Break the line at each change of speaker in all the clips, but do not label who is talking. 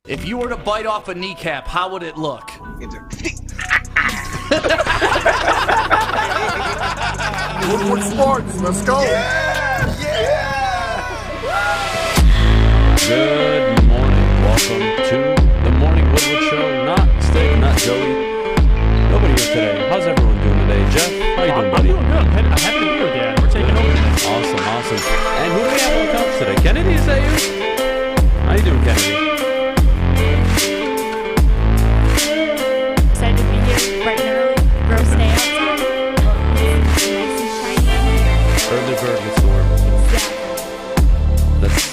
If you were to bite off a kneecap, how would it look?
Woodward Sports, let's go.
Good morning. Welcome to the Morning Woodward Show. Not Stig, not Joey. Nobody here today. How's everyone doing today? Jeff, how you doing, buddy?
I'm doing good. I'm happy to be here, Dad. We're taking over today.
Awesome. And who do we have on the couch today? Kennedy, is that you? How you doing, Kennedy?
Excited to be here bright and early. Gross day outside. Nice and shiny.
Early bird gets the worm.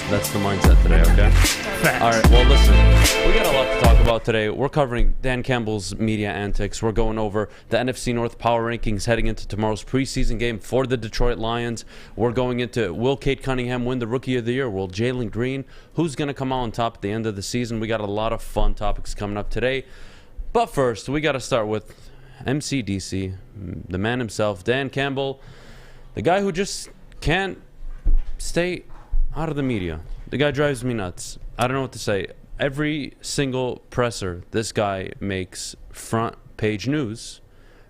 That's the mindset today, okay?
Facts.
All right, well, listen, we got a lot to talk about today. We're covering Dan Campbell's media antics. We're going over the NFC North power rankings heading into tomorrow's preseason game for the Detroit Lions. We're going into, will Cade Cunningham win the Rookie of the Year? Will Jalen Green? Who's going to come out on top at the end of the season? We got a lot of fun topics coming up today. But first, we got to start with MCDC, the man himself, Dan Campbell, the guy who just can't stay out of the media. The guy drives me nuts. I don't know what to say. Every single presser, this guy makes front page news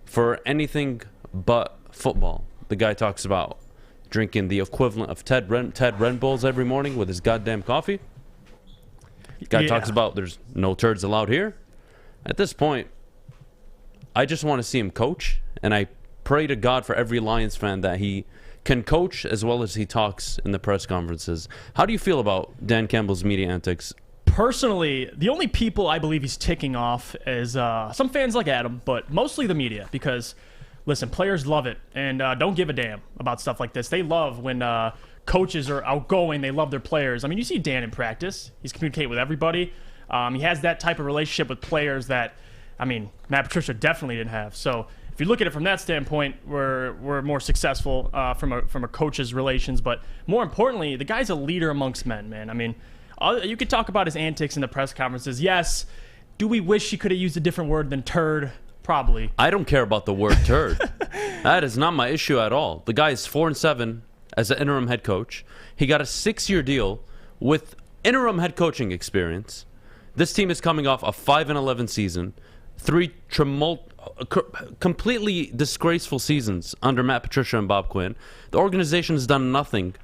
for anything but football. The guy talks about drinking the equivalent of Ted Red Bulls every morning with his goddamn coffee. The guy talks about there's no turds allowed here. At this point, I just want to see him coach, and I pray to God for every Lions fan that he can coach as well as he talks in the press conferences. How do you feel about Dan Campbell's media antics?
Personally, the only people I believe he's ticking off is some fans like Adham, but mostly the media because, listen, players love it and don't give a damn about stuff like this. They love when coaches are outgoing. They love their players. I mean, you see Dan in practice. He's communicating with everybody. He has that type of relationship with players that, I mean, Matt Patricia definitely didn't have. So if you look at it from that standpoint, we're more successful from a coach's relations. But more importantly, the guy's a leader amongst men, man. I mean, you could talk about his antics in the press conferences. Yes. Do we wish he could have used a different word than turd? Probably.
I don't care about the word turd. That is not my issue at all. The guy is 4-7 as an interim head coach. He got a 6-year deal with interim head coaching experience. This team is coming off a 5-11 season, 3 completely disgraceful seasons under Matt Patricia and Bob Quinn. The organization has done nothing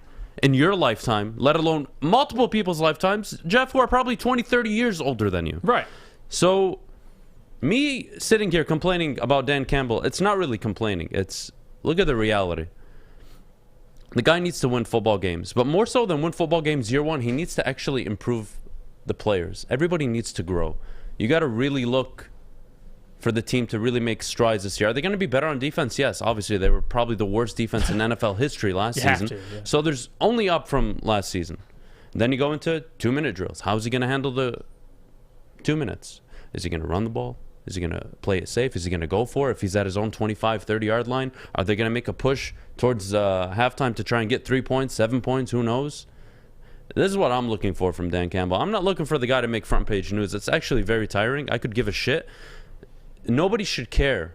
in your lifetime, let alone multiple people's lifetimes, Jeff, who are probably 20, 30 years older than you.
Right.
So me sitting here complaining about Dan Campbell, it's not really complaining. It's look at the reality. The guy needs to win football games, but more so than win football games year one, he needs to actually improve the players. Everybody needs to grow. You got to really look for the team to really make strides this year. Are they going to be better on defense? Yes, obviously. They were probably the worst defense in NFL history last season. So there's only up from last season. Then you go into 2-minute drills. How is he going to handle the 2 minutes? Is he going to run the ball? Is he going to play it safe? Is he going to go for it? If he's at his own 25, 30-yard line, are they going to make a push towards halftime to try and get 3 points, 7 points? Who knows? This is what I'm looking for from Dan Campbell. I'm not looking for the guy to make front page news. It's actually very tiring. I could give a shit. Nobody should care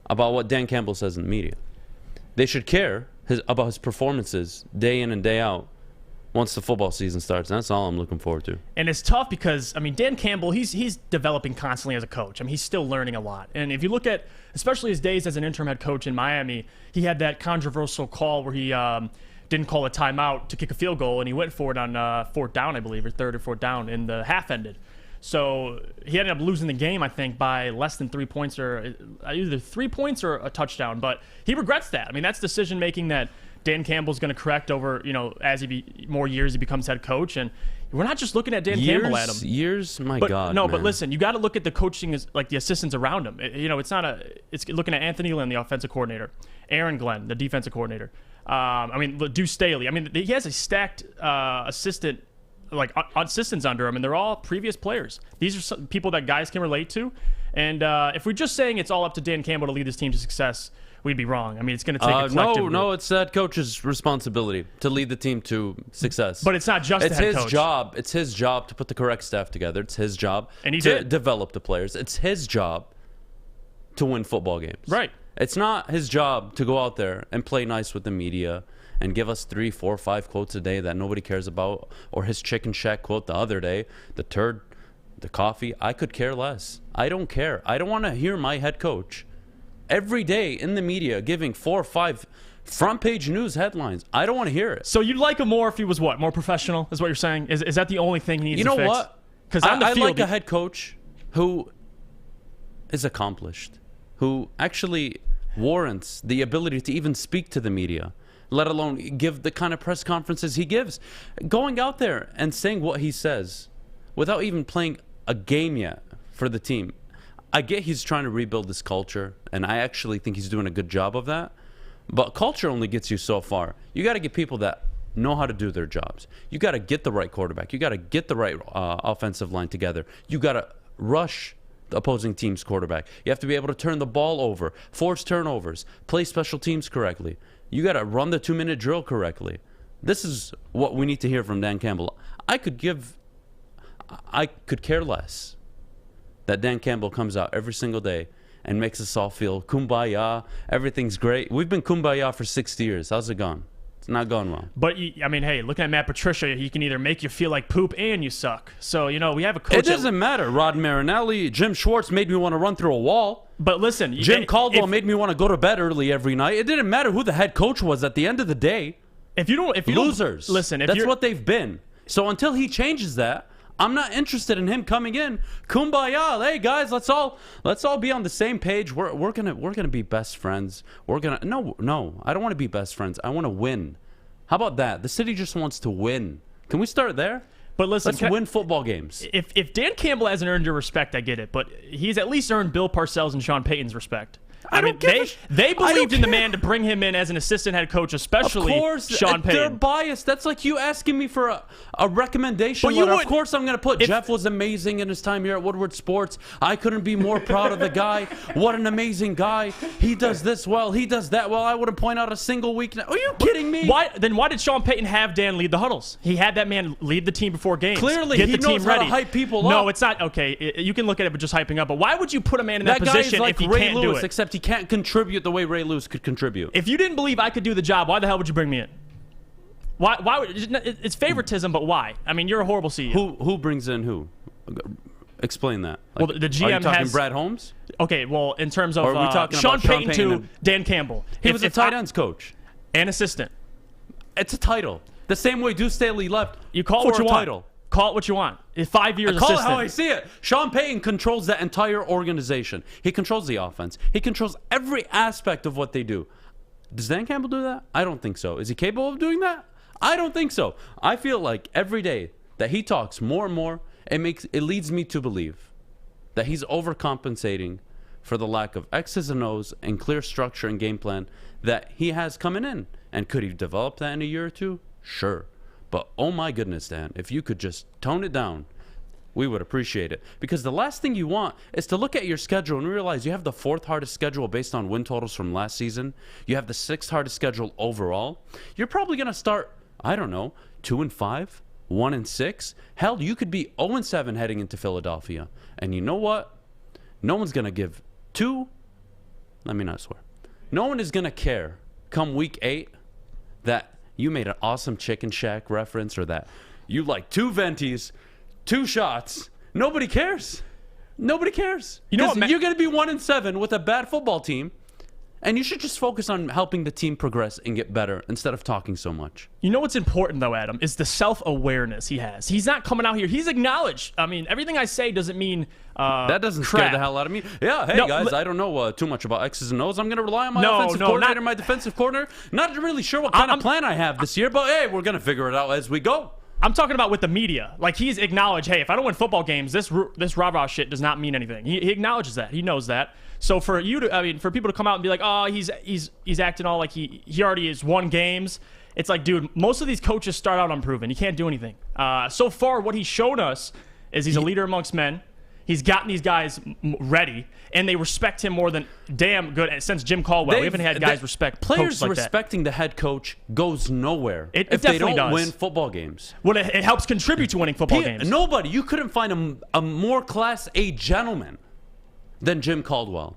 about what Dan Campbell says in the media. They should care about his performances day in and day out once the football season starts. And that's all I'm looking forward to.
And it's tough because, I mean, Dan Campbell, he's developing constantly as a coach. I mean, he's still learning a lot. And if you look at, especially his days as an interim head coach in Miami, he had that controversial call where he didn't call a timeout to kick a field goal, and he went for it on 4th down, I believe, or 3rd or 4th down, and the half ended. So he ended up losing the game, I think, by less than 3 points or either 3 points or a touchdown. But he regrets that. I mean, that's decision-making that Dan Campbell's going to correct over, as more years he becomes head coach. And we're not just looking at Dan Campbell at him.
Years? My God,
No,
man.
but listen, you got to look at the coaching, like the assistants around him. It's looking at Anthony Lynn, the offensive coordinator, Aaron Glenn, the defensive coordinator. Deuce Staley. I mean, he has a stacked assistants under him, and they're all previous players. These are some people that guys can relate to. And if we're just saying it's all up to Dan Campbell to lead this team to success, we'd be wrong. I mean, it's going to take a collective.
No, it's that coach's responsibility to lead the team to success.
But it's not just
it's
the head
his
coach.
job. It's his job to put the correct staff together. It's his job to develop the players. It's his job to win football games.
Right.
It's not his job to go out there and play nice with the media and give us 3, 4, 5 quotes a day that nobody cares about, or his chicken shack quote the other day, the turd, the coffee, I could care less. I don't care. I don't want to hear my head coach every day in the media giving 4 or 5 front page news headlines. I don't want to hear it.
So you'd like him more if he was what? More professional is what you're saying? Is that the only thing he needs to fix?
You know what?
Because
I like a head coach who is accomplished, who actually warrants the ability to even speak to the media, let alone give the kind of press conferences he gives. Going out there and saying what he says without even playing a game yet for the team. I get he's trying to rebuild this culture, and I actually think he's doing a good job of that. But culture only gets you so far. You got to get people that know how to do their jobs. You got to get the right quarterback. You got to get the right offensive line together. You got to rush the opposing team's quarterback. You have to be able to turn the ball over, force turnovers, play special teams correctly. You got to run the 2-minute drill correctly. This is what we need to hear from Dan Campbell. I could care less that Dan Campbell comes out every single day and makes us all feel kumbaya, everything's great. We've been kumbaya for 60 years. How's it gone? It's not going well.
But, I mean, hey, looking at Matt Patricia, he can either make you feel like poop and you suck. So, you know, we have a coach.
It doesn't matter. Rod Marinelli, Jim Schwartz made me want to run through a wall.
But listen.
Jim Caldwell made me want to go to bed early every night. It didn't matter who the head coach was at the end of the day.
If you
losers.
Listen,
that's what they've been. So until he changes that, I'm not interested in him coming in. Kumbaya, hey guys, let's all be on the same page. We're gonna be best friends. No, I don't want to be best friends. I want to win. How about that? The city just wants to win. Can we start there?
But listen,
let's win football games.
If Dan Campbell hasn't earned your respect, I get it. But he's at least earned Bill Parcells and Sean Payton's respect. I mean, they believed in the man to bring him in as an assistant head coach, especially Sean Payton.
They're biased. That's like you asking me for a recommendation letter. Of course I'm going to put Jeff was amazing in his time here at Woodward Sports. I couldn't be more proud of the guy. What an amazing guy. He does this well. He does that well. I wouldn't point out a single weakness. Are you kidding me?
Why did Sean Payton have Dan lead the huddles? He had that man lead the team before games.
Clearly,
get
he
the
knows
team ready.
how to hype people up.
No, it's not. Okay, you can look at it but just hyping up. But why would you put a man in that position
like
if he
Ray
can't
Lewis,
do it?
Except he can't contribute the way Ray Lewis could contribute.
If you didn't believe I could do the job, why the hell would you bring me in? Why would it's favoritism, but why? I mean, you're a horrible CEO.
Who brings in who? Explain that.
Well, the GM
are you talking
has
Brad Holmes?
Okay, well, in terms of
Or are we talking
Sean
about Sean
Payton
Payton
to Dan Campbell.
He was a tight ends coach
and assistant.
It's a title. The same way Deuce Staley left.
You call it what you want. Call it what you want. 5 years
Call
assistant.
it how I see it. Sean Payton controls that entire organization. He controls the offense. He controls every aspect of what they do. Does Dan Campbell do that? I don't think so. Is he capable of doing that? I don't think so. I feel like every day that he talks more and more, it leads me to believe that he's overcompensating for the lack of X's and O's and clear structure and game plan that he has coming in. And could he develop that in a year or two? Sure. But oh my goodness, Dan, if you could just tone it down, we would appreciate it. Because the last thing you want is to look at your schedule and realize you have the 4th hardest schedule based on win totals from last season. You have the 6th hardest schedule overall. You're probably going to start, I don't know, 2-5, 1-6. Hell, you could be 0-7 heading into Philadelphia. And you know what? No one's going to give let me not swear. No one is going to care come week 8 that you made an awesome Chicken Shack reference or that you like 2 ventis, 2 shots. Nobody cares. Nobody cares. You know what, you're going to be 1-7 with a bad football team, and you should just focus on helping the team progress and get better instead of talking so much.
You know what's important, though, Adam, is the self-awareness he has. He's not coming out here. He's acknowledged. I mean, everything I say doesn't mean
that doesn't scare the hell out of me. Yeah, hey, guys, I don't know too much about X's and O's. I'm going to rely on my offensive coordinator, my defensive coordinator. Not really sure what kind of plan I have this year, but, hey, we're going to figure it out as we go.
I'm talking about with the media. Like, he's acknowledged, hey, if I don't win football games, this rah-rah shit does not mean anything. He acknowledges that. He knows that. So for for people to come out and be like, oh, he's acting all like he already has won games. It's like, dude, most of these coaches start out unproven. You can't do anything. So far, what he's shown us is he's a leader amongst men. He's gotten these guys ready, and they respect him more than damn good since Jim Caldwell. We haven't had guys respect
players
like
respecting the head coach goes nowhere
if they don't
win football games.
Well, it helps contribute to winning football games.
Nobody. You couldn't find a more Class A gentleman than Jim Caldwell.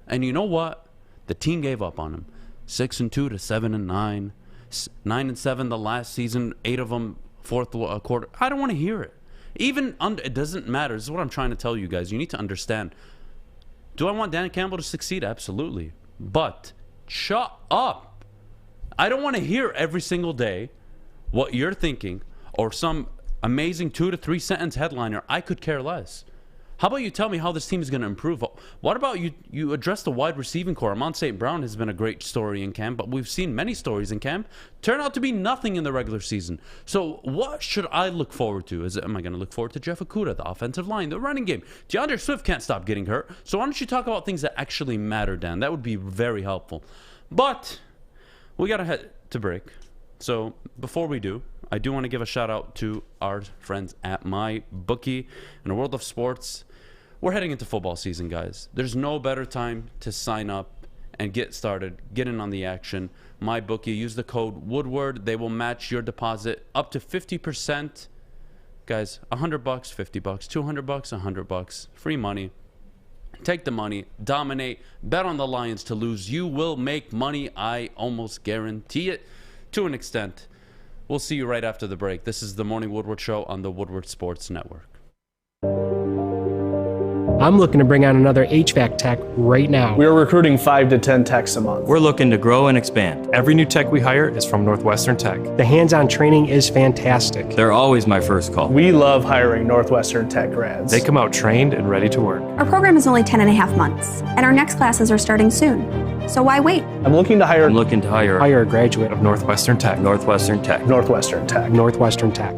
And you know what? The team gave up on him. 6-2 to 7-9. 9-7 the last season, 8 of them fourth quarter. I don't want to hear it. It doesn't matter. This is what I'm trying to tell you guys. You need to understand. Do I want Dan Campbell to succeed? Absolutely. But shut up. I don't want to hear every single day what you're thinking or some amazing 2 to 3 sentence headliner. I could care less. How about you tell me how this team is going to improve? What about you address the wide receiving core? Amon St. Brown has been a great story in camp, but we've seen many stories in camp turn out to be nothing in the regular season. So what should I look forward to? Am I going to look forward to Jeff Okudah, the offensive line, the running game? DeAndre Swift can't stop getting hurt. So why don't you talk about things that actually matter, Dan? That would be very helpful. But we got to head to break. So before we do, I do want to give a shout out to our friends at MyBookie. In the world of sports, we're heading into football season, guys. There's no better time to sign up and get started, get in on the action. MyBookie, use the code Woodward. They will match your deposit up to 50%. Guys, $100, $50, $200, $100, free money. Take the money, dominate, bet on the Lions to lose. You will make money. I almost guarantee it to an extent. We'll see you right after the break. This is the Morning Woodward Show on the Woodward Sports Network.
I'm looking to bring on another HVAC tech right now.
We are recruiting 5 to 10 techs a month.
We're looking to grow and expand.
Every new tech we hire is from Northwestern Tech.
The hands-on training is fantastic.
They're always my first call.
We love hiring Northwestern Tech grads.
They come out trained and ready to work.
Our program is only 10.5 months, and our next classes are starting soon. So why wait?
I'm looking to hire
Hire a graduate
Of Northwestern Tech.
Northwestern Tech.
Northwestern Tech.
Northwestern Tech.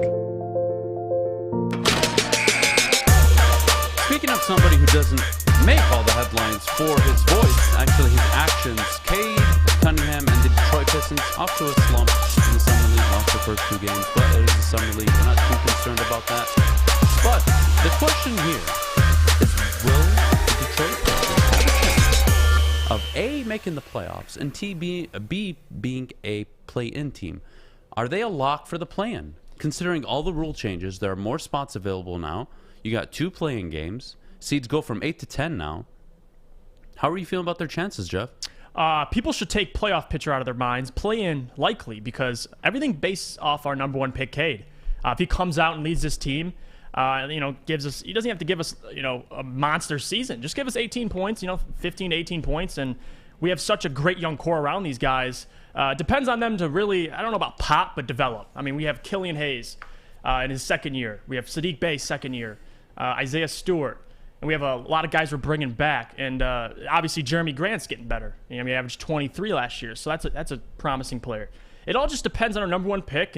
Speaking of somebody who doesn't make all the headlines for his voice, actually his actions, Cade Cunningham and the Detroit Pistons off to a slump in the Summer League, lost the first 2 games, but it is the Summer League. We're not too concerned about that. But the question here is, will the Detroit Pistons have a chance of A, making the playoffs, and B, being a play-in team? Are they a lock for the play-in? Considering all the rule changes, there are more spots available now. You got 2 playing games. Seeds go from 8 to 10 now. How are you feeling about their chances, Jeff?
People should take playoff picture out of their minds. Play in likely, because everything based off our number 1 pick, Cade. If he comes out and leads this team, gives us, he doesn't have to give us, a monster season. Just give us 18 points, 15 to 18 points, and we have such a great young core around these guys. Depends on them to really, I don't know about pop, but develop. I mean, we have Killian Hayes in his second year. We have Sadiq Bey second year. Isaiah Stewart. And we have a lot of guys we're bringing back. And obviously Jeremy Grant's getting better. He averaged 23 last year. So that's a promising player. It all just depends on our number 1 pick.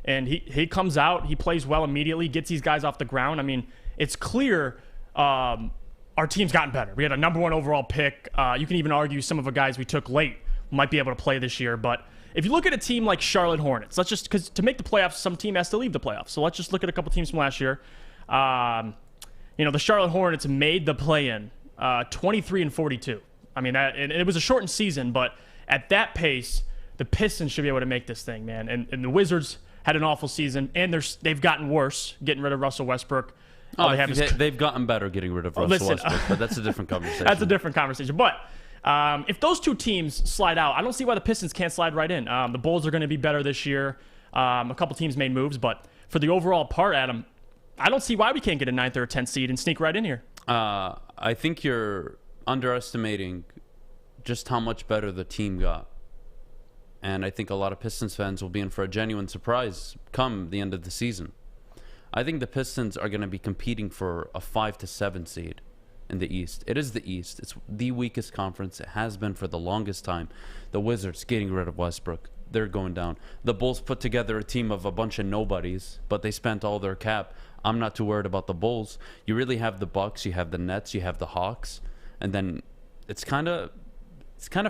And he comes out, he plays well immediately, gets these guys off the ground. I mean, it's clear our team's gotten better. We had a number 1 overall pick. You can even argue some of the guys we took late might be able to play this year. But if you look at a team like Charlotte Hornets, because to make the playoffs, some team has to leave the playoffs. So let's just look at a couple teams from last year. The Charlotte Hornets made the play-in 23-42. I mean, and it was a shortened season, but at that pace, the Pistons should be able to make this thing, man. And the Wizards had an awful season, and they've gotten worse getting rid of Russell Westbrook.
They've gotten better getting rid of Russell Westbrook, but that's a different conversation.
That's a different conversation. But if those 2 teams slide out, I don't see why the Pistons can't slide right in. The Bulls are going to be better this year. A couple teams made moves, but for the overall part, Adam, I don't see why we can't get a 9th or a 10th seed and sneak right in here.
I think you're underestimating just how much better the team got. And I think a lot of Pistons fans will be in for a genuine surprise come the end of the season. I think the Pistons are going to be competing for a 5 to 7 seed in the East. It is the East. It's the weakest conference. It has been for the longest time. The Wizards getting rid of Westbrook. They're going down. The Bulls put together a team of a bunch of nobodies, but they spent all their cap. I'm not too worried about the Bulls. You really have the Bucks, you have the Nets, you have the Hawks, and then it's kind of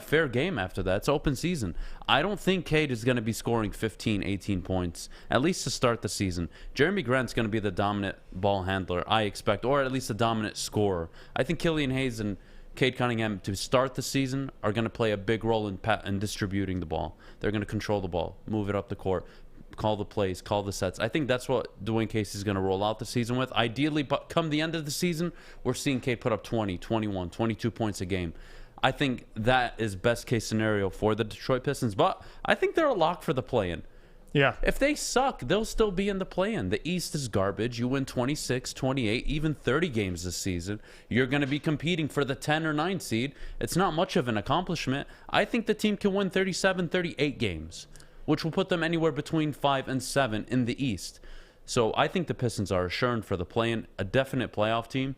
fair game after that. It's open season. I don't think Cade is going to be scoring 15, 18 points, at least to start the season. Jeremy Grant's going to be the dominant ball handler, I expect, or at least the dominant scorer. I think Killian Hayes and Cade Cunningham to start the season are going to play a big role in distributing the ball. They're going to control the ball, move it up the court, call the plays, call the sets. I think that's what Dwayne Casey's going to roll out the season with. Ideally, but come the end of the season, we're seeing Cade put up 20, 21, 22 points a game. I think that is best case scenario for the Detroit Pistons. But I think they're a lock for the play-in.
Yeah.
If they suck, they'll still be in the play-in. The East is garbage. You win 26, 28, even 30 games this season. You're going to be competing for the 10 or 9 seed. It's not much of an accomplishment. I think the team can win 37, 38 games, which will put them anywhere between 5 and 7 in the East. So I think the Pistons are assured for the play-in, a definite playoff team.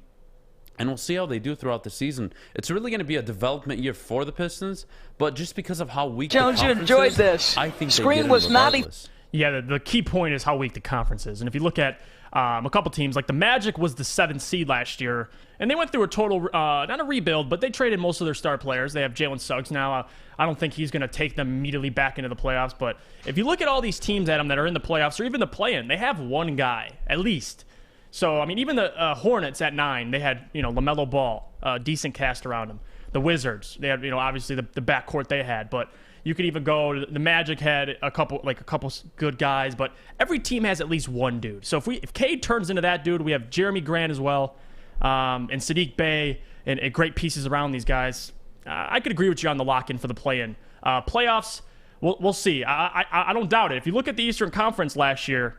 And we'll see how they do throughout the season. It's really going to be a development year for the Pistons, but just because of how weak
Jones,
the
you
conference
enjoyed
is,
this.
I think
Screen
they get
was
it
not
regardless.
Yeah, the key point is how weak the conference is. And if you look at a couple teams, like the Magic was the 7th seed last year, and they went through a total, not a rebuild, but they traded most of their star players. They have Jalen Suggs now. I don't think he's going to take them immediately back into the playoffs. But if you look at all these teams, Adam, that are in the playoffs or even the play-in, they have one guy, at least. So, I mean, even the Hornets at 9, they had, LaMelo Ball, decent cast around him. The Wizards, they had, obviously the backcourt they had. But you could even go, the Magic had a couple good guys. But every team has at least one dude. So if Cade turns into that dude, we have Jeremy Grant as well, and Sadiq Bey, and great pieces around these guys. I could agree with you on the lock-in for the play-in. Playoffs, we'll see. I don't doubt it. If you look at the Eastern Conference last year,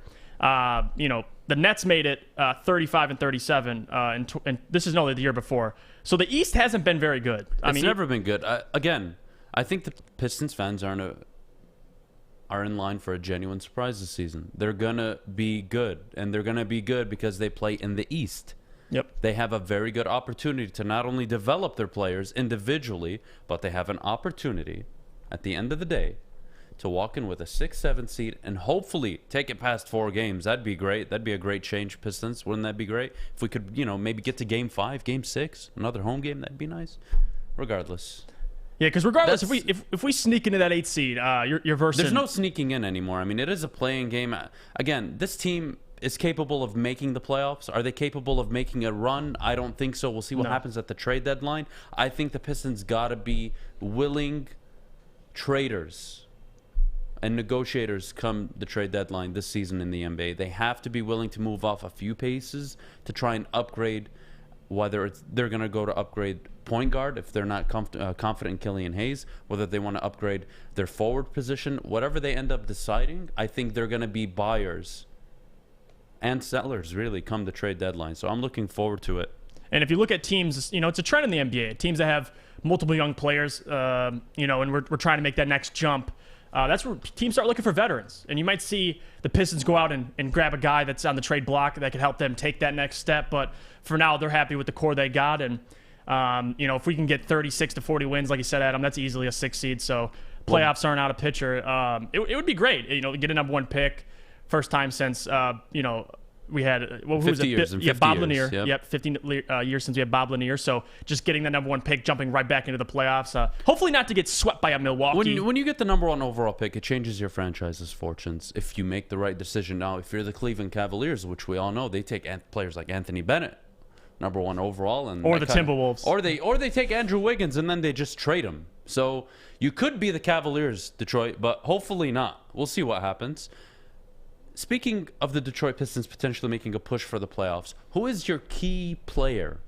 the Nets made it 35 and 37, and this is only the year before. So the East hasn't been very good.
It's never been good. Again, I think the Pistons fans are in line for a genuine surprise this season. They're gonna be good, and they're gonna be good because they play in the East.
Yep.
They have a very good opportunity to not only develop their players individually, but they have an opportunity at the end of the day to walk in with a 6-7 seed and hopefully take it past 4 games. That'd be great. That'd be a great change, Pistons. Wouldn't that be great? If we could, maybe get to game 5, game 6, another home game, that'd be nice. Regardless.
Yeah, because regardless, if we sneak into that 8th seed, you're versing.
There's no sneaking in anymore. I mean, it is a playing game. Again, this team is capable of making the playoffs. Are they capable of making a run? I don't think so. We'll see what happens at the trade deadline. I think the Pistons got to be willing traders and negotiators come the trade deadline this season in the NBA. They have to be willing to move off a few paces to try and upgrade, whether they're going to go to upgrade point guard if they're not confident in Killian Hayes, whether they want to upgrade their forward position, whatever they end up deciding, I think they're going to be buyers and sellers really come the trade deadline. So I'm looking forward to it.
And if you look at teams, it's a trend in the NBA. Teams that have multiple young players, and we're trying to make that next jump. That's where teams start looking for veterans. And you might see the Pistons go out and grab a guy that's on the trade block that could help them take that next step. But for now, they're happy with the core they got. And, if we can get 36 to 40 wins, like you said, Adam, that's easily a 6 seed. So playoffs aren't out of picture. It would be great, get a number 1 pick. First time since, we had
50 years.
Bob Lanier. Yep, 15 years since we had Bob Lanier. So just getting the number 1 pick, jumping right back into the playoffs. Hopefully not to get swept by a Milwaukee.
When you get the number 1 overall pick, it changes your franchise's fortunes if you make the right decision. Now, if you're the Cleveland Cavaliers, which we all know, they take players like Anthony Bennett, number 1 overall,
or the Timberwolves,
or they take Andrew Wiggins and then they just trade him. So you could be the Cavaliers, Detroit, but hopefully not. We'll see what happens. Speaking of the Detroit Pistons potentially making a push for the playoffs, who is your key player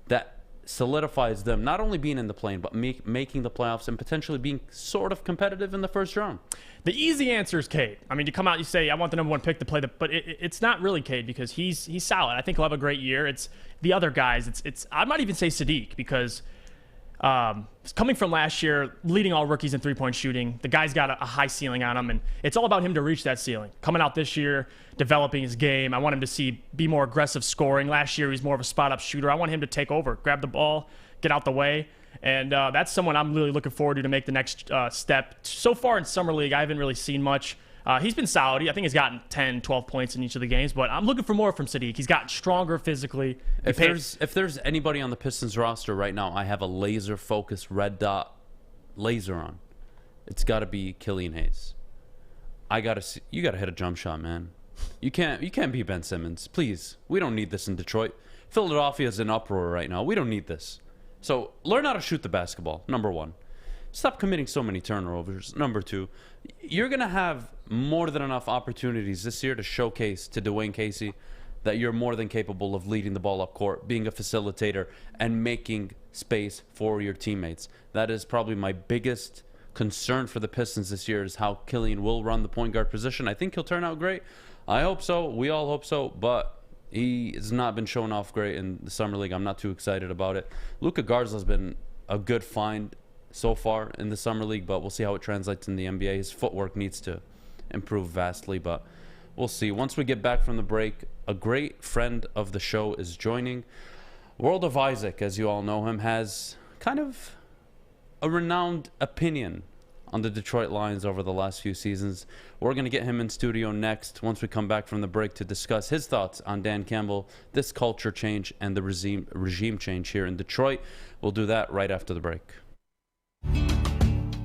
that solidifies them not only being in the play-in, but making the playoffs and potentially being sort of competitive in the first round?
The easy answer is Cade. I mean, you come out, you say, I want the number 1 pick to play but it's not really Cade because he's solid. I think he'll have a great year. It's the other guys. It's I might even say Sadiq because coming from last year, leading all rookies in three-point shooting, the guy's got a high ceiling on him, and it's all about him to reach that ceiling. Coming out this year, developing his game, I want him to be more aggressive scoring. Last year, he's more of a spot-up shooter. I want him to take over, grab the ball, get out the way, and that's someone I'm really looking forward to make the next step. So far in Summer League, I haven't really seen much. He's been solid. I think he's gotten 10, 12 points in each of the games, but I'm looking for more from Sadiq. He's gotten stronger physically.
If there's anybody on the Pistons roster right now, I have a laser-focused red dot laser on. It's got to be Killian Hayes. You got to hit a jump shot, man. You can't be Ben Simmons. Please. We don't need this in Detroit. Philadelphia's in uproar right now. We don't need this. So learn how to shoot the basketball, number 1. Stop committing so many turnovers. Number 2, you're going to have more than enough opportunities this year to showcase to Dwayne Casey that you're more than capable of leading the ball up court, being a facilitator, and making space for your teammates. That is probably my biggest concern for the Pistons this year, is how Killian will run the point guard position. I think he'll turn out great. I hope so. We all hope so. But he has not been showing off great in the Summer League. I'm not too excited about it. Luka Garza's been a good find so far in the Summer League, but we'll see how it translates in the NBA. His footwork needs to improve vastly, but we'll see. Once we get back from the break, a great friend of the show is joining. World of Isaac, as you all know him, has kind of a renowned opinion on the Detroit Lions over the last few seasons. We're going to get him in studio next once we come back from the break to discuss his thoughts on Dan Campbell, this culture change, and the regime change here in Detroit. We'll do that right after the break.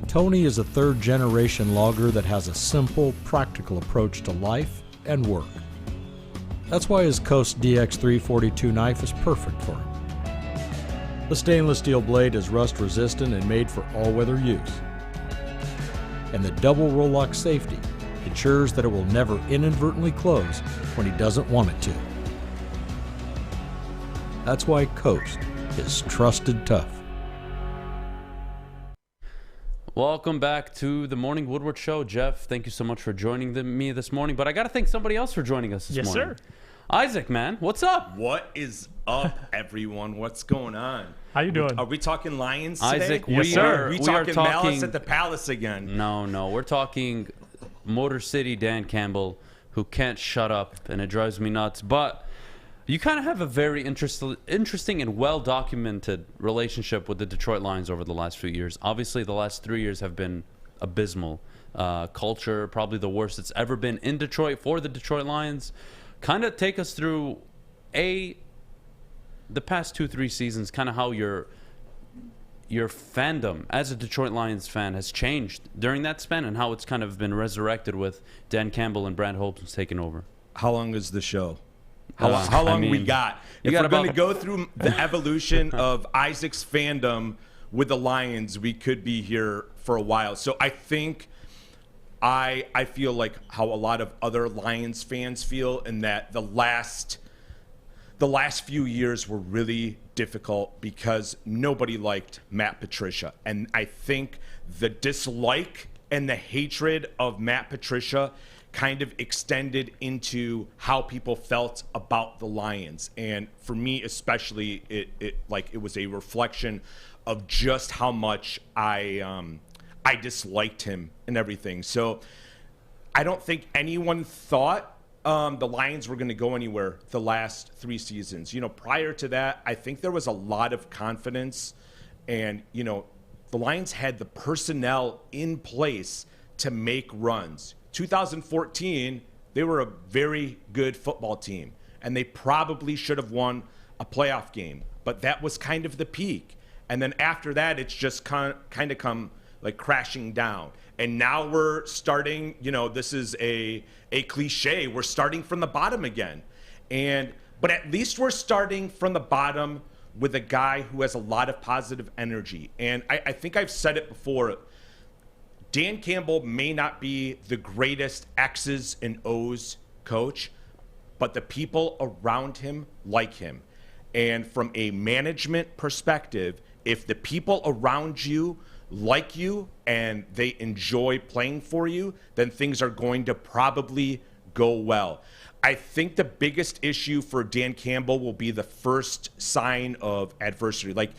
Tony is a third-generation logger that has a simple, practical approach to life and work. That's why his Coast DX342 knife is perfect for him. The stainless steel blade is rust-resistant and made for all-weather use. And the double roll-lock safety ensures that it will never inadvertently close when he doesn't want it to. That's why Coast is trusted tough.
Welcome back to the Morning Woodward Show. Jeff, thank you so much for joining me this morning, but I got to thank somebody else for joining us this morning.
Yes, sir.
Isaac, man, what's up?
What is up, everyone? What's going on?
How you doing?
Are we talking Lions today?
Isaac,
Yes, sir.
we
we are
talking
talking
Malice at the Palace again.
No, we're talking Motor City Dan Campbell, who can't shut up, and it drives me nuts. But you kind of have a very interesting and well-documented relationship with the Detroit Lions over the last few years. Obviously, the last 3 years have been abysmal. Culture, probably the worst it's ever been in Detroit for the Detroit Lions. Kind of take us through, the past 2-3 seasons, kind of how your fandom as a Detroit Lions fan has changed during that span, and how it's kind of been resurrected with Dan Campbell and Brad Holmes taking over.
How long is the show? How long we got? If we're going to go through the evolution of Isaac's fandom with the Lions, we could be here for a while. So I think I feel like how a lot of other Lions fans feel, in that the last few years were really difficult because nobody liked Matt Patricia. And I think the dislike and the hatred of Matt Patricia kind of extended into how people felt about the Lions. And for me especially, it was a reflection of just how much I disliked him and everything. So I don't think anyone thought the Lions were going to go anywhere the last 3 seasons. Prior to that, I think there was a lot of confidence, and the Lions had the personnel in place to make runs. 2014, they were a very good football team, and they probably should have won a playoff game, but that was kind of the peak. And then after that, it's just kind of come like crashing down. And now we're starting, this is a cliche, we're starting from the bottom again. But at least we're starting from the bottom with a guy who has a lot of positive energy. And I think I've said it before, Dan Campbell may not be the greatest X's and O's coach, but the people around him like him. And from a management perspective, if the people around you like you and they enjoy playing for you, then things are going to probably go well. I think the biggest issue for Dan Campbell will be the first sign of adversity. Like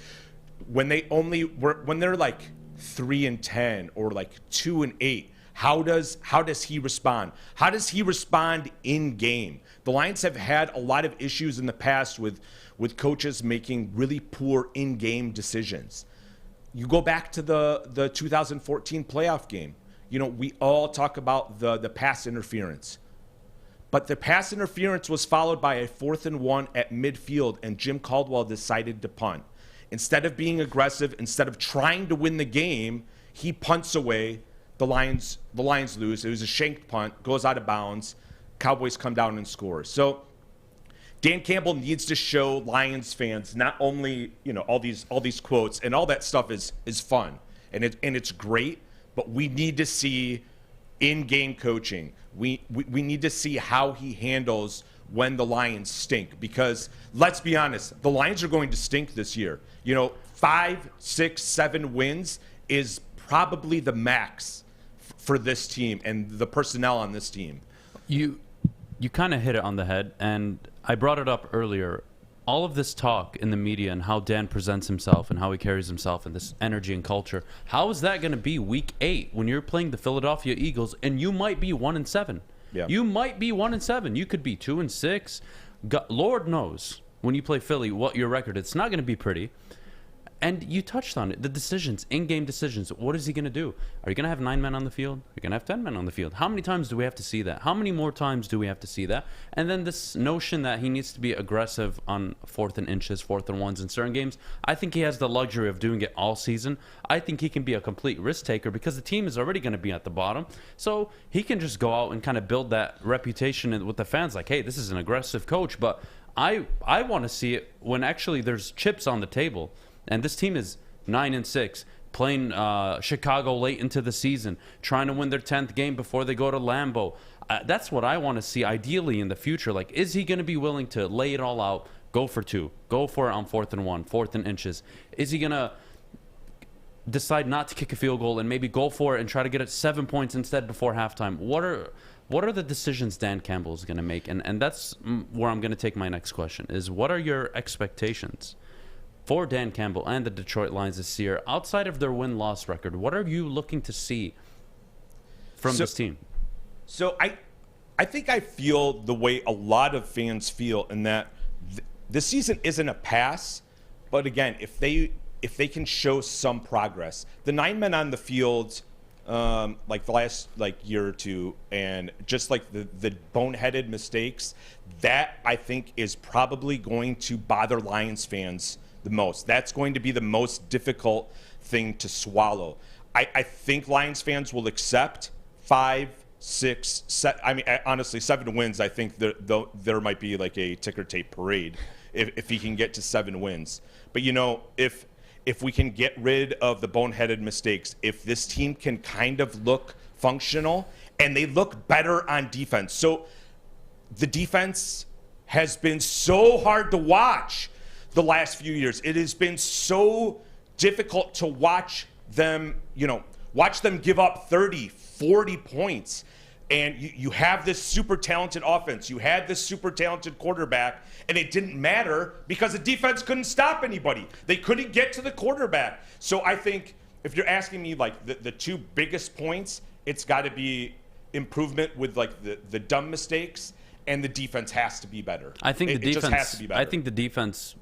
when they're like 3-10 or like 2-8, how does he respond? How does he respond in game? The Lions have had a lot of issues in the past with coaches making really poor in-game decisions. You go back to the 2014 playoff game. We all talk about the pass interference. But the pass interference was followed by a 4th and 1 at midfield, and Jim Caldwell decided to punt. Instead of being aggressive, instead of trying to win the game, he punts away. The Lions lose. It was a shanked punt, goes out of bounds. Cowboys come down and score. So Dan Campbell needs to show Lions fans not only all these quotes, and all that stuff is fun and it's great, but we need to see in-game coaching. We need to see how he handles when the Lions stink, because let's be honest, the Lions are going to stink this year. 5, 6, 7 wins is probably the max for this team and the personnel on this team.
You kind of hit it on the head, and I brought it up earlier. All of this talk in the media and how Dan presents himself and how he carries himself and this energy and culture, how is that going to be week 8 when you're playing the Philadelphia Eagles and you might be 1-7?
Yeah.
You might be 1-7. You could be 2-6. Lord knows when you play Philly what your record. It's not going to be pretty. And you touched on it, the decisions, in-game decisions. What is he going to do? Are you going to have 9 men on the field? Are you going to have 10 men on the field? How many times do we have to see that? How many more times do we have to see that? And then this notion that he needs to be aggressive on 4th and inches, 4th and 1s in certain games. I think he has the luxury of doing it all season. I think he can be a complete risk taker because the team is already going to be at the bottom. So he can just go out and kind of build that reputation with the fans like, hey, this is an aggressive coach. But I want to see it when actually there's chips on the table. And this team is 9-6, playing Chicago late into the season, trying to win their 10th game before they go to Lambeau. That's what I want to see ideally in the future. Like, is he going to be willing to lay it all out, go for 2, go for it on 4th and 1, 4th and inches? Is he going to decide not to kick a field goal and maybe go for it and try to get it 7 points instead before halftime? What are the decisions Dan Campbell is going to make? And that's where I'm going to take my next question, is what are your expectations for Dan Campbell and the Detroit Lions this year, outside of their win-loss record? What are you looking to see from this team?
So I think I feel the way a lot of fans feel, in that the season isn't a pass, but again, if they can show some progress, the 9 men on the field, like the last year or two, and just like the boneheaded mistakes, that I think is probably going to bother Lions fans the most. That's going to be the most difficult thing to swallow. I think Lions fans will accept 5, 6, 7. I mean, honestly, 7 wins. I think there might be like a ticker tape parade if he can get to 7 wins. But if we can get rid of the boneheaded mistakes, if this team can kind of look functional, and they look better on defense. So the defense has been so hard to watch the last few years. It has been so difficult to watch them, give up 30, 40 points. And you have this super talented offense. You had this super talented quarterback, and it didn't matter because the defense couldn't stop anybody. They couldn't get to the quarterback. So I think if you're asking me like the 2 biggest points, it's got to be improvement with like the dumb mistakes, and the defense has to be better.
I think the defense
just has to be better.
I think the defense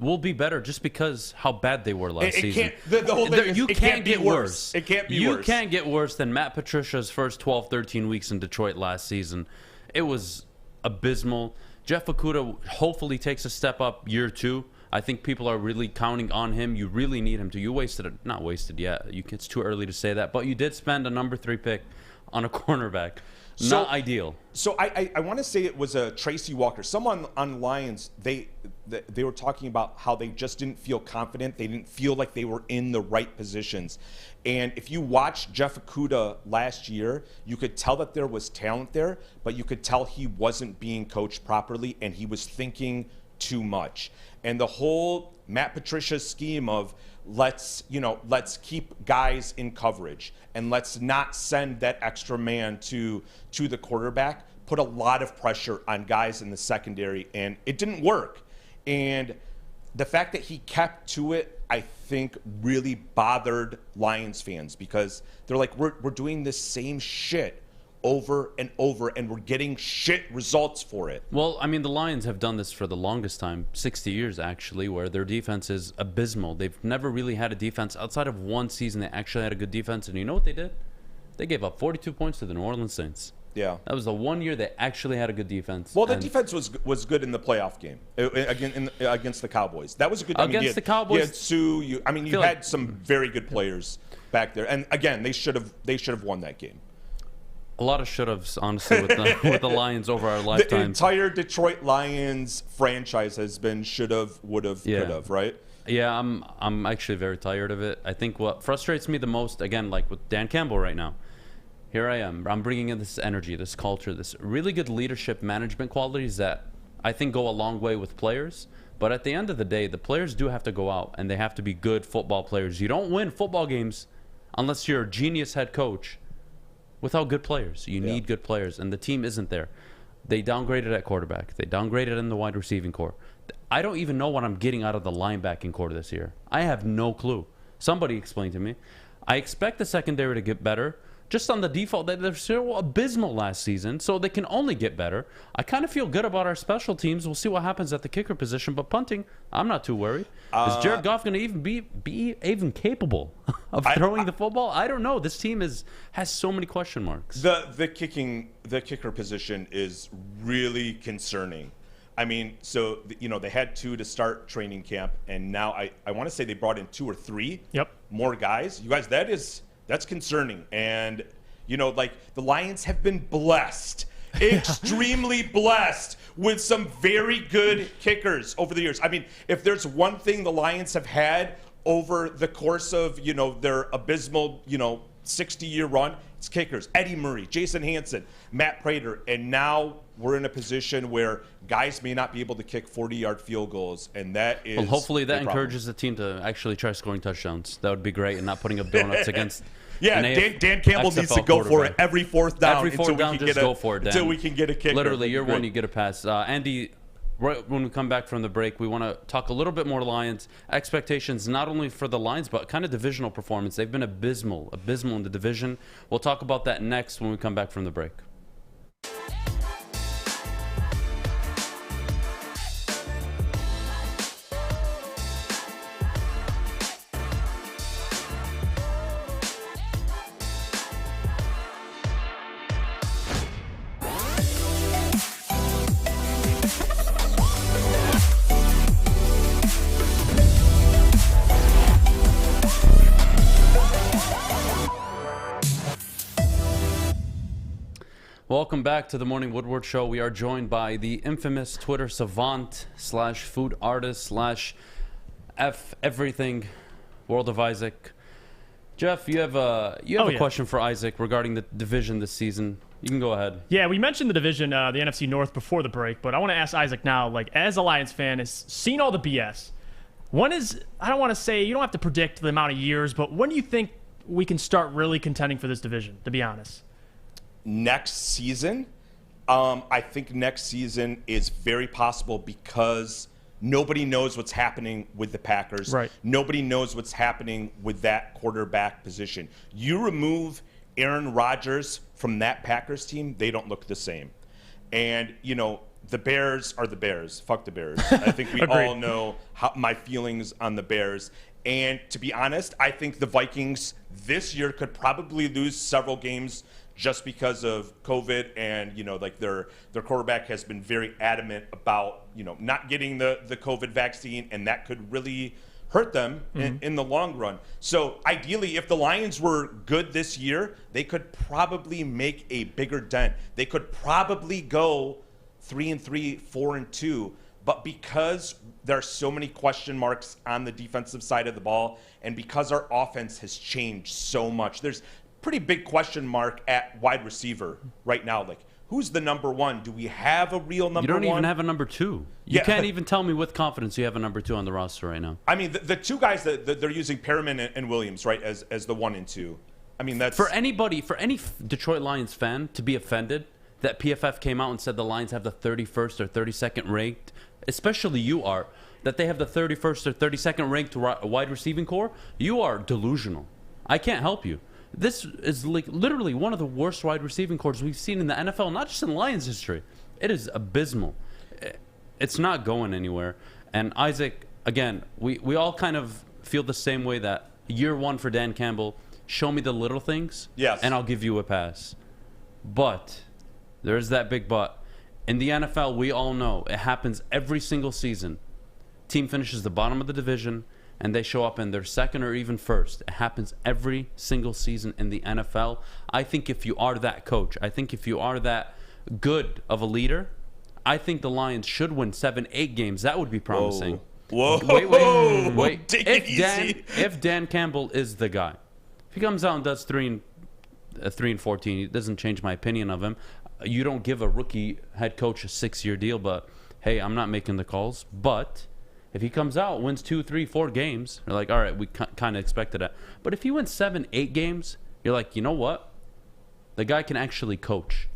will be better just because how bad they were last season.
The whole thing is, it can't get worse. It can't be worse.
You can't get worse than Matt Patricia's first 12, 13 weeks in Detroit last season. It was abysmal. Jeff Okudah hopefully takes a step up year 2. I think people are really counting on him. You really need him to. You wasted it. Not wasted yet. It's too early to say that. But you did spend a number 3 pick on a cornerback. Not ideal.
So I want to say it was a Tracy Walker. Someone on Lions, they were talking about how they just didn't feel confident. They didn't feel like they were in the right positions. And if you watched Jeff Okudah last year, you could tell that there was talent there, but you could tell he wasn't being coached properly, and he was thinking too much. And the whole Matt Patricia scheme of let's keep guys in coverage and let's not send that extra man to the quarterback put a lot of pressure on guys in the secondary, and it didn't work. And the fact that he kept to it, I think, really bothered Lions fans, because they're like, we're doing this same shit over and over, and we're getting shit results for it.
Well, I mean, the Lions have done this for the longest time, 60 years actually, where their defense is abysmal. They've never really had a defense. Outside of one season, they actually had a good defense, and you know what they did? They gave up 42 points to the New Orleans Saints.
Yeah.
That was the one year they actually had a good defense.
Well, the defense was good in the playoff game against the Cowboys. That was a good.
Against the Cowboys,
you had Sue. You had some very good players back there, and again, they should have won that game.
A lot of should-haves, honestly, with the Lions over our lifetime.
The entire Detroit Lions franchise has been should-have, would-have, could-have, right?
Yeah, I'm actually very tired of it. I think what frustrates me the most, again, like with Dan Campbell right now, Here I am. I'm bringing in this energy, this culture, this really good leadership management qualities that I think go a long way with players. But at the end of the day, the players do have to go out and they have to be good football players. You don't win football games unless you're a genius head coach without good players. You need good players, and the team isn't there. They downgraded at quarterback. They downgraded in the wide receiving core. I don't even know what I'm getting out of the linebacking core this year. I have no clue. Somebody explain to me. I expect the secondary to get better. Just on the default, they're so abysmal last season, so they can only get better. I kind of feel good about our special teams. We'll see what happens at the kicker position, but punting, I'm not too worried. Is Jared Goff going to even be even capable of throwing the football? I don't know. This team has so many question marks.
The kicker position is really concerning. I mean, so they had 2 to start training camp, and now I want to say they brought in 2 or 3 more guys. You guys, that's concerning. And the Lions have been blessed, extremely blessed, with some very good kickers over the years. I mean, if there's one thing the Lions have had over the course of their abysmal 60-year run, it's kickers. Eddie Murray, Jason Hansen, Matt Prater, and now we're in a position where guys may not be able to kick 40-yard field goals, and that is
well, hopefully that
a problem.
encourages the team to actually try scoring touchdowns. That would be great, and not putting up donuts against
Dan Campbell needs to go for it every fourth down.
Every fourth down, just go for it, Dan.
Until we can get a kicker.
Literally, you're one, you get a pass. Andy, right when we come back from the break, we want to talk a little bit more Lions. Expectations, not only for the Lions, but kind of divisional performance. They've been abysmal in the division. We'll talk about that next when we come back from the break. Welcome back to the Morning Woodward Show. We are joined by the infamous Twitter savant / food artist / F everything, World of Isaac. Jeff, you have a question for Isaac regarding the division this season. You can go ahead.
Yeah, we mentioned the division, the NFC North, before the break, but I want to ask Isaac now, as a Lions fan, has seen all the BS. I don't want to say, you don't have to predict the amount of years, but when do you think we can start really contending for this division, to be honest?
Next season, I think next season is very possible because nobody knows what's happening with the Packers.
Right.
Nobody knows what's happening with that quarterback position. You remove Aaron Rodgers from that Packers team, they don't look the same. And, the Bears are the Bears. Fuck the Bears. I think we all know my feelings on the Bears. And to be honest, I think the Vikings this year could probably lose several games just because of COVID, and their quarterback has been very adamant about not getting the COVID vaccine, and that could really hurt them in the long run. So ideally, if the Lions were good this year, they could probably make a bigger dent. They could probably go 3-3, 4-2. But because there are so many question marks on the defensive side of the ball, and because our offense has changed so much, there's pretty big question mark at wide receiver right now. Who's the number one? Do we have a real number one?
You don't even have a number two. You can't even tell me with confidence you have a number two on the roster right now.
I mean, the two guys that they're using, Perriman and Williams, right, as the 1 and 2. I mean, that's...
For any Detroit Lions fan to be offended that PFF came out and said the Lions have the 31st or 32nd ranked, especially you are, that they have the 31st or 32nd ranked wide receiving core, you are delusional. I can't help you. This is literally one of the worst wide receiving cores we've seen in the NFL, not just in Lions history. It is abysmal. It's not going anywhere. And Isaac, again, we all kind of feel the same way that year one for Dan Campbell, show me the little things, and I'll give you a pass. But there's that big but. In the NFL, we all know it happens every single season. Team finishes the bottom of the division, and they show up in their second or even first. It happens every single season in the NFL. I think if you are that coach, I think if you are that good of a leader, I think the Lions should win 7-8 games. That would be promising.
Whoa.
Wait. If Dan Campbell is the guy, if he comes out and does 3 3-14. It doesn't change my opinion of him. You don't give a rookie head coach a 6-year deal, but hey, I'm not making the calls. But if he comes out, wins 2, 3, 4 games, you're like, all right, we kind of expected that. But if he wins 7, 8 games, you're like, you know what? The guy can actually coach.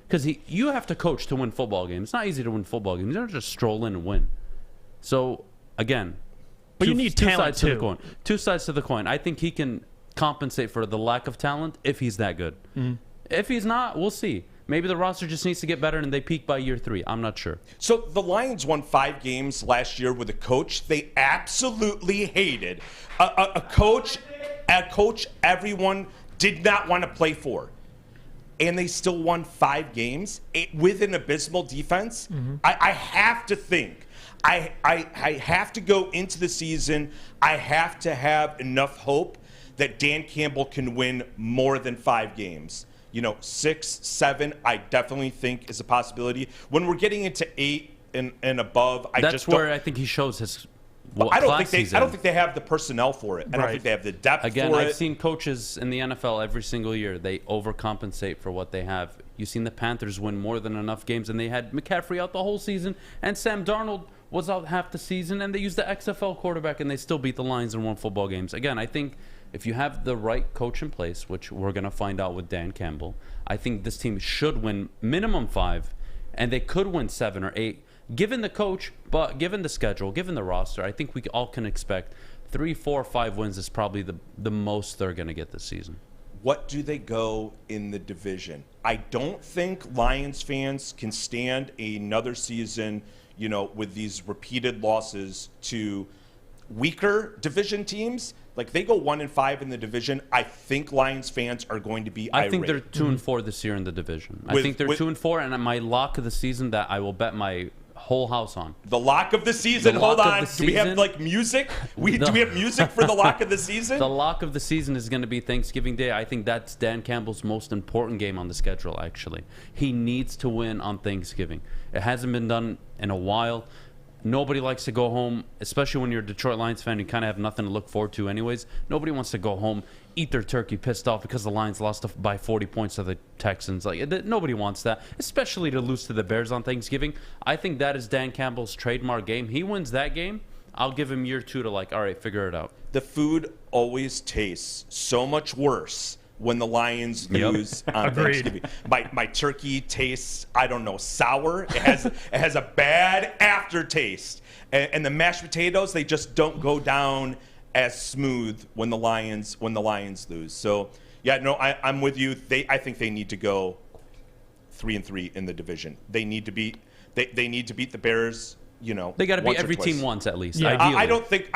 Because you have to coach to win football games. It's not easy to win football games. You don't just stroll in and win. So, again,
but you need talent
sides to the coin. Two sides to the coin. I think he can compensate for the lack of talent if he's that good. If he's not, we'll see. Maybe the roster just needs to get better and they peak by year 3. I'm not sure.
So the Lions won 5 games last year with a coach they absolutely hated. A coach everyone did not want to play for. And they still won 5 games with an abysmal defense. I have to think. I have to go into the season. I have to have enough hope that Dan Campbell can win more than 5 games. 6, 7, I definitely think is a possibility. When we're getting into 8 and above,
That's where I think he shows his
I don't think they have the personnel for it. I don't think they have the depth
for it. I've seen coaches in the NFL every single year. They overcompensate for what they have. You've seen the Panthers win more than enough games, and they had McCaffrey out the whole season, and Sam Darnold was out half the season, and they used the XFL quarterback, and they still beat the Lions and won football games. Again, I think if you have the right coach in place, which we're going to find out with Dan Campbell, I think this team should win minimum 5, and they could win 7 or 8, given the coach, but given the schedule, given the roster. I think we all can expect 3, 4, 5 wins is probably the most they're going to get this season.
What do they go in the division? I don't think Lions fans can stand another season, with these repeated losses to weaker division teams. Like, they go 1-5 in the division. I think Lions fans are going to be irate.
I think they're 2-4 this year in the division. I think they're 2-4, and my lock of the season that I will bet my whole house on.
The lock of the season. Hold on. Do we have music? Do we have music for the lock of the season?
The lock of the season is going to be Thanksgiving Day. I think that's Dan Campbell's most important game on the schedule, actually. He needs to win on Thanksgiving. It hasn't been done in a while. Nobody likes to go home, especially when you're a Detroit Lions fan. You kind of have nothing to look forward to anyways. Nobody wants to go home, eat their turkey, pissed off because the Lions lost by 40 points to the Texans. Nobody wants that, especially to lose to the Bears on Thanksgiving. I think that is Dan Campbell's trademark game. He wins that game, I'll give him year 2 to all right, figure it out.
The food always tastes so much worse when the Lions lose on Thanksgiving. My turkey tastes, sour. It has a bad aftertaste. And the mashed potatoes, they just don't go down as smooth when the Lions lose. So, I'm with you. I think they need to go 3-3 in the division. They need to beat the Bears.
They got to beat every team once at least.
Yeah.
Ideally.
I don't think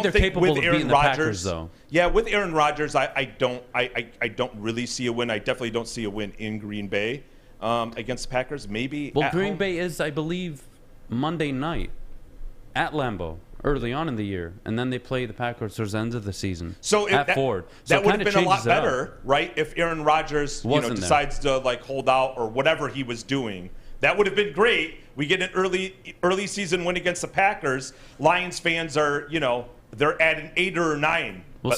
they're capable
with
of beating the Packers, though.
Yeah, with Aaron Rodgers, I don't really see a win. I definitely don't see a win in Green Bay against the Packers. Maybe.
Well, Green
home.
Bay is, I believe, Monday night at Lambeau early on in the year, and then they play the Packers towards the end of the season.
So
at Ford. So
that would have been a lot better, right? If Aaron Rodgers decides to hold out or whatever he was doing. That would have been great. We get an early season win against the Packers. Lions fans are, they're at an 8 or 9.
Well,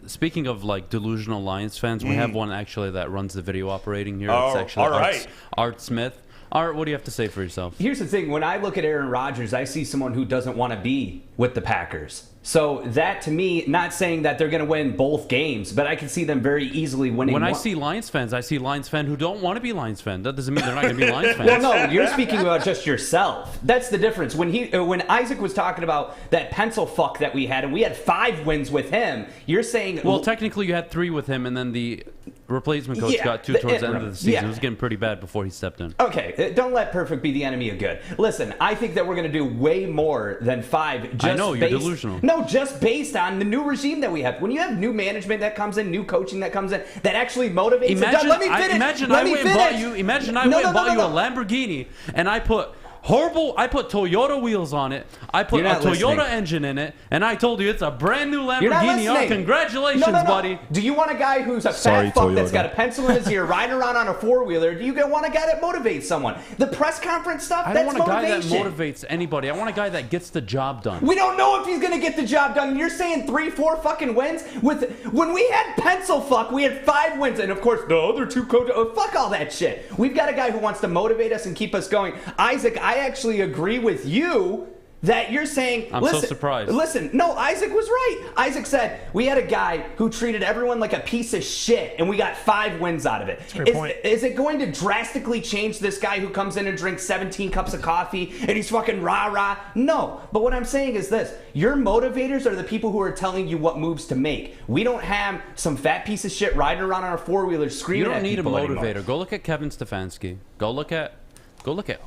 speaking of delusional Lions fans, we have one actually that runs the video operating here. It's actually Art Smith. Art, what do you have to say for yourself?
Here's the thing. When I look at Aaron Rodgers, I see someone who doesn't want to be with the Packers. So that, to me, not saying that they're going to win both games, but I can see them very easily winning.
When I see Lions fans, I see Lions fans who don't want to be Lions fans. That doesn't mean they're not going to be Lions fans.
Well, no, you're speaking about just yourself. That's the difference. When Isaac was talking about that pencil fuck that we had, and we had 5 wins with him, you're saying...
Well, technically you had 3 with him, and then the replacement coach got 2 towards the end of the season.
Yeah.
It was getting pretty bad before he stepped in.
Okay, don't let perfect be the enemy of good. Listen, I think that we're going to do way more than 5.
I know, you're delusional.
No, just based on the new regime that we have. When you have new management that comes in, new coaching that comes in, that actually motivates.
Imagine I went and bought you a Lamborghini, and I put Horrible. I put Toyota wheels on it. I put a
You're not
Toyota
listening.
engine in it, and I told you it's a brand new
You're not
Lamborghini. Oh,
listening.
congratulations,
No.
buddy.
Do you want a guy who's a
Sorry,
fat fuck that's
Toyota.
got a pencil in his ear riding around on a four-wheeler? Do you want a guy that motivates someone? The press conference stuff,
I don't
that's
want a guy that
motivation.
motivates anybody. I want a guy that gets the job done.
We don't know if he's going to get the job done. You're saying 3-4 fucking wins? When we had pencil fuck, we had 5 wins. And, of course, the other 2 coaches. Oh, fuck all that shit. We've got a guy who wants to motivate us and keep us going. Isaac, I actually agree with you that you're saying,
I'm
listen,
so surprised.
Listen, no, Isaac was right. Isaac said, we had a guy who treated everyone like a piece of shit, and we got 5 wins out of it.
That's a great point.
Is it going to drastically change this guy who comes in and drinks 17 cups of coffee, and he's fucking rah-rah? No. But what I'm saying is this. Your motivators are the people who are telling you what moves to make. We don't have some fat piece of shit riding around on our four-wheeler screaming at
You don't
people
need a motivator.
anymore.
Go look at Kevin Stefanski. Go look at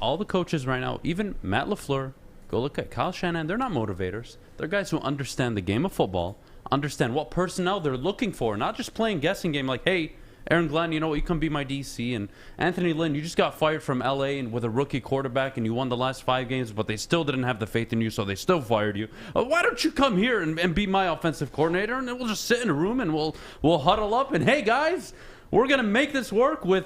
all the coaches right now. Even Matt LaFleur. Go look at Kyle Shanahan. They're not motivators. They're guys who understand the game of football, understand what personnel they're looking for, not just playing guessing game like, hey, Aaron Glenn, you know what, you can be my DC. And Anthony Lynn, you just got fired from LA and with a rookie quarterback and you won the last 5 games, but they still didn't have the faith in you, so they still fired you. Why don't you come here and be my offensive coordinator, and then we'll just sit in a room and we'll huddle up and, hey, guys, we're going to make this work with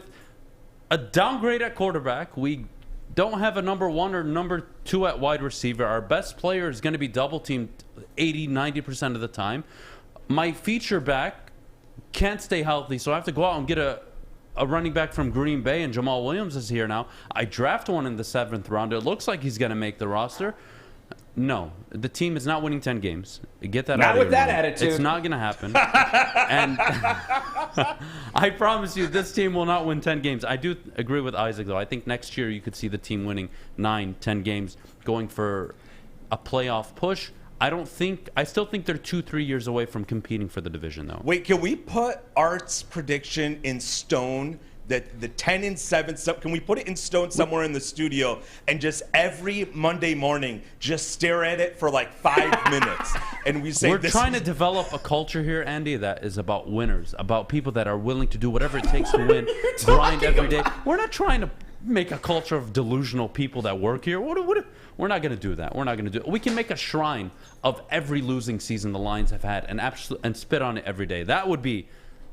a downgrade at quarterback. We don't have a number 1 or number 2 at wide receiver. Our best player is going to be double teamed 80-90% of the time. My feature back can't stay healthy, so I have to go out and get a running back from Green Bay, and Jamal Williams is here now. I draft one in the 7th round. It looks like he's going to make the roster. No, the team is not winning 10 games. Get that out of
Not
your
with that
mind.
attitude.
It's not going to happen. And I promise you, this team will not win 10 games. I do agree with Isaac, though. I think next year you could see the team winning 9-10 games, going for a playoff push. I still think they're 2-3 years away from competing for the division, though.
Wait, can we put Art's prediction in stone? That the 10-7, can we put it in stone somewhere in the studio and just every Monday morning just stare at it for like 5 minutes and we say
We're
this
trying to develop a culture here, Andy, that is about winners, about people that are willing to do whatever it takes to win, grind every day. We're not trying to make a culture of delusional people that work here. We're not going to do that. We're not going to do it. We can make a shrine of every losing season the Lions have had and spit on it every day. That would be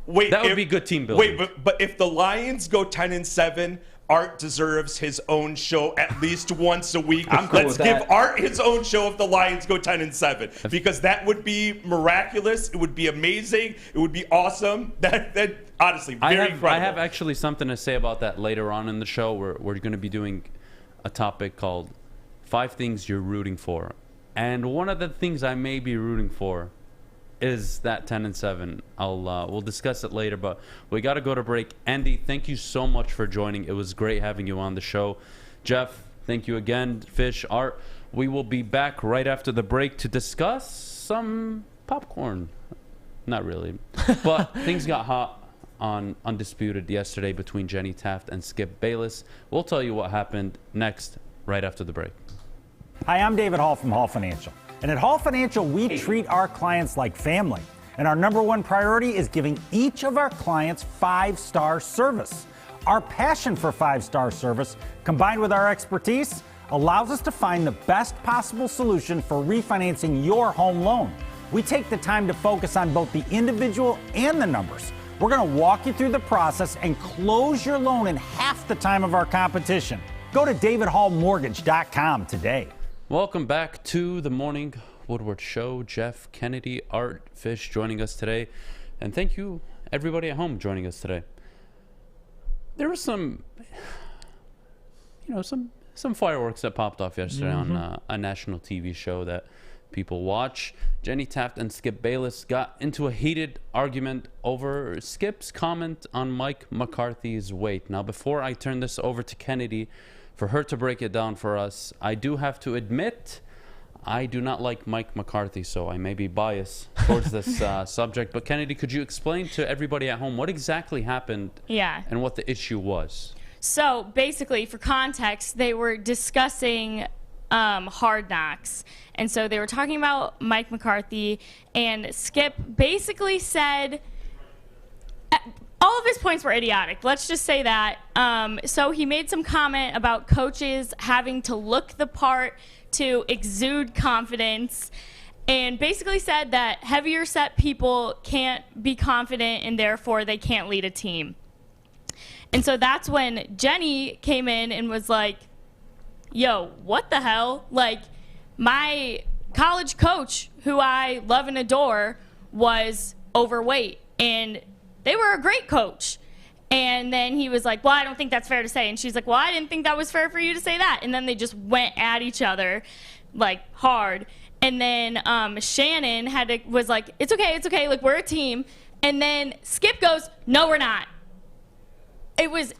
good team building.
Wait, but if the Lions go 10-7, Art deserves his own show at least once a week.
I'm cool
Let's
with
give
that.
Art his own show if the Lions go 10-7, because that would be miraculous. It would be amazing. It would be awesome. That honestly, very incredible.
I have actually something to say about that later on in the show. We're going to be doing a topic called 5 Things You're Rooting For. And one of the things I may be rooting for is that 10-7. We'll discuss it later, but we got to go to break. Andy, thank you so much for joining. It was great having you on the show. Jeff, thank you again. Fish, Art, we will be back right after the break to discuss some popcorn. Not really, but things got hot on Undisputed yesterday between Jenny Taft and Skip Bayless. We'll tell you what happened next right after the break.
Hi, I'm David Hall from Hall Financial. And at Hall Financial, we treat our clients like family. And our number 1 priority is giving each of our clients 5-star service. Our passion for 5-star service, combined with our expertise, allows us to find the best possible solution for refinancing your home loan. We take the time to focus on both the individual and the numbers. We're going to walk you through the process and close your loan in half the time of our competition. Go to davidhallmortgage.com today.
Welcome back to the Morning Woodward Show. Jeff, Kennedy, Art, Fish joining us today. And thank you, everybody at home, joining us today. There was some fireworks that popped off yesterday on a national TV show that people watch. Jenny Taft and Skip Bayless got into a heated argument over Skip's comment on Mike McCarthy's weight. Now, before I turn this over to Kennedy for her to break it down for us, I do have to admit I do not like Mike McCarthy, so I may be biased towards this subject. But Kennedy, could you explain to everybody at home what exactly happened and what the issue was?
So basically, for context, they were discussing Hard Knocks. And so they were talking about Mike McCarthy, and Skip basically said, all of his points were idiotic. Let's just say that. So he made some comment about coaches having to look the part to exude confidence, and basically said that heavier set people can't be confident and therefore they can't lead a team. And so that's when Jenny came in and was like, yo, what the hell? Like, my college coach, who I love and adore, was overweight, and they were a great coach. And then he was like, well, I don't think that's fair to say. And she's like, well, I didn't think that was fair for you to say that. And then they just went at each other, like, hard. And then Shannon was like, it's okay, like, we're a team. And then Skip goes, no, we're not. It was,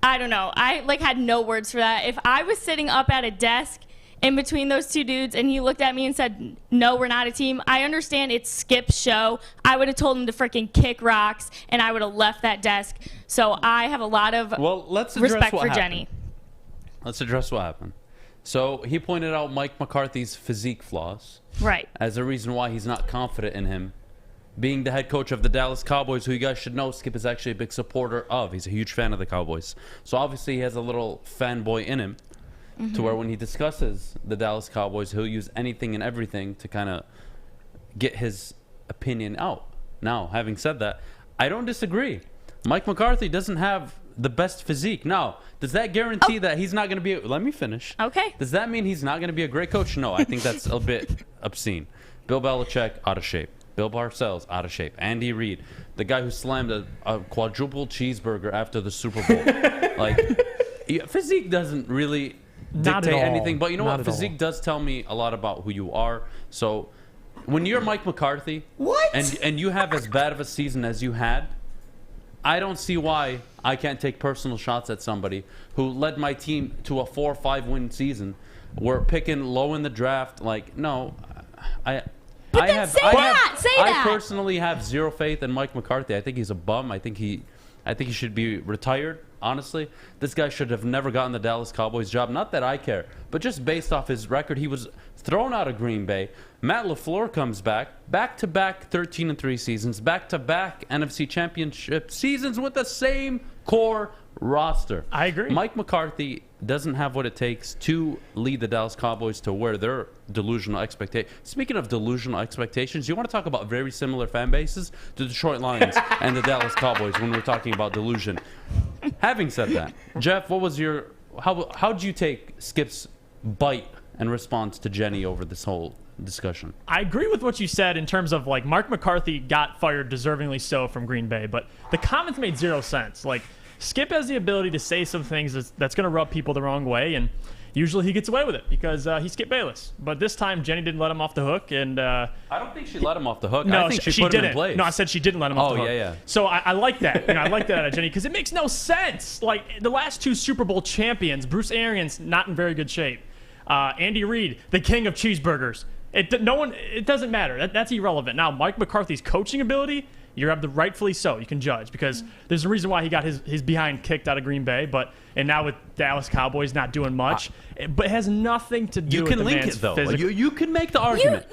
I don't know. I, like, had no words for that. If I was sitting up at a desk in between those two dudes and he looked at me and said, no, we're not a team, I understand it's Skip's show. I would have told him to freaking kick rocks, and I would have left that desk. So I have a lot of respect for Jenny.
Let's address what happened. So he pointed out Mike McCarthy's physique flaws.
Right.
As a reason why he's not confident in him being the head coach of the Dallas Cowboys, who you guys should know Skip is actually a big supporter of. He's a huge fan of the Cowboys. So obviously he has a little fanboy in him. To where when he discusses the Dallas Cowboys, he'll use anything and everything to kind of get his opinion out. Now, having said that, I don't disagree. Mike McCarthy doesn't have the best physique. Now, does that guarantee that he's not going to be... Let me finish.
Okay.
Does that mean he's not going to be a great coach? No, I think that's a bit obscene. Bill Belichick, out of shape. Bill Parcells, out of shape. Andy Reid, the guy who slammed a quadruple cheeseburger after the Super Bowl. Like, physique doesn't really... dictate anything, but you know what? Physique does tell me a lot about who you are. So when you're Mike McCarthy, and you have as bad of a season as you had, I don't see why I can't take personal shots at somebody who led my team to a 4 or 5 win season. We're picking low in the draft. Like, no, I personally have zero faith in Mike McCarthy. I think he's a bum. I think he should be retired. Honestly, this guy should have never gotten the Dallas Cowboys job. Not that I care, but just based off his record, he was thrown out of Green Bay. Matt LaFleur comes back-to-back 13-3 seasons, back-to-back NFC Championship seasons with the same core roster.
I agree.
Mike McCarthy doesn't have what it takes to lead the Dallas Cowboys to where their delusional expectations. Speaking of delusional expectations, you want to talk about very similar fan bases? The Detroit Lions and the Dallas Cowboys when we're talking about delusion. Having said that, Jeff, what was your how'd you take Skip's bite and response to Jenny over this whole discussion? I
agree with what you said in terms of, like, Mark McCarthy got fired deservingly so from Green Bay, but the comments made zero sense. Like, Skip has the ability to say some things that's going to rub people the wrong way, and usually he gets away with it because he's Skip Bayless. But this time, Jenny didn't let him off the hook, and I
don't think she let him off the hook.
No,
I think she put
didn't.
him in place.
No, I said she didn't let him off the hook.
Yeah.
So I like that. I like that, Jenny, because it makes no sense. Like, the last 2 Super Bowl champions, Bruce Arians, not in very good shape. Andy Reid, the king of cheeseburgers. It doesn't matter. That's irrelevant. Now, Mike McCarthy's coaching ability, you're rightfully so. You can judge because there's a reason why he got his behind kicked out of Green Bay, and now with Dallas Cowboys not doing much, but it has nothing to do with the man's
You can link it, though.
physical.
You can make the argument.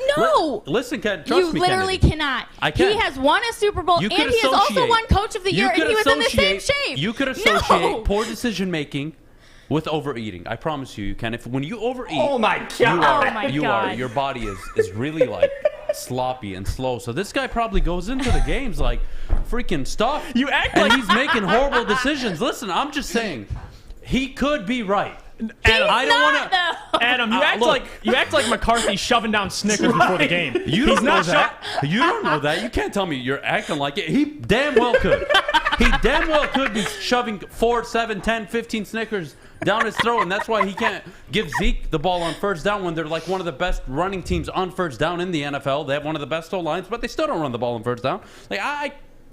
Listen,
trust
you
me,
literally
Kennedy.
cannot.
I can.
He has won a Super Bowl, and he has also won Coach of the Year, and he was in the same shape.
You could associate poor decision making with overeating. I promise you can. When you overeat,
oh my god,
your body is really like sloppy and slow. So this guy probably goes into the games like freaking stuffed.
You act
and
like
he's making horrible decisions. Listen, I'm just saying, he could be right.
Adam,
I don't want to.
Adam, you act like McCarthy's shoving down Snickers before the game.
You don't know that. You don't know that. You can't tell me you're acting like it. He damn well could. He damn well could be shoving 4, 7, 10, 15 Snickers down his throat, and that's why he can't give Zeke the ball on first down when they're like one of the best running teams on first down in the NFL. They have one of the best O-lines, but they still don't run the ball on first down. Like, I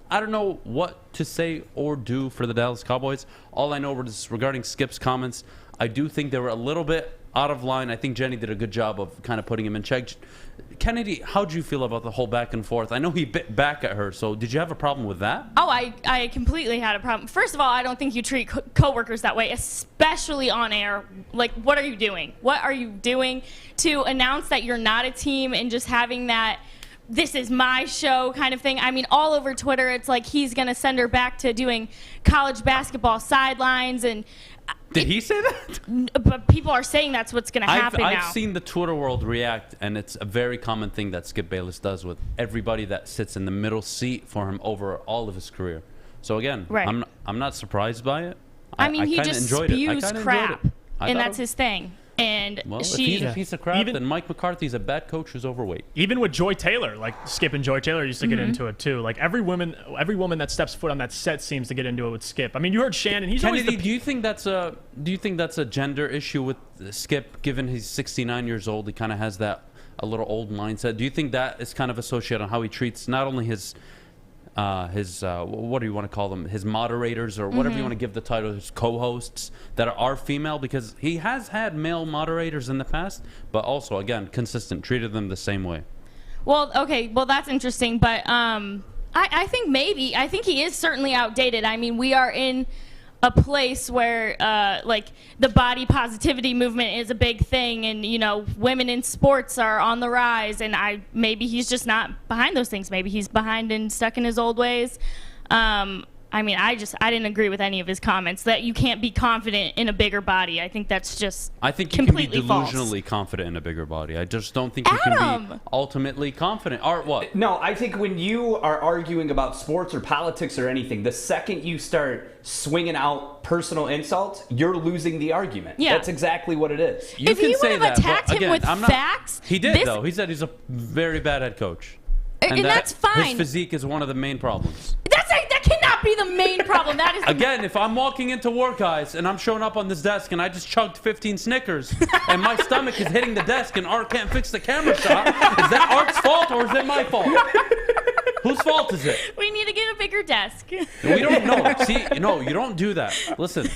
don't know what to say or do for the Dallas Cowboys. All I know is regarding Skip's comments, I do think they were a little bit out of line. I think Jenny did a good job of kind of putting him in check. Kennedy, how did you feel about the whole back and forth? I know he bit back at her, so did you have a problem with that?
Oh, I completely had a problem. First of all, I don't think you treat coworkers that way, especially on air. Like, what are you doing? What are you doing to announce that you're not a team and just having that this is my show kind of thing. I mean, all over Twitter, it's like he's going to send her back to doing college basketball sidelines. And
did he say that?
But people are saying that's what's going to happen now.
I've seen the Twitter world react, and it's a very common thing that Skip Bayless does with everybody that sits in the middle seat for him over all of his career. So again,
right.
I'm not surprised by it.
I mean, he just spews crap, and that's his thing. And
well, if he's a piece of crap, then Mike McCarthy's a bad coach who's overweight.
Even with Joy Taylor, like Skip and Joy Taylor used to get into it too. Like every woman that steps foot on that set seems to get into it with Skip. I mean, you heard Shannon. He's
Kennedy,
always
do you think that's a gender issue with Skip? Given he's 69 years old, he kind of has that a little old mindset. Do you think that is kind of associated on how he treats not only his what do you want to call them, his moderators or whatever you want to give the title, his co-hosts that are female, because he has had male moderators in the past, but also again consistent, treated them the same way.
Well, okay, well that's interesting, but I think he is certainly outdated. I mean, we are in a place where like the body positivity movement is a big thing, and you know, women in sports are on the rise, and maybe he's just not behind those things. Maybe he's behind and stuck in his old ways. I mean, I didn't agree with any of his comments that you can't be confident in a bigger body. I think that's just
I think you can be delusionally
false.
confident in a bigger body. I just don't think you can be ultimately confident. Or what?
No, I think when you are arguing about sports or politics or anything, the second you start swinging out personal insults, you're losing the argument.
Yeah.
That's exactly what it is.
If he would have attacked him with facts,
he did though. He said he's a very bad head coach,
and that's fine.
His physique is one of the main problems.
That cannot be the main problem. That is
again, if I'm walking into work, guys, and I'm showing up on this desk and I just chugged 15 Snickers and my stomach is hitting the desk and Art can't fix the camera shot, is that Art's fault or is it my fault? Whose fault is it?
We need to get a bigger desk.
We don't know. See, no, you don't do that. Listen.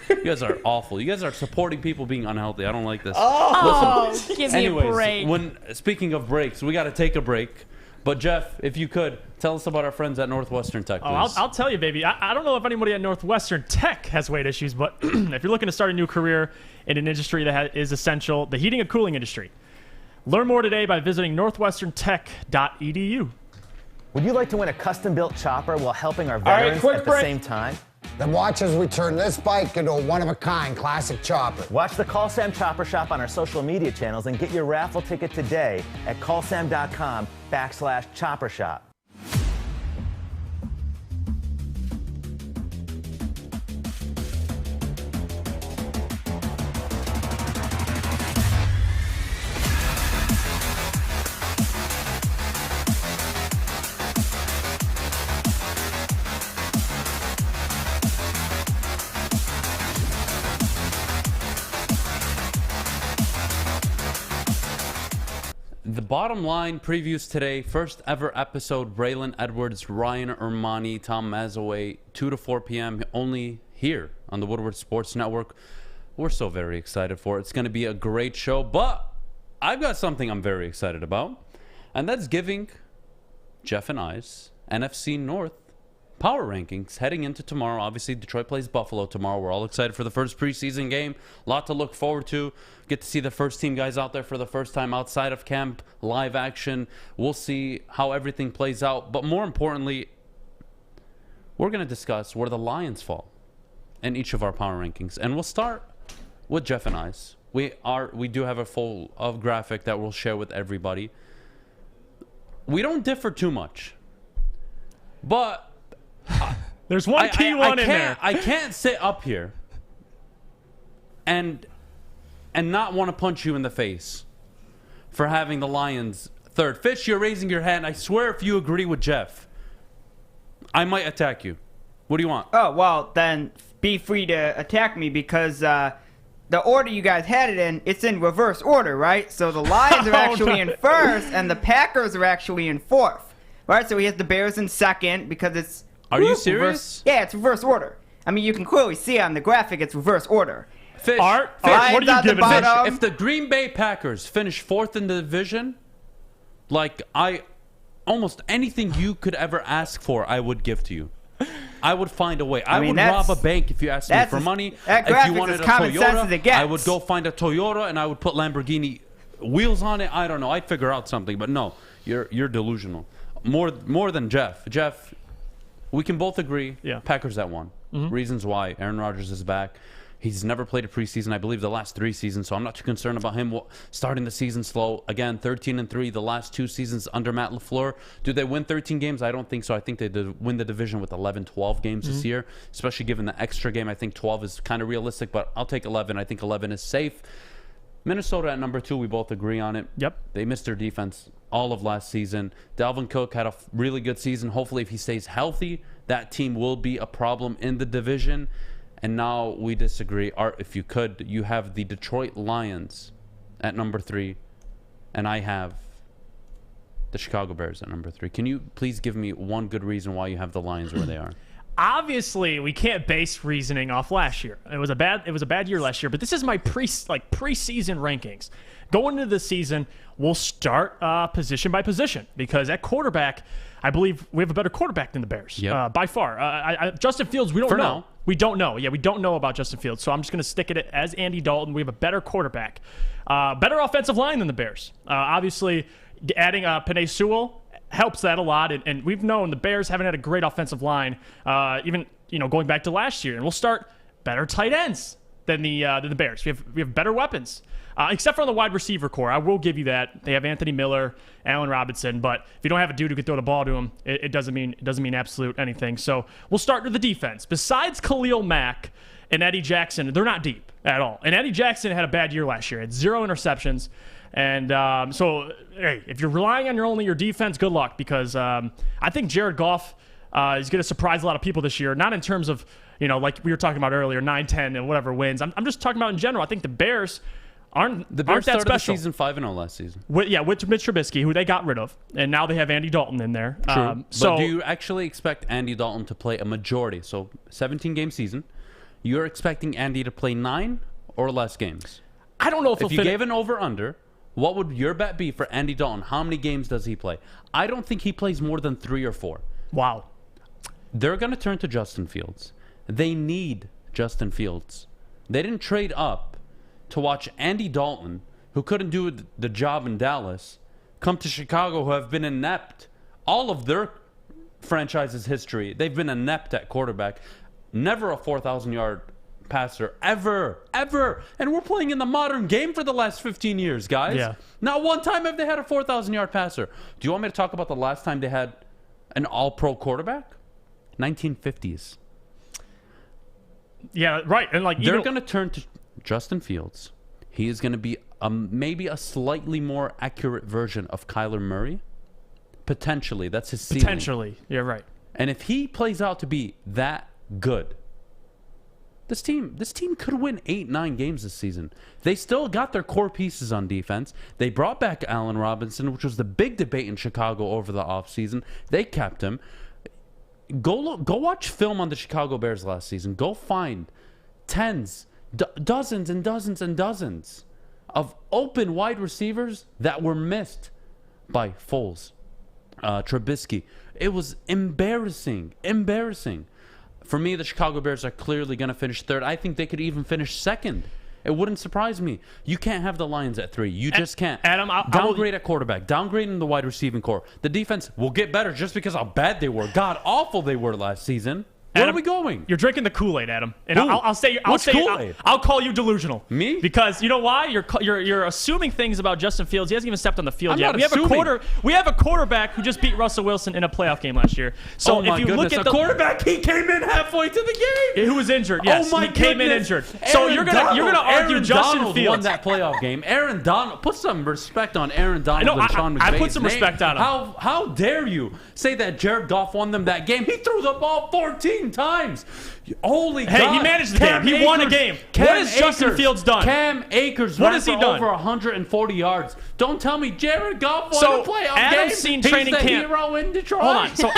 You guys are awful. You guys are supporting people being unhealthy. I don't like this.
Listen. Give me a break.
Speaking of breaks, we got to take a break. But Jeff, if you could, tell us about our friends at Northwestern Tech, please.
I'll tell you, baby. I don't know if anybody at Northwestern Tech has weight issues, but if you're looking to start a new career in an industry that is essential, the heating and cooling industry, learn more today by visiting northwesterntech.edu.
Would you like to win a custom-built chopper while helping our veterans at the same time?
Then watch as we turn this bike into a one-of-a-kind classic chopper.
Watch the Call Sam Chopper Shop on our social media channels and get your raffle ticket today at callsam.com/chopper shop.
The Bottom Line previews today. First ever episode. Braylon Edwards, Ryan Ermani, Tom Mazaway, 2 to 4 p.m. only here on the Woodward Sports Network. We're so very excited for it. It's going to be a great show. But I've got something I'm very excited about, and that's giving Jeff and I's NFC North power rankings heading into tomorrow. Obviously, Detroit plays Buffalo tomorrow. We're all excited for the first preseason game. A lot to look forward to. Get to see the first team guys out there for the first time outside of camp, live action. We'll see how everything plays out. But more importantly, we're going to discuss where the Lions fall in each of our power rankings. And we'll start with Jeff and I's. We do have a full graphic that we'll share with everybody. We don't differ too much. But
there's one key one in there.
I can't sit up here and not want to punch you in the face for having the Lions third. Fish, you're raising your hand. I swear if you agree with Jeff, I might attack you. What do you want?
Oh, well, then be free to attack me because the order you guys had it in, it's in reverse order, right? So the Lions are actually in first and the Packers are actually in fourth, right? So he has the Bears in second because it's...
Are you serious?
Reverse, yeah, it's reverse order. I mean, you can clearly see on the graphic it's reverse order.
Fish,
what are you giving
Fish, if the Green Bay Packers finish fourth in the division, like almost anything you could ever ask for, I would give to you. I would find a way. I would rob a bank if you asked me for money.
That
if you wanted a
common sense as
Toyota,
it gets.
I would go find a Toyota and I would put Lamborghini wheels on it, I don't know. I'd figure out something, but no, you're delusional. More than Jeff. Jeff, we can both agree.
Yeah.
Packers at 1. Reasons why. Aaron Rodgers is back. He's never played a preseason, I believe, the last 3 seasons, so I'm not too concerned about him starting the season slow. Again, 13-3 the last 2 seasons under Matt LaFleur. Do they win 13 games? I don't think so. I think they did win the division with 11, 12 games this year, especially given the extra game. I think 12 is kind of realistic, but I'll take 11. I think 11 is safe. Minnesota at number 2, we both agree on it.
Yep.
They missed their defense all of last season. Dalvin Cook had a really good season. Hopefully, if he stays healthy, that team will be a problem in the division. And now we disagree. Art, if you could, you have the Detroit Lions at number 3, and I have the Chicago Bears at number 3. Can you please give me one good reason why you have the Lions where they are?
Obviously, we can't base reasoning off last year. It was a bad year last year, but this is my preseason rankings. Going into the season, we'll start position by position because at quarterback, I believe we have a better quarterback than the Bears by far. Justin Fields, we don't know.
Now.
We don't know. Yeah, we don't know about Justin Fields, so I'm just going to stick it as Andy Dalton. We have a better quarterback, better offensive line than the Bears. Obviously, adding Penei Sewell helps that a lot, and we've known the Bears haven't had a great offensive line, even going back to last year. And we'll start better tight ends than the Bears. We have better weapons. Except for on the wide receiver core. I will give you that. They have Anthony Miller, Allen Robinson, but if you don't have a dude who can throw the ball to him, it doesn't mean absolute anything. So we'll start with the defense. Besides Khalil Mack and Eddie Jackson, they're not deep at all. And Eddie Jackson had a bad year last year. Had 0 interceptions. And so, hey, if you're relying on your defense, good luck because I think Jared Goff is going to surprise a lot of people this year. Not in terms of, like we were talking about earlier, 9-10 and whatever wins. I'm just talking about in general. I think the Bears aren't that
started
special.
The season 5-0 last season.
With Mitch Trubisky, who they got rid of, and now they have Andy Dalton in there.
True.
So
but do you actually expect Andy Dalton to play a majority? So 17-game season, you're expecting Andy to play 9 or less games?
I don't know if
you gave an over/under, what would your bet be for Andy Dalton? How many games does he play? I don't think he plays more than 3 or 4.
Wow.
They're going to turn to Justin Fields. They need Justin Fields. They didn't trade up to watch Andy Dalton, who couldn't do the job in Dallas, come to Chicago, who have been inept. All of their franchise's history, they've been inept at quarterback. Never a 4,000-yard passer, ever. And we're playing in the modern game for the last 15 years, guys.
Yeah.
Not one time have they had a 4,000-yard passer. Do you want me to talk about the last time they had an all-pro quarterback? 1950s.
Yeah, right. And
they're going to turn to Justin Fields. He is going to be maybe a slightly more accurate version of Kyler Murray. Potentially. That's his ceiling.
Potentially. Yeah, right.
And if he plays out to be that good, this team could win 8-9 games this season. They still got their core pieces on defense. They brought back Allen Robinson, which was the big debate in Chicago over the offseason. They kept him. Go watch film on the Chicago Bears last season. Go find dozens and dozens and dozens of open wide receivers that were missed by Foles, Trubisky. It was embarrassing. For me, the Chicago Bears are clearly going to finish 3rd. I think they could even finish 2nd. It wouldn't surprise me. You can't have the Lions at 3. You just can't.
Adam,
downgrade at quarterback. Downgrade in the wide receiving core. The defense will get better just because how bad they were. God awful they were last season. Where
Adam,
are we going?
You're drinking the Kool-Aid, Adam. And
Who? What's
I'll
Kool-Aid?
I'll call you delusional.
Me?
Because you know why? You're assuming things about Justin Fields. He hasn't even stepped on the field
I'm
yet.
not assuming.
We have a quarterback who just beat Russell Wilson in a playoff game last year. So
oh my
if you
goodness,
look at
the quarterback, he came in halfway to the game.
Who was injured? Yes,
oh my
he came in
goodness.
injured. So you're gonna argue
Aaron
Justin
Donald
Fields
won that playoff game. Aaron Donald, put some respect on Aaron Donald and Sean McVay's
I put some respect on him.
How dare you say that Jared Goff won them that game? He threw the ball 14 times. Holy God.
Hey, he managed the game. He won a game. What has Justin Fields done?
Cam Akers
what has he done?
Over 140 yards. Don't tell me Jared Goff won a playoff
Adam's
game.
Seen
He's
training
the
camp.
hero in Detroit.
Hold on. So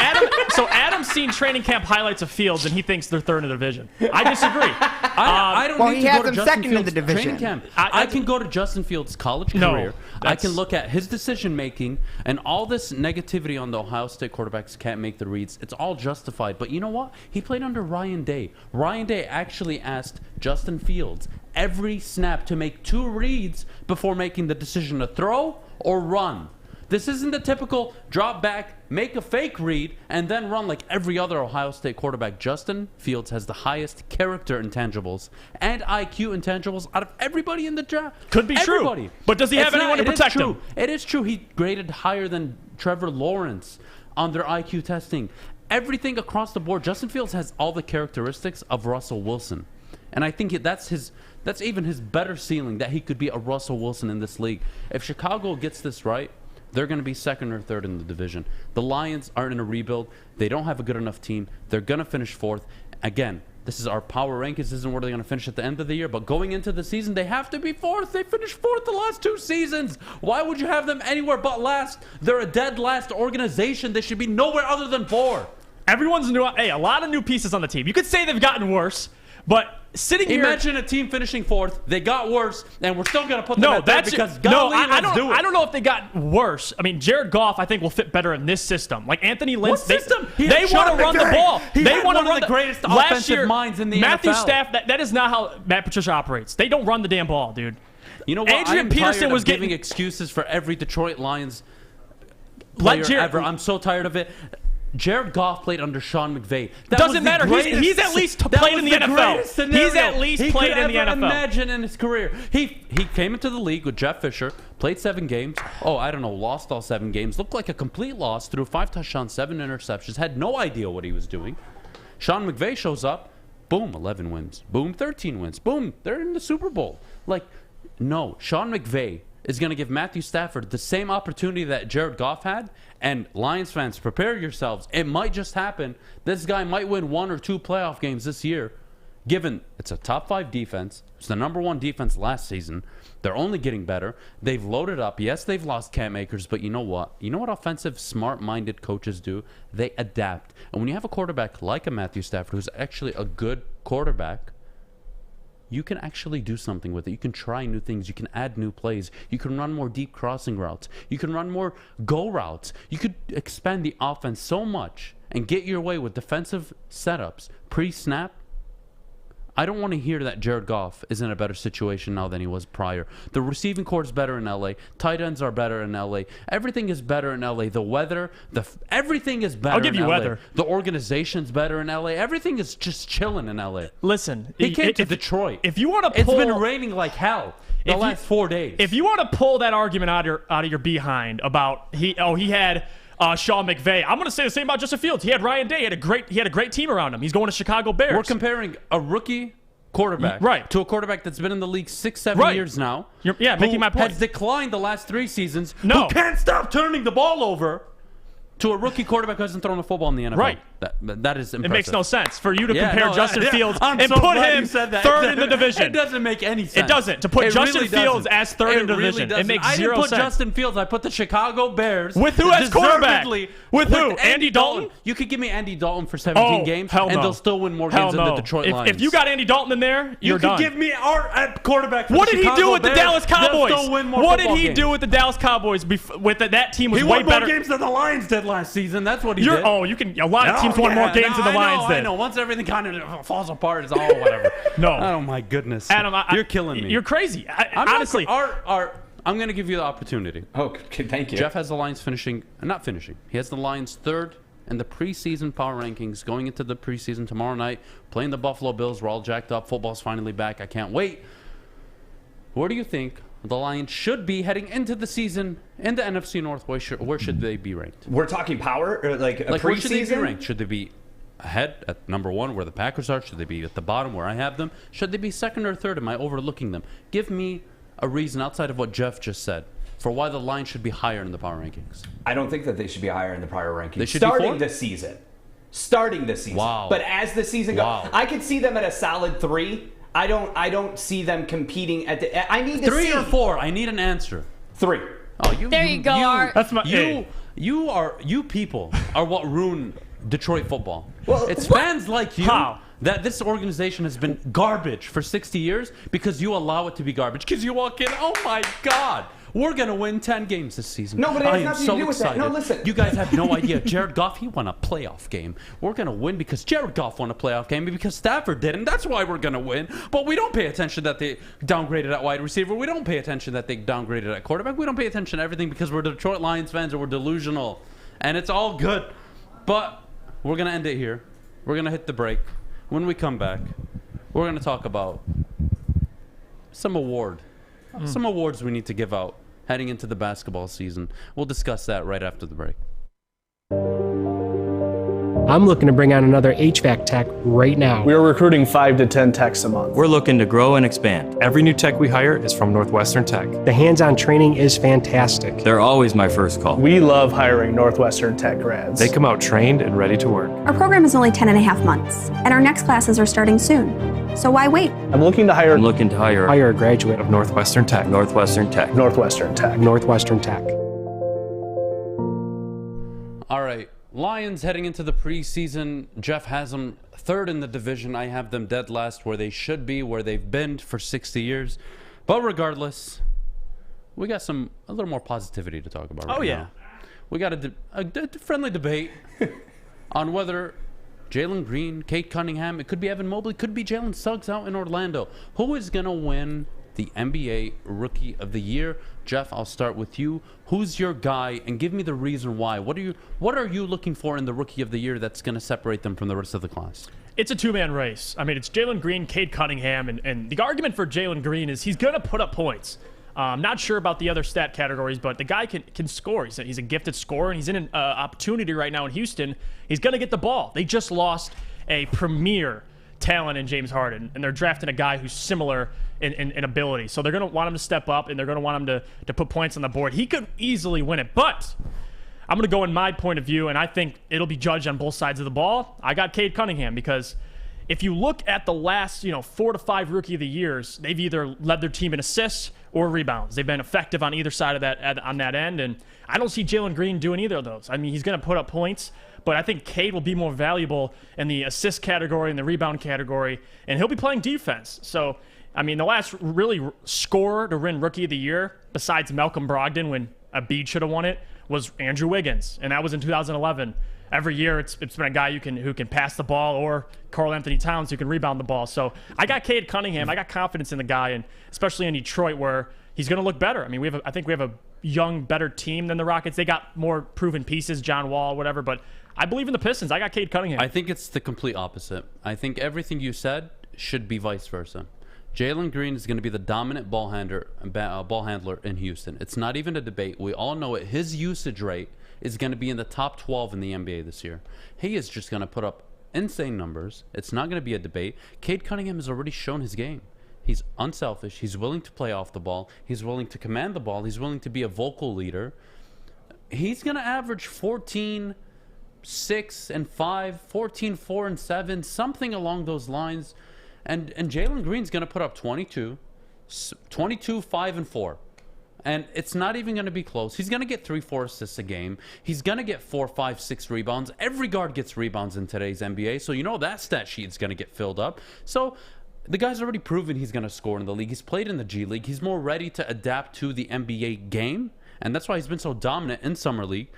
Adam's seen training camp highlights of Fields, and he thinks they're 3rd in the division. I disagree.
I don't need
he
to
has
go to
them
Justin
2nd
Fields'
in the division.
training camp. I can go to Justin Fields' college career. I can look at his decision making and all this negativity on the Ohio State quarterbacks can't make the reads. It's all justified. But you know what? He played under Ryan Day. Day. Ryan Day actually asked Justin Fields every snap to make 2 reads before making the decision to throw or run. This isn't the typical drop back, make a fake read, and then run like every other Ohio State quarterback. Justin Fields has the highest character intangibles and IQ intangibles out of everybody in the draft.
Could be
everybody.
true. But does he have anyone to protect him?
It is true. He graded higher than Trevor Lawrence on their IQ testing. Everything across the board. Justin Fields has all the characteristics of Russell Wilson. And I think that's even his better ceiling, that he could be a Russell Wilson in this league. If Chicago gets this right, they're going to be 2nd or 3rd in the division. The Lions aren't in a rebuild. They don't have a good enough team. They're going to finish 4th. Again, this is our power rankings. This isn't where they're going to finish at the end of the year. But going into the season, they have to be 4th. They finished 4th the last 2 seasons. Why would you have them anywhere but last? They're a dead last organization. They should be nowhere other than 4.
Everyone's new. Hey, a lot of new pieces on the team. You could say they've gotten worse, but sitting here,
imagine a team finishing 4th. They got worse, and we're still going to put them at third because golly,
I don't know if they got worse. I mean, Jared Goff, I think, will fit better in this system. Like Anthony Lynn, they want to run the ball. They want to run the
greatest
last
offensive
year,
minds in the
Matthew
NFL.
Staff. That is not how Matt Patricia operates. They don't run the damn ball, dude.
You know what?
Adrian
I'm
Peterson
tired
was
of giving excuses for every Detroit Lions
Let
player ever. I'm so tired of it. Jared Goff played under Sean McVay. That
Doesn't
was the
matter. He's at least played in the NFL. He's at least played in the NFL.
Imagine in his career. He came into the league with Jeff Fisher, played 7 games. Oh, I don't know, lost all 7 games. Looked like a complete loss. Threw 5 touchdowns, 7 interceptions. Had no idea what he was doing. Sean McVay shows up. Boom, 11 wins. Boom, 13 wins. Boom, they're in the Super Bowl. Like, no, Sean McVay is going to give Matthew Stafford the same opportunity that Jared Goff had. And Lions fans, prepare yourselves. It might just happen. This guy might win 1 or 2 playoff games this year, given it's a top 5 defense. It's the #1 defense last season. They're only getting better. They've loaded up. Yes, they've lost Cam Akers, but you know what? You know what offensive, smart-minded coaches do? They adapt. And when you have a quarterback like a Matthew Stafford, who's actually a good quarterback, you can actually do something with it. You can try new things. You can add new plays. You can run more deep crossing routes. You can run more go routes. You could expand the offense so much and get your way with defensive setups pre-snap. I don't want to hear that Jared Goff is in a better situation now than he was prior. The receiving core is better in LA. Tight ends are better in LA. Everything is better in LA. The weather, everything is better.
I'll give
in
you
LA.
weather.
The organization's better in LA. Everything is just chilling in LA.
Listen,
he came to Detroit.
If you want to pull,
it's been raining like hell the last 4 days.
If you want to pull that argument out of your behind about he had Sean McVay, I'm going to say the same about Justin Fields. He had Ryan Day. He had a great team around him. He's going to Chicago Bears.
We're comparing a rookie quarterback to a quarterback that's been in the league 6-7 years now.
Making my point.
Has declined the last 3 seasons.
No.
Who can't stop turning the ball over, to a rookie quarterback who hasn't thrown a football in the NFL.
Right.
That is impressive.
It makes no sense for you to compare Justin Fields and
so
put
glad
him
you said that.
3rd in the division.
It doesn't make any sense.
It doesn't. To put Justin Fields as 3rd in the
really
division.
Doesn't.
It makes
I
zero
didn't put
sense.
Justin Fields. I put the Chicago Bears.
With who as quarterback?
With
who? Andy Dalton?
You could give me Andy Dalton for 17 games,
hell
and
no.
they'll still win more games than the Detroit Lions.
If you got Andy Dalton in there, you're done.
You could give me our quarterback for
What
the
did he
Chicago
do with the
Bears.
Dallas Cowboys?
They'll still win more
What did
football
he
games.
do with the Dallas Cowboys? With that team was
He
way
won
better.
more games than the Lions did last season. That's what he did.
Oh, you can. A lot of teams won more games than the Lions did.
I know. Once everything kind of falls apart, it's all whatever.
No.
Oh my goodness,
Adam,
you're killing me.
You're crazy.
Honestly, I'm going to give you the opportunity.
Oh, okay, thank you.
Jeff has the Lions not finishing. He has the Lions 3rd in the preseason power rankings going into the preseason tomorrow night, playing the Buffalo Bills. We're all jacked up. Football's finally back. I can't wait. Where do you think the Lions should be heading into the season in the NFC North? Where should they be ranked?
We're talking power, or like a
Where should they be
preseason?
ranked? Should they be ahead at #1 where the Packers are? Should they be at the bottom where I have them? Should they be 2nd or 3rd? Am I overlooking them? Give me a reason outside of what Jeff just said for why the Lions should be higher in the power rankings.
I don't think that they should be higher in the power rankings.
They should
starting
be
this season. Starting this season.
Wow.
But as the season goes, I could see them at a solid 3. I don't see them competing at the. I need to
3
see
or 4. I need an answer.
3.
Oh,
There you go, Art.
That's my.
You people are what ruin Detroit football.
Well,
it's
what?
fans like you that this organization has been garbage for 60 years because you allow it to be garbage. Because you walk in, oh my God, We're going to win 10 games this season.
No, but it has
I am
nothing
so
to do with that.
excited.
No, listen.
You guys have no idea. Jared Goff, he won a playoff game. We're going to win because Jared Goff won a playoff game and because Stafford did, and that's why we're going to win. But we don't pay attention that they downgraded at wide receiver. We don't pay attention that they downgraded at quarterback. We don't pay attention to everything because we're Detroit Lions fans and we're delusional. And it's all good. But we're going to end it here. We're going to hit the break. When we come back, we're going to talk about some awards we need to give out heading into the basketball season. We'll discuss that right after the break.
I'm looking to bring on another HVAC tech right now.
We are recruiting 5 to 10 techs a month.
We're looking to grow and expand.
Every new tech we hire is from Northwestern Tech.
The hands-on training is fantastic.
They're always my first call.
We love hiring Northwestern Tech grads.
They come out trained and ready to work.
Our program is only 10.5 months, and our next classes are starting soon. So why wait?
I'm looking to hire
Hire a graduate
of Northwestern Tech.
Northwestern Tech.
Northwestern Tech.
Northwestern Tech.
All right. Lions heading into the preseason. Jeff has them third in the division. I have them dead last where they should be, where they've been for 60 years. But regardless, we got a little more positivity to talk about right now. We got a friendly debate on whether Jalen Green, Kate Cunningham, it could be Evan Mobley, could be Jalen Suggs out in Orlando. Who is going to win the NBA Rookie of the Year? Jeff, I'll start with you. Who's your guy, and give me the reason why? What are you looking for in the Rookie of the Year that's going to separate them from the rest of the class?
It's a two-man race. I mean, it's Jalen Green, Cade Cunningham, and the argument for Jalen Green is he's going to put up points. I'm not sure about the other stat categories, but the guy can score. He's a gifted scorer, and he's in an opportunity right now in Houston. He's going to get the ball. They just lost a premier talent in James Harden, and they're drafting a guy who's similar in ability. So they're going to want him to step up, and they're going to want him to put points on the board. He could easily win it, but I'm going to go in my point of view, and I think it'll be judged on both sides of the ball. I got Cade Cunningham because if you look at the last 4 to 5 Rookie of the Years, they've either led their team in assists or rebounds. They've been effective on either side of that on that end, and I don't see Jalen Green doing either of those. I mean, he's going to put up points, but I think Cade will be more valuable in the assist category and the rebound category, and he'll be playing defense. So, I mean, the last really scorer to win Rookie of the Year, besides Malcolm Brogdon when Embiid should have won it, was Andrew Wiggins, and that was in 2011. Every year, it's been a guy who can pass the ball, or Karl Anthony Towns who can rebound the ball. So I got Cade Cunningham. I got confidence in the guy, and especially in Detroit where he's going to look better. I mean, I think we have a young, better team than the Rockets. They got more proven pieces, John Wall, whatever. But I believe in the Pistons. I got Cade Cunningham.
I think it's the complete opposite. I think everything you said should be vice versa. Jalen Green is going to be the dominant ball handler in Houston. It's not even a debate. We all know it. His usage rate is going to be in the top 12 in the NBA this year. He is just going to put up insane numbers. It's not going to be a debate. Cade Cunningham has already shown his game. He's unselfish. He's willing to play off the ball. He's willing to command the ball. He's willing to be a vocal leader. He's going to average 14, 6, and 5, 14, 4, and 7, something along those lines. And Jalen Green's going to put up 22, 5, and 4. And it's not even going to be close. He's going to get 3-4 assists a game. He's going to get 4, 5, 6 rebounds. Every guard gets rebounds in today's NBA. So you know that stat sheet's going to get filled up. So the guy's already proven he's going to score in the league. He's played in the G League. He's more ready to adapt to the NBA game. And that's why he's been so dominant in Summer League.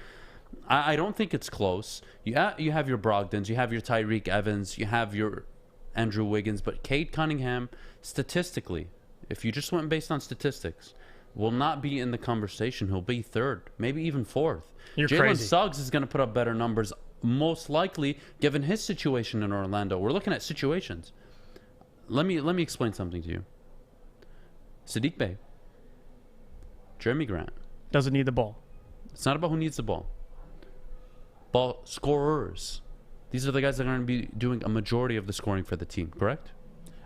I don't think it's close. You have your Brogdons. You have your Tyreek Evans. You have your Andrew Wiggins. But Cade Cunningham, statistically, if you just went based on statistics, will not be in the conversation. He'll be third, maybe even fourth. Jalen Suggs is going to put up better numbers, most likely, given his situation in Orlando. We're looking at situations. Let me explain something to you. Sadiq Bey, Jeremy Grant.
Doesn't need the ball.
It's not about who needs the ball. Ball scorers. These are the guys that are going to be doing a majority of the scoring for the team, correct?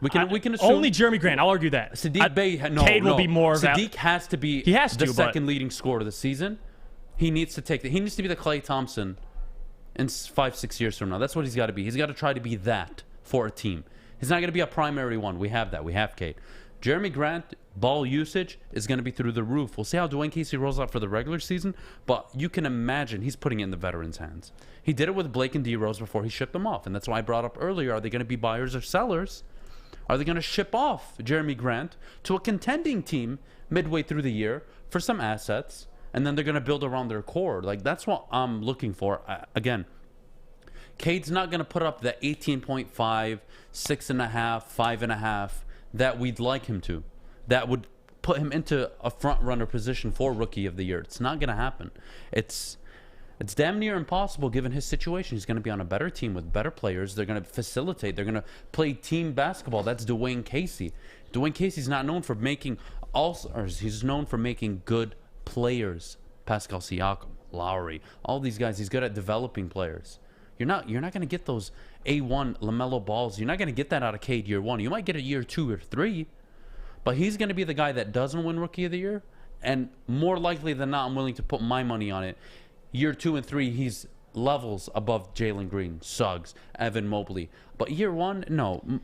We can assume
only Jeremy Grant. I'll argue that.
Sadiq Bey,
Cade will be more.
Sadiq has to be the second leading scorer of the season. He needs to take He needs to be the Klay Thompson in 5-6 years from now. That's what he's got to be. He's got to try to be that for a team. He's not going to be a primary one. We have that. We have Cade. Jeremy Grant, ball usage is going to be through the roof. We'll see how Dwayne Casey rolls out for the regular season, but you can imagine he's putting it in the veterans' hands. He did it with Blake and D Rose before he shipped them off, and that's why I brought up earlier, are they going to be buyers or sellers? Are they going to ship off Jeremy Grant to a contending team midway through the year for some assets, and then they're going to build around their core. Like, that's what I'm looking for. Again, Cade's not going to put up the 18.5, 6.5, 5.5 that we'd like him to. That would put him into a front runner position for Rookie of the Year. It's not going to happen. It's damn near impossible given his situation. He's going to be on a better team with better players. They're going to facilitate. They're going to play team basketball. That's Dwayne Casey. Dwayne Casey's not known for making all-stars. He's known for making good players. Pascal Siakam, Lowry, all these guys. He's good at developing players. You're not going to get those A1 LaMelo balls. You're not going to get that out of Cade year 1. You might get it year 2 or 3, but he's going to be the guy that doesn't win Rookie of the Year, and more likely than not, I'm willing to put my money on it. Year 2 and 3, he's levels above Jalen Green, Suggs, Evan Mobley. But year 1, no.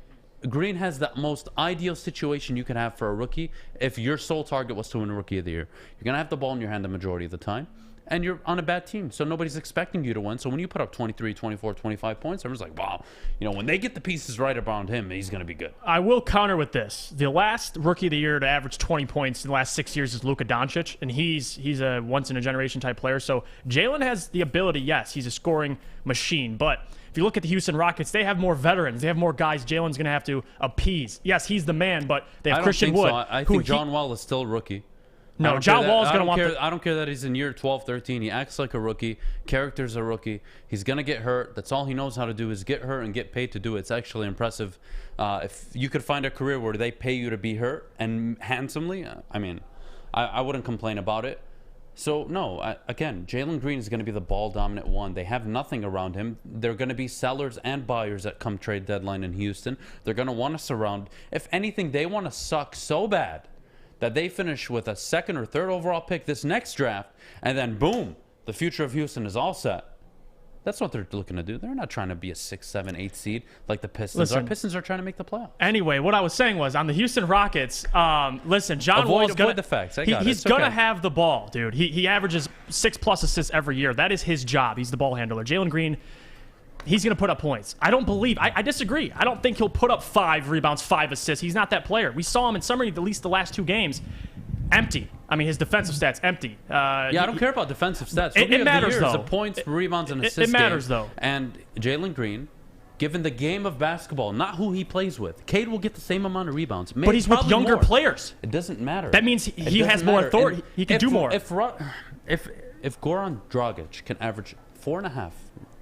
Green has the most ideal situation you could have for a rookie if your sole target was to win a Rookie of the Year. You're going to have the ball in your hand the majority of the time, and you're on a bad team, so nobody's expecting you to win. So when you put up 23, 24, 25 points, everyone's like, wow, when they get the pieces right around him, he's going to be good.
I will counter with this. The last Rookie of the Year to average 20 points in the last 6 years is Luka Doncic, and he's a once-in-a-generation type player. So Jalen has the ability, yes, he's a scoring machine, but if you look at the Houston Rockets, they have more veterans. They have more guys Jalen's going to have to appease. Yes, he's the man, but they have Christian Wood.
So. I think John Wall is still a rookie.
No, John Wall is going to want
I don't care that he's in year 12, 13. He acts like a rookie. Character's a rookie. He's going to get hurt. That's all he knows how to do is get hurt and get paid to do it. It's actually impressive. If you could find a career where they pay you to be hurt and handsomely, I wouldn't complain about it. So, no, again, Jalen Green is going to be the ball-dominant one. They have nothing around him. They're going to be sellers and buyers that come trade deadline in Houston. They're going to want to surround. If anything, they want to suck so bad that they finish with a 2nd or 3rd overall pick this next draft, and then boom, the future of Houston is all set. That's what they're looking to do. They're not trying to be a 6, 7, 8 seed like the Pistons. Our Pistons are trying to make the playoffs.
Anyway, what I was saying was on the Houston Rockets, listen, John Wall is going to he's going to have the ball, dude. He averages 6+ assists every year. That is his job. He's the ball handler. Jalen Green, he's going to put up points. I disagree. I don't think he'll put up 5 rebounds, 5 assists. He's not that player. We saw him in summary at least the last 2 games. Empty. His defensive stats, empty.
I don't care about defensive stats.
It matters, though.
The points, rebounds, and assists.
It matters, though.
And Jalen Green, given the game of basketball, not who he plays with, Cade will get the same amount of rebounds.
But he's with younger players.
It doesn't matter.
That means he has more authority. He can do more.
If Goran Dragic can average 4.5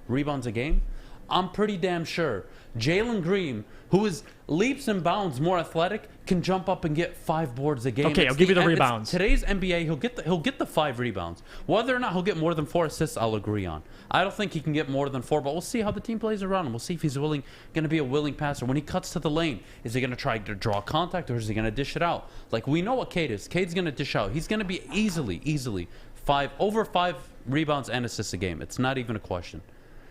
rebounds a game, I'm pretty damn sure Jalen Green, who is leaps and bounds more athletic, can jump up and get 5 boards a game.
Okay, I'll give you the rebounds.
Today's NBA, he'll get the 5 rebounds. Whether or not he'll get more than 4 assists, I'll agree on. I don't think he can get more than 4, but we'll see how the team plays around him. We'll see if he's going to be a willing passer. When he cuts to the lane, is he going to try to draw contact, or is he going to dish it out? Like, we know what Cade is. Cade's going to dish out. He's going to be easily over 5 rebounds and assists a game. It's not even a question.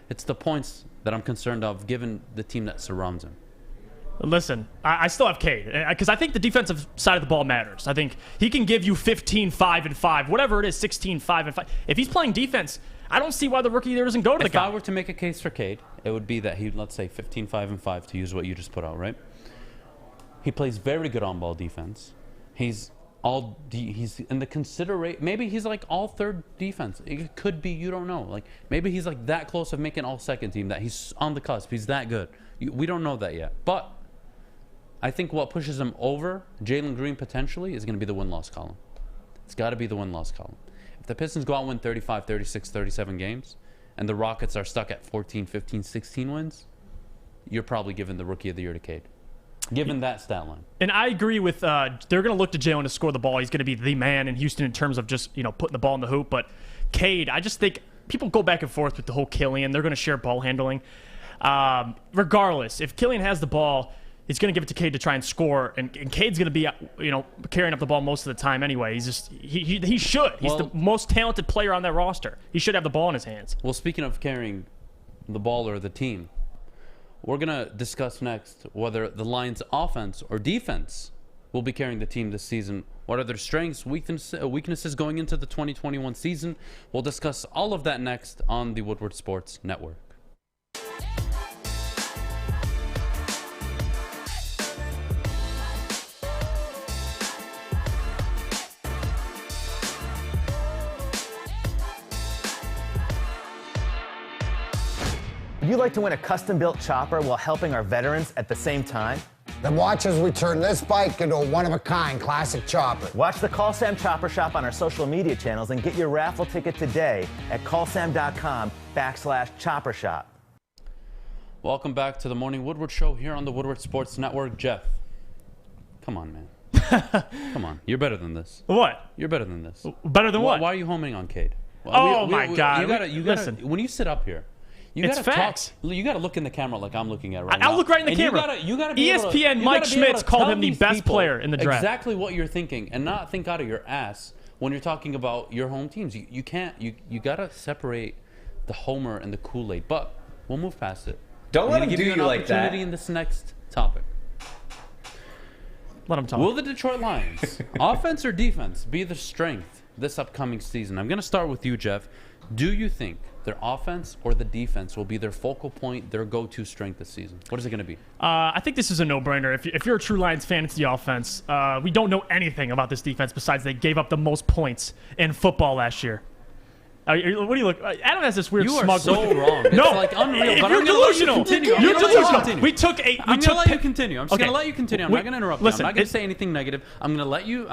It's the points that I'm concerned of, given the team that surrounds him.
Listen, I still have Cade, because I think the defensive side of the ball matters. I think he can give you 15, 5, and 5, whatever it is, 16, 5, and 5. If he's playing defense, I don't see why the rookie there doesn't go to the guy.
If I were to make a case for Cade, it would be that let's say 15, 5, and 5, to use what you just put out, right? He plays very good on-ball defense. He's in the consideration. Maybe he's like all 3rd defense. It could be, you don't know. Like, maybe he's like that close of making all 2nd team, that he's on the cusp. He's that good. We don't know that yet. But I think what pushes him over Jalen Green potentially is going to be the win-loss column. It's got to be the win-loss column. If the Pistons go out and win 35, 36, 37 games, and the Rockets are stuck at 14, 15, 16 wins, you're probably giving the Rookie of the Year to Cade. Given that stat line.
And I agree with they're going to look to Jalen to score the ball. He's going to be the man in Houston in terms of just, putting the ball in the hoop. But Cade, I just think people go back and forth with the whole Killian. They're going to share ball handling. Regardless, if Killian has the ball, he's going to give it to Cade to try and score. And Cade's going to be, carrying up the ball most of the time anyway. He's just, he should. He's the most talented player on that roster. He should have the ball in his hands.
Well, speaking of carrying the ball or the team, we're going to discuss next whether the Lions' offense or defense will be carrying the team this season. What are their strengths, weaknesses going into the 2021 season? We'll discuss all of that next on the Woodward Sports Network.
Would you like to win a custom-built chopper while helping our veterans at the same time?
Then watch as we turn this bike into a one-of-a-kind classic chopper.
Watch the Call Sam Chopper Shop on our social media channels and get your raffle ticket today at callsam.com/chopper shop.
Welcome back to the Morning Woodward Show here on the Woodward Sports Network. Jeff, come on, man. Come on. You're better than this.
What?
You're better than this.
Better than what?
Why are you homing on Cade?
My God.
You gotta,
listen.
when you sit up here, you
It's
gotta
facts.
talk. You gotta look in the camera like I'm looking at right now.
I'll look right in the
And
camera.
You gotta be able to-
ESPN
you
Mike
gotta be able
Schmitz
to
called
tell
him the
these
best
people
player in the draft.
Exactly what you're thinking, and not think out of your ass when you're talking about your home teams. You can't. You gotta separate the homer and the Kool-Aid. But we'll move past it.
Don't
I'm
let
gonna
him
give
do
you an
you like that.
opportunity in this next topic.
Let him talk.
Will the Detroit Lions, offense or defense, be the strength this upcoming season? I'm going to start with you, Jeff. Do you think their offense or the defense will be their focal point, their go-to strength this season? What is it going to be?
I think this is a no-brainer. If you're a true Lions fan, it's the offense. We don't know anything about this defense besides they gave up the most points in football last year. What do you look? Adam has this weird
You are
smug
so
look.
wrong. It's
No,
like unreal. But
you're
I'm gonna let you
delusional.
continue. I'm
You're
gonna let you
delusional.
continue.
We took eight.
I'm gonna let you continue. I'm just
Okay.
gonna let you continue. I'm
Wait,
not gonna interrupt
listen,
you. I'm not gonna say anything negative. I'm gonna let you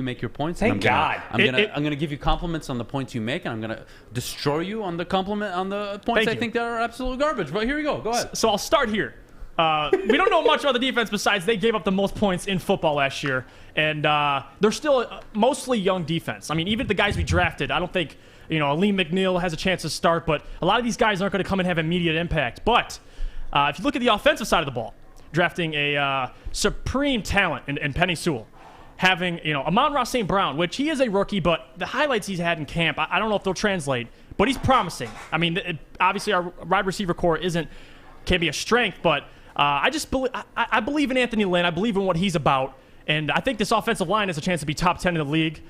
make your points.
Thank
and
God.
I'm gonna give you compliments on the points you make, and I'm gonna destroy you on the points
Thank
I
you.
think that are absolute garbage. But here we go. Go ahead.
So I'll start here. We don't know much about the defense besides they gave up the most points in football last year, and they're still mostly young defense. I mean, even the guys we drafted, I don't think Aleem McNeil has a chance to start, but a lot of these guys aren't going to come and have immediate impact. But if you look at the offensive side of the ball, drafting a supreme talent in Penny Sewell, having Amon-Ra St. Brown, which he is a rookie, but the highlights he's had in camp, I don't know if they'll translate, but he's promising. I mean, obviously our wide receiver core can be a strength, but I believe in Anthony Lynn. I believe in what he's about. And I think this offensive line has a chance to be top 10 in the league.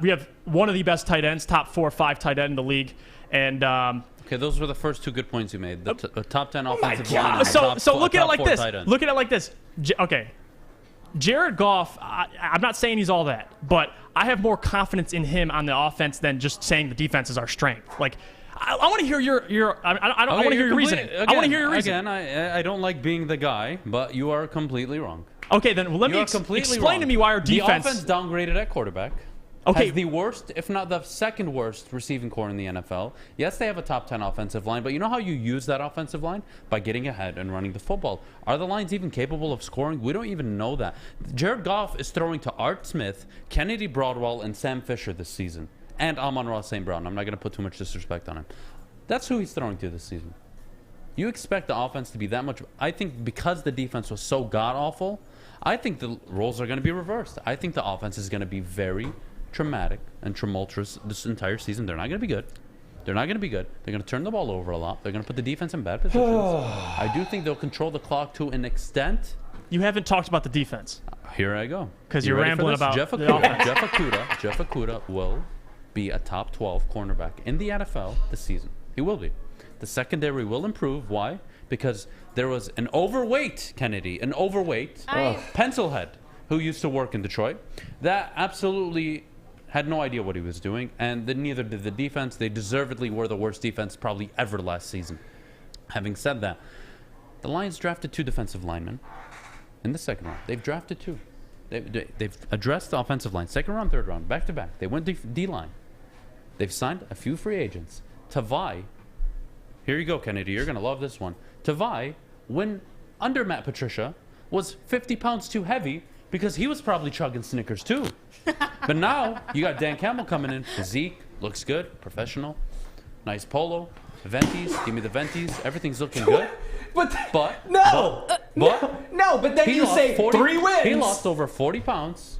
We have one of the best tight ends, top 4 or 5 tight end in the league. And
Okay, those were the first two good points you made. The top 10 offensive line. And the
so
top
look at it like
4
this.
tight ends.
Look at it like this. Okay, Jared Goff. I'm not saying he's all that, but I have more confidence in him on the offense than just saying the defense is our strength. Like, I want to hear your. I want to hear your reasoning. I want to hear your reasoning.
Again, I don't like being the guy, but you are completely wrong.
Okay, then let me explain to me why our defense.
The offense downgraded at quarterback.
Okay.
Has the worst, if not the second worst, receiving core in the NFL. Yes, they have a top 10 offensive line, but you know how you use that offensive line? By getting ahead and running the football. Are the Lions even capable of scoring? We don't even know that. Jared Goff is throwing to Art Smith, Kennedy Broadwell, and Sam Fisher this season. And Amon-Ra St. Brown. I'm not going to put too much disrespect on him. That's who he's throwing to this season. You expect the offense to be that much... I think because the defense was so god-awful, I think the roles are going to be reversed. I think the offense is going to be very traumatic and tumultuous this entire season. They're not going to be good. They're not going to be good. They're going to turn the ball over a lot. They're going to put the defense in bad positions. I do think they'll control the clock to an extent.
You haven't talked about the defense.
Here I go.
Because you're rambling about
Jeff Okudah will be a top 12 cornerback in the NFL this season. He will be. The secondary will improve. Why? Because there was an overweight pencil head who used to work in Detroit that absolutely had no idea what he was doing, and neither did the defense. They deservedly were the worst defense probably ever last season. Having said that, the Lions drafted 2 defensive linemen in the second round. They've drafted 2. They've addressed the offensive line, second round, third round, back to back. They went D-line. They've signed a few free agents. Tavai, here you go, Kennedy. You're going to love this one. Tavai, when under Matt Patricia, was 50 pounds too heavy because he was probably chugging Snickers too. But now you got Dan Campbell coming in. Physique, looks good, professional, nice polo, Ventis, give me the Ventis. Everything's looking good. But
then you say 3 wins.
He lost over 40 pounds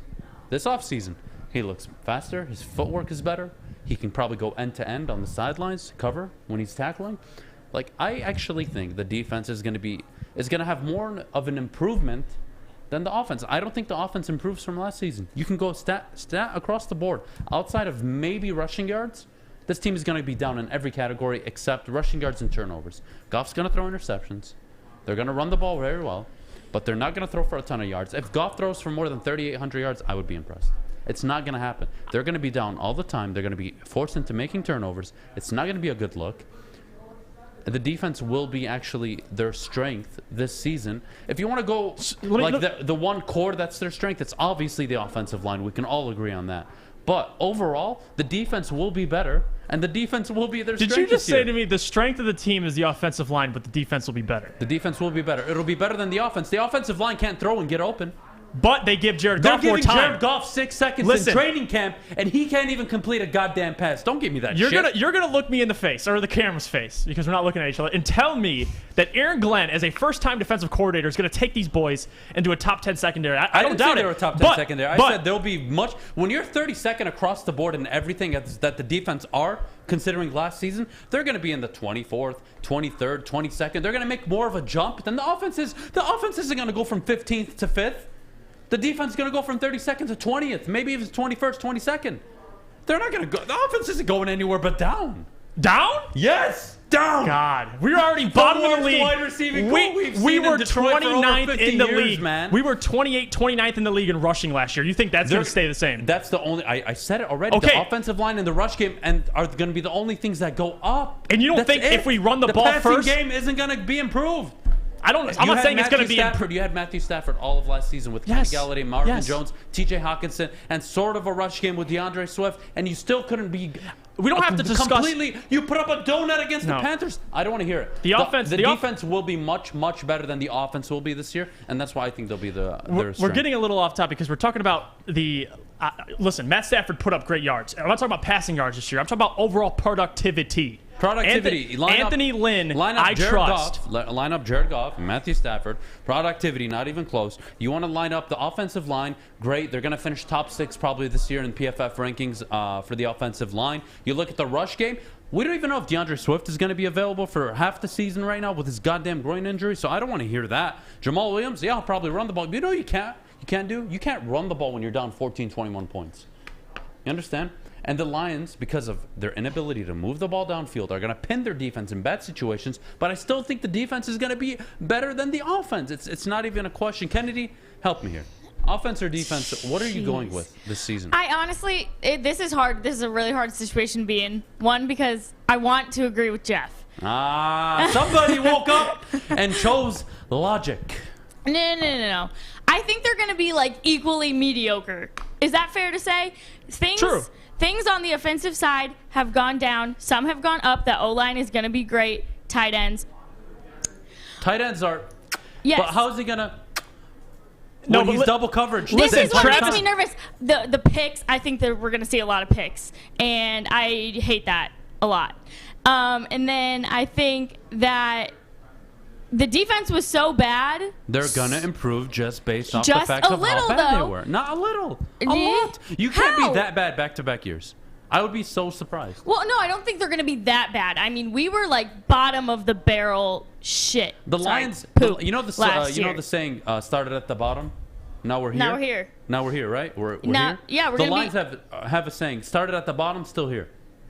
this offseason. He looks faster. His footwork is better. He can probably go end to end on the sidelines, cover when he's tackling. Like, I actually think the defense is going to have more of an improvement than the offense. I don't think the offense improves from last season. You can go stat across the board. Outside of maybe rushing yards, this team is going to be down in every category except rushing yards and turnovers. Goff's going to throw interceptions. They're going to run the ball very well, but they're not going to throw for a ton of yards. If Goff throws for more than 3,800 yards, I would be impressed. It's not going to happen. They're going to be down all the time. They're going to be forced into making turnovers. It's not going to be a good look. the defense will be actually their strength this season. If you want to go like the one core that's their strength, it's obviously the offensive line. We can all agree on that. But overall, the defense will be better, and the defense will be their strength.
Did you just
this year.
say to me the strength of the team is the offensive line, but the defense will be better?
The defense will be better. It'll be better than the offense. The offensive line can't throw and get open.
But they give Jared Goff more time.
They're giving Jared Goff 6 seconds in training camp, and he can't even complete a goddamn pass. Don't give me that shit.
You're gonna look me in the face, or the camera's face, because we're not looking at each other, and tell me that Aaron Glenn, as a first-time defensive coordinator, is going to take these boys into a top 10 secondary. I don't doubt it.
They were a top 10 secondary. I said there'll be much. When you're 32nd across the board in everything that the defense are, considering last season, they're going to be in the 24th, 23rd, 22nd. They're going to make more of a jump than the offense is. The offense isn't going to go from 15th to 5th. The defense is going to go from 32nd to 20th, maybe even 21st, 22nd. They're not going to go. The offense isn't going anywhere but down.
Down?
Yes, down.
God, we were already bottom of the league.
Wide receiving
We were 29th in the league,
man.
We were 29th in the league in rushing last year. You think that's going to stay the same?
That's the only. I said it already.
Okay.
The offensive line and the rush game are going to be the only things that go up.
And you don't think if we run the ball first,
the passing game isn't going to be improved?
I'm not saying it's going to be
Stafford. You had Matthew Stafford all of last season with Kenny Galladay, Marvin Jones, T.J. Hawkinson, and sort of a rush game with DeAndre Swift, and you still couldn't be.
We don't have to discuss
completely. You put up a donut against the Panthers. I don't want to hear it. The defense will be much better than the offense will be this year, and that's why I think they'll be
We're getting a little off topic because we're talking about the. Listen, Matt Stafford put up great yards. I'm not talking about passing yards this year. I'm talking about overall productivity. Anthony Lynn, I trust.
Line up Jared Goff and Matthew Stafford. Productivity, not even close. You want to line up the offensive line. Great. They're going to finish top 6 probably this year in PFF rankings for the offensive line. You look at the rush game. We don't even know if DeAndre Swift is going to be available for half the season right now with his goddamn groin injury, so I don't want to hear that. Jamal Williams, I'll probably run the ball. You know you can't run the ball when you're down 14, 21 points. You understand? And the Lions, because of their inability to move the ball downfield, are going to pin their defense in bad situations. But I still think the defense is going to be better than the offense. It's not even a question. Kennedy, help me here. Offense or defense, what are you going with this season?
I honestly, this is hard. This is a really hard situation to be in. One, because I want to agree with Jeff.
Somebody woke up and chose logic.
No. I think they're going to be like equally mediocre. Is that fair to say?
True.
Things on the offensive side have gone down. Some have gone up. The O-line is going to be great. Tight ends.
Tight ends are.
Yes.
But how is he going to?
No,
he's double coverage.
This is what makes me nervous. The picks, I think that we're going to see a lot of picks. And I hate that a lot. And then I think that the defense was so bad.
They're going to improve just based off the fact of how bad they were. Not a little. A lot. You can't be that bad back-to-back years. I would be so surprised.
Well, no, I don't think they're going to be that bad. I mean, we were like bottom of the barrel shit.
The Lions, you know the saying, started at the bottom. Now we're here.
Now we're here.
Now we're here, right? We're here.
Yeah,
the Lions have a saying, started at the bottom, still here.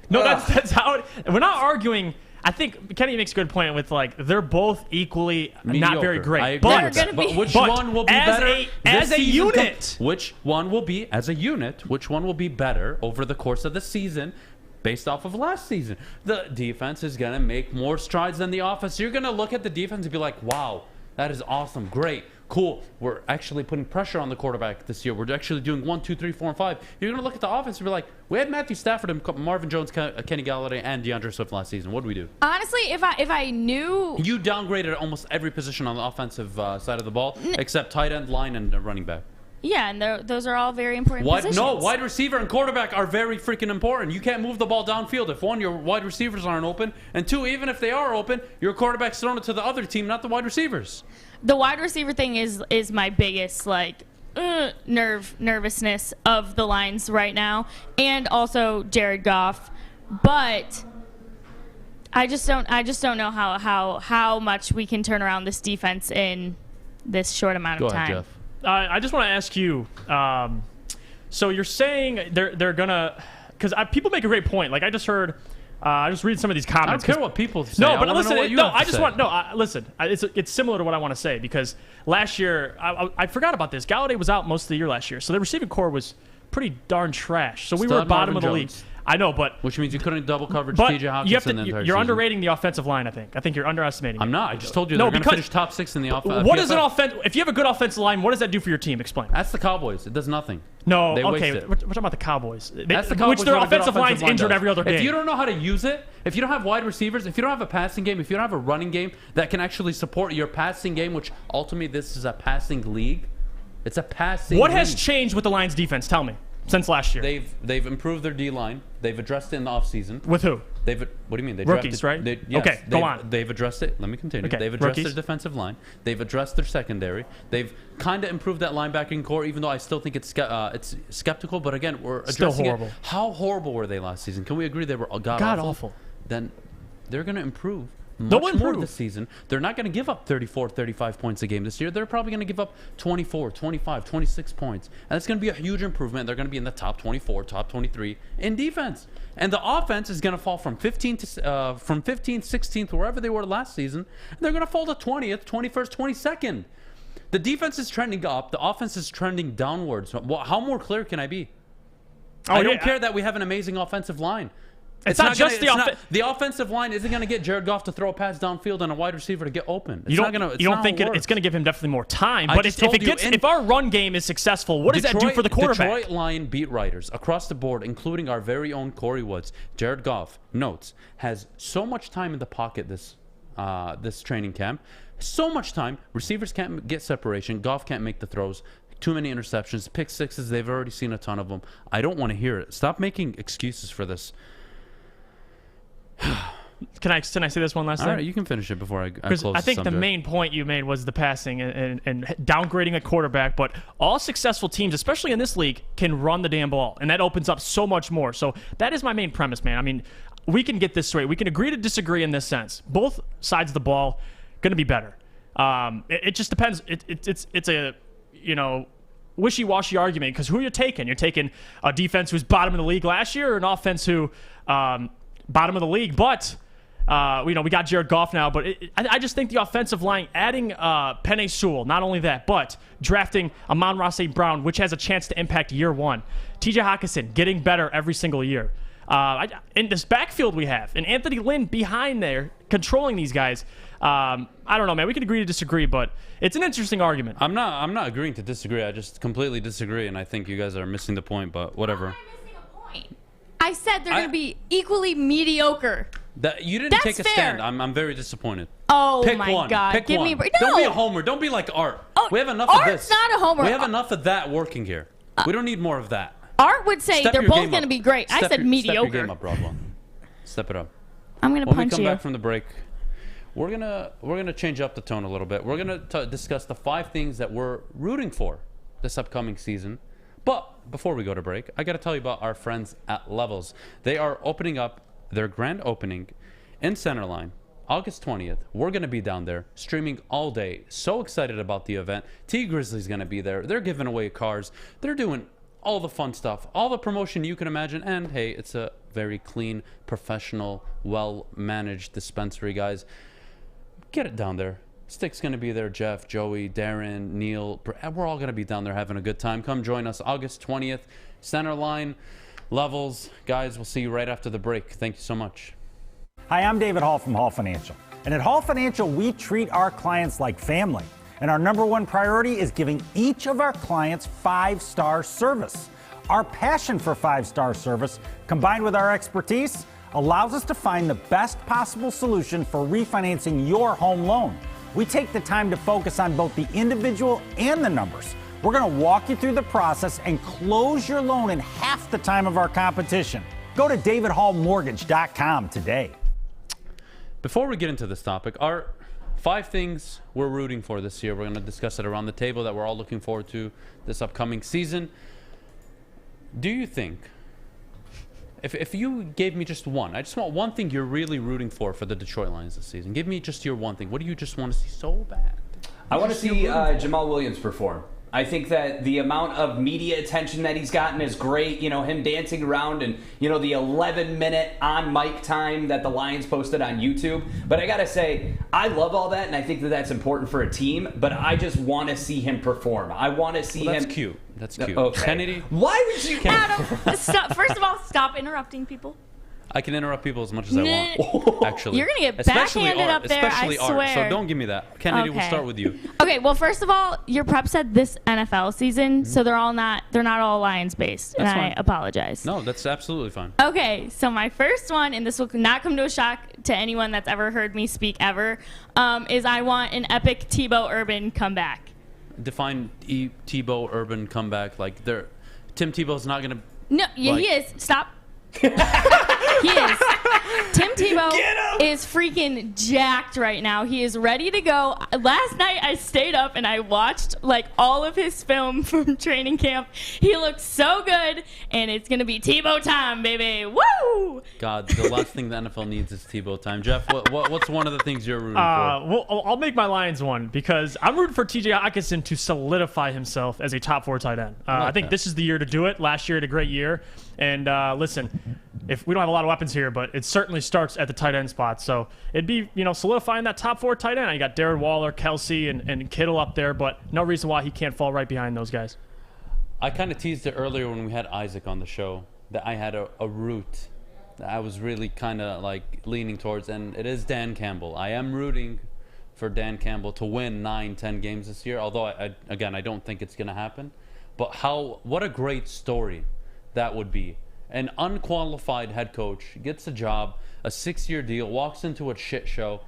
No, that's how. We're not arguing. I think Kenny makes a good point with like they're both equally
mediocre.
Not very great.
I agree with that. But which one will be better
as a unit?
Which one will be as a unit? Which one will be better over the course of the season? Based off of last season, the defense is going to make more strides than the offense. You're going to look at the defense and be like, wow, that is awesome. Great. Cool. We're actually putting pressure on the quarterback this year. We're actually doing 1, 2, 3, 4, and 5. You're going to look at the offense and be like, we had Matthew Stafford and Marvin Jones, Kenny Galladay, and DeAndre Swift last season. What do we do?
Honestly, if I knew...
You downgraded almost every position on the offensive side of the ball, except tight end, line, and running back.
Yeah, and those are all very important positions.
No, wide receiver and quarterback are very freaking important. You can't move the ball downfield. If one, your wide receivers aren't open, and two, even if they are open, your quarterback's throwing it to the other team, not the wide receivers.
The wide receiver thing is my biggest nervousness of the Lions right now, and also Jared Goff. But I just don't know how much we can turn around this defense in this short amount of time.
Go ahead, Jeff.
I just want to ask you. So you're saying they're gonna, because people make a great point. Like I just heard, I just read some of these comments.
I don't care what people say.
No, but listen. Listen. It's similar to what I want to say because last year I forgot about this. Galladay was out most of the year last year, so the receiving core was pretty darn trash. So we were bottom of the league. I know, but
which means you couldn't double coverage
but
T.J. Hawkinson.
you're underrating the offensive line. I think you're underestimating.
I'm not. I just told you they're going to finish top 6 in the offense.
What is an offense? If you have a good offensive line, what does that do for your team? Explain.
That's the Cowboys. It does nothing.
No,
they
okay.
waste it.
We're talking about the Cowboys.
That's the Cowboys.
Which their offensive line's injured every other game.
If you don't know how to use it, if you don't have wide receivers, if you don't have a passing game, if you don't have a running game that can actually support your passing game, which ultimately this is a passing league. It's a passing
What
league.
has changed with the Lions defense? Tell me. Since last year.
They've improved their D-line. They've addressed it in the offseason.
With who?
What do you mean? They
Rookies,
drafted,
right? Okay, go on.
They've addressed it. Let me continue.
Okay,
They've addressed
rookies.
their defensive line. They've addressed their secondary. They've kind of improved that linebacking core, even though I still think it's skeptical. But again, we're addressing
Still horrible.
it. How horrible were they last season? Can we agree they were god-awful? Then they're going to improve. Much more this season. They're not going to give up 34, 35 points a game this year. They're probably going to give up 24, 25, 26 points. And it's going to be a huge improvement. They're going to be in the top 24, top 23 in defense. And the offense is going to fall from 15th, 16th, wherever they were last season. And they're going to fall to 20th, 21st, 22nd. The defense is trending up. The offense is trending downwards. How more clear can I be? I don't care that we have an amazing offensive line.
It's not just the offense.
The offensive line isn't going to get Jared Goff to throw a pass downfield and a wide receiver to get open.
You don't think it's going to give him definitely more time? But if our run game is successful, what does that do for the quarterback?
Detroit Lion beat writers across the board, including our very own Corey Woods, Jared Goff, notes, has so much time in the pocket this training camp. So much time. Receivers can't get separation. Goff can't make the throws. Too many interceptions. Pick sixes. They've already seen a ton of them. I don't want to hear it. Stop making excuses for this.
Can I say this one last thing?
All right, you can finish it before I close
I think
the
the main point you made was the passing and downgrading a quarterback. But all successful teams, especially in this league, can run the damn ball, and that opens up so much more. So that is my main premise, man. I mean, we can get this straight. We can agree to disagree in this sense. Both sides of the ball going to be better. It just depends. It's a wishy-washy argument because who you're taking. You're taking a defense who's bottom of the league last year, or an offense who bottom of the league, but we got Jared Goff now. But I just think the offensive line, adding Penei Sewell, not only that, but drafting Amon-Ra St. Brown, which has a chance to impact year one. T.J. Hawkinson getting better every single year. In this backfield we have, and Anthony Lynn behind there controlling these guys. I don't know, man. We can agree to disagree, but it's an interesting argument.
I'm not agreeing to disagree. I just completely disagree, and I think you guys are missing the point. But whatever.
I said they're going to be equally mediocre.
You didn't take a stand. I'm very disappointed.
Oh,
Pick
my
one.
God.
Pick
Give
one.
me a break.
Don't
No.
be a homer. Don't be like Art.
Oh,
we have enough of this.
Art's not a homer.
We have enough of that working here. We don't need more of that.
Art would say
Step
they're
your
both
game
going to
up.
be great. I said
Step
mediocre.
your game up, Broadwell. Step it up.
I'm going to
When
punch
we come
you.
back from the break, we're gonna change up the tone a little bit. We're gonna discuss the 5 things that we're rooting for this upcoming season. But before we go to break, I got to tell you about our friends at Levels. They are opening up their grand opening in Centerline, August 20th. We're going to be down there streaming all day. So excited about the event. T Grizzly's going to be there. They're giving away cars. They're doing all the fun stuff, all the promotion you can imagine. And hey, it's a very clean, professional, well-managed dispensary, guys. Get it down there. Stick's going to be there. Jeff, Joey, Darren, Neil. We're all going to be down there having a good time. Come join us August 20th. Centerline, Levels. Guys, we'll see you right after the break. Thank you so much.
Hi, I'm David Hall from Hall Financial. And at Hall Financial, we treat our clients like family. And our #1 priority is giving each of our clients 5-star service. Our passion for 5-star service, combined with our expertise, allows us to find the best possible solution for refinancing your home loan. We take the time to focus on both the individual and the numbers. We're going to walk you through the process and close your loan in half the time of our competition. Go to davidhallmortgage.com today.
Before we get into this topic, our 5 things we're rooting for this year. We're going to discuss it around the table that we're all looking forward to this upcoming season. Do you think, if you gave me just one, I just want one thing you're really rooting for the Detroit Lions this season. Give me just your one thing. What do you just want to see so bad?
I want to see Jamal Williams perform. I think that the amount of media attention that he's gotten is great. You know, him dancing around and, you know, the 11-minute on mic time that the Lions posted on YouTube. But I got to say, I love all that, and I think that that's important for a team. But I just want to see him perform. I want to see him.
That's cute. That's cute.
Okay.
Kennedy?
Why would you...
Adam, first of all, stop interrupting people.
I can interrupt people as much as I want, actually.
You're going to get
Especially
backhanded
art,
up there,
especially
I
art.
swear.
So don't give me that. Kennedy, we'll
Okay.
start with you.
Okay, well, first of all, your prep said this NFL season, so they're not all Lions based, and
That's
I
fine.
apologize.
No, that's absolutely fine.
Okay, so my first one, and this will not come to a shock to anyone that's ever heard me speak ever, is I want an epic Tebow Urban comeback.
Define Tebow Urban comeback. Like, Tim Tebow's not going to...
No, yeah, he is. Stop. He is. Tim Tebow is freaking jacked right now. He is ready to go. Last night I stayed up and I watched like all of his film from training camp. He looks so good, and it's gonna be Tebow time, baby. Woo!
God, the last thing the NFL needs is Tebow time. Jeff, what's one of the things you're rooting for?
Well, I'll make my Lions one because I'm rooting for TJ Hockenson to solidify himself as a top 4 tight end. I think this is the year to do it. Last year had a great year. And listen, if we don't have a lot of weapons here, but it certainly starts at the tight end spot. So it'd be, solidifying that top 4 tight end. You got Darren Waller, Kelsey, and Kittle up there, but no reason why he can't fall right behind those guys.
I kind of teased it earlier when we had Isaac on the show that I had a route that I was really kind of like leaning towards, and it is Dan Campbell. I am rooting for Dan Campbell to win 9-10 games this year, although, I don't think it's going to happen. But what a great story that would be. An unqualified head coach gets a job, a 6-year deal, walks into a shit show,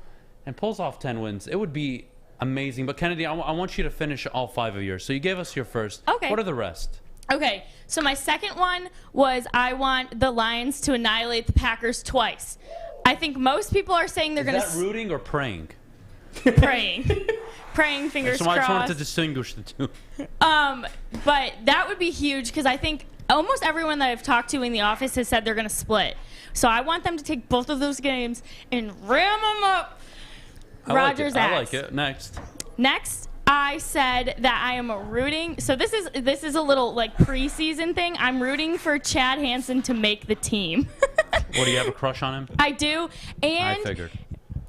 and pulls off 10 wins. It would be amazing. But Kennedy, I want you to finish all 5 of yours. So you gave us your first.
Okay.
What are the rest?
Okay, so my second one was I want the Lions to annihilate the Packers twice. I think most people are saying they're going to...
Is that rooting or praying?
Praying. Praying, fingers
So I just wanted
crossed.
to distinguish the two.
But that would be huge because I think almost everyone that I've talked to in the office has said they're going to split. So I want them to take both of those games and ram them up Rodgers' ass.
I like it.
Next, I said that I am rooting. So this is a little like preseason thing. I'm rooting for Chad Hansen to make the team.
What, do you have a crush on him?
I do. And
I figured.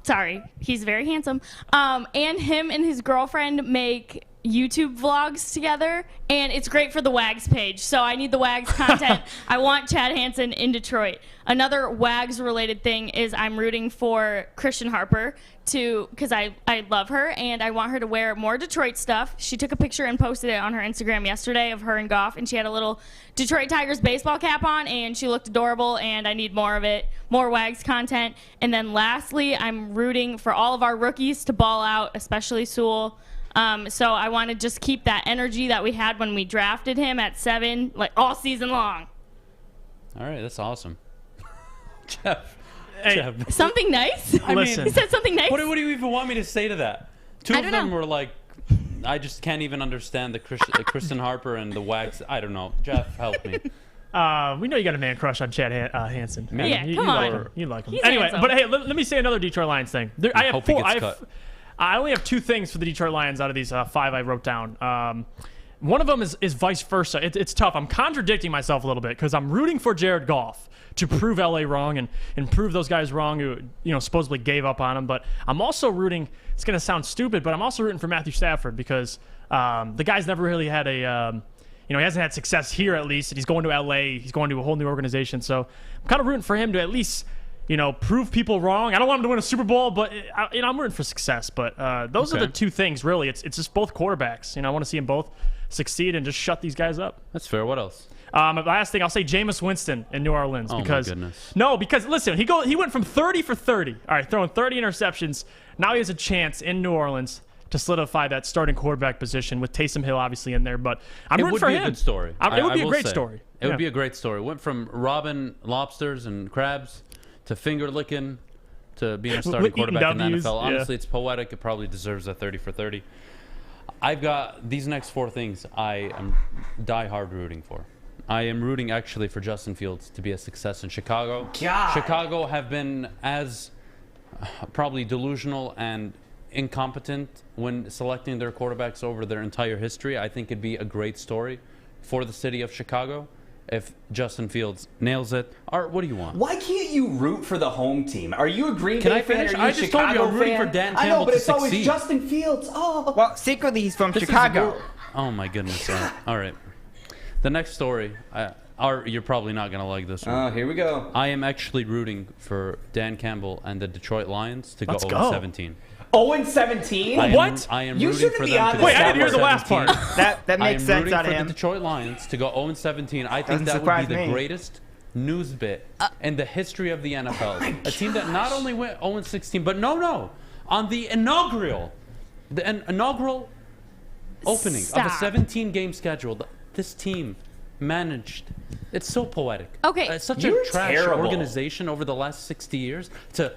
Sorry, he's very handsome. And him and his girlfriend make YouTube vlogs together, and it's great for the Wags page. So I need the Wags content. I want Chad Hansen in Detroit. Another Wags related thing is I'm rooting for Christian Harper because I love her and I want her to wear more Detroit stuff. She took a picture and posted it on her Instagram yesterday of her and Goff, and she had a little Detroit Tigers baseball cap on, and she looked adorable, and I need more of it, more Wags content. And then lastly, I'm rooting for all of our rookies to ball out, especially Sewell. So I want to just keep that energy that we had when we drafted him at 7, like all season long.
All right, that's awesome. Jeff.
Something nice?
I mean,
he said something nice?
What do you even want me to say to that? Two of them were like, I just can't even understand the Kristen Harper and the Wags. I don't know. Jeff, help me.
We know you got a man crush on Chad Hansen.
Me?
Yeah,
you
come
like
on.
him. You like him.
He's
Anyway,
handsome.
but hey, let me say another Detroit Lions thing. I have
hope he
4.
gets cut.
I only have 2 things for the Detroit Lions out of these 5 I wrote down. One of them is vice versa. It's tough. I'm contradicting myself a little bit because I'm rooting for Jared Goff to prove LA wrong and prove those guys wrong who supposedly gave up on him. But I'm also rooting. It's going to sound stupid, but I'm also rooting for Matthew Stafford because the guy's never really had a he hasn't had success here at least. And he's going to LA. He's going to a whole new organization. So I'm kind of rooting for him to at least prove people wrong. I don't want him to win a Super Bowl, but I'm rooting for success. But those are the 2 things really. It's just both quarterbacks. I want to see them both succeed and just shut these guys up.
That's fair. What else?
Last thing, I'll say Jameis Winston in New Orleans because
my goodness.
No, because listen, he went from 30 for 30. All right, throwing 30 interceptions. Now he has a chance in New Orleans to solidify that starting quarterback position with Taysom Hill obviously in there. But I'm rooting for him.
It would be a good story.
It would be a great story.
It would be a great story. Went from robbing lobsters and crabs to finger licking to being a starting quarterback in the NFL. Honestly, it's poetic. It probably deserves a 30 for 30. I've got these next 4 things I am diehard rooting for. I am rooting actually for Justin Fields to be a success in Chicago.
God.
Chicago have been as probably delusional and incompetent when selecting their quarterbacks over their entire history. I think it'd be a great story for the city of Chicago if Justin Fields nails it. Art, what do you want?
Why can't you root for the home team? Are you a Green
Can
Bay
I finish?
fan? Are you
I
a
just
Chicago
told you I'm rooting
fan?
for Dan
I
Campbell
know, but
to
it's always
succeed.
Justin Fields. Oh.
Well, secretly he's from
This is
Chicago.
oh my goodness. All right. The next story, Art, you're probably not going to like this one.
Oh, here we go.
I am actually rooting for Dan Campbell and the Detroit Lions to go
Let's go.
0-17.
0-17?
What?
I am
You
rooting
shouldn't
for
be
them
on
to
this
Wait, I didn't
go
hear the last
0-17.
part.
That makes sense out of
I am rooting for
him.
the Detroit Lions to go 0-17. I think
Doesn't
that would
surprise
be the
me.
greatest news bit in the history of the NFL. A team that not only went 0-16, but on the inaugural opening of a
Stop.
17-game schedule, this team managed. It's so poetic.
Okay.
It's such
You're
a trash
terrible.
organization over the last 60 years. To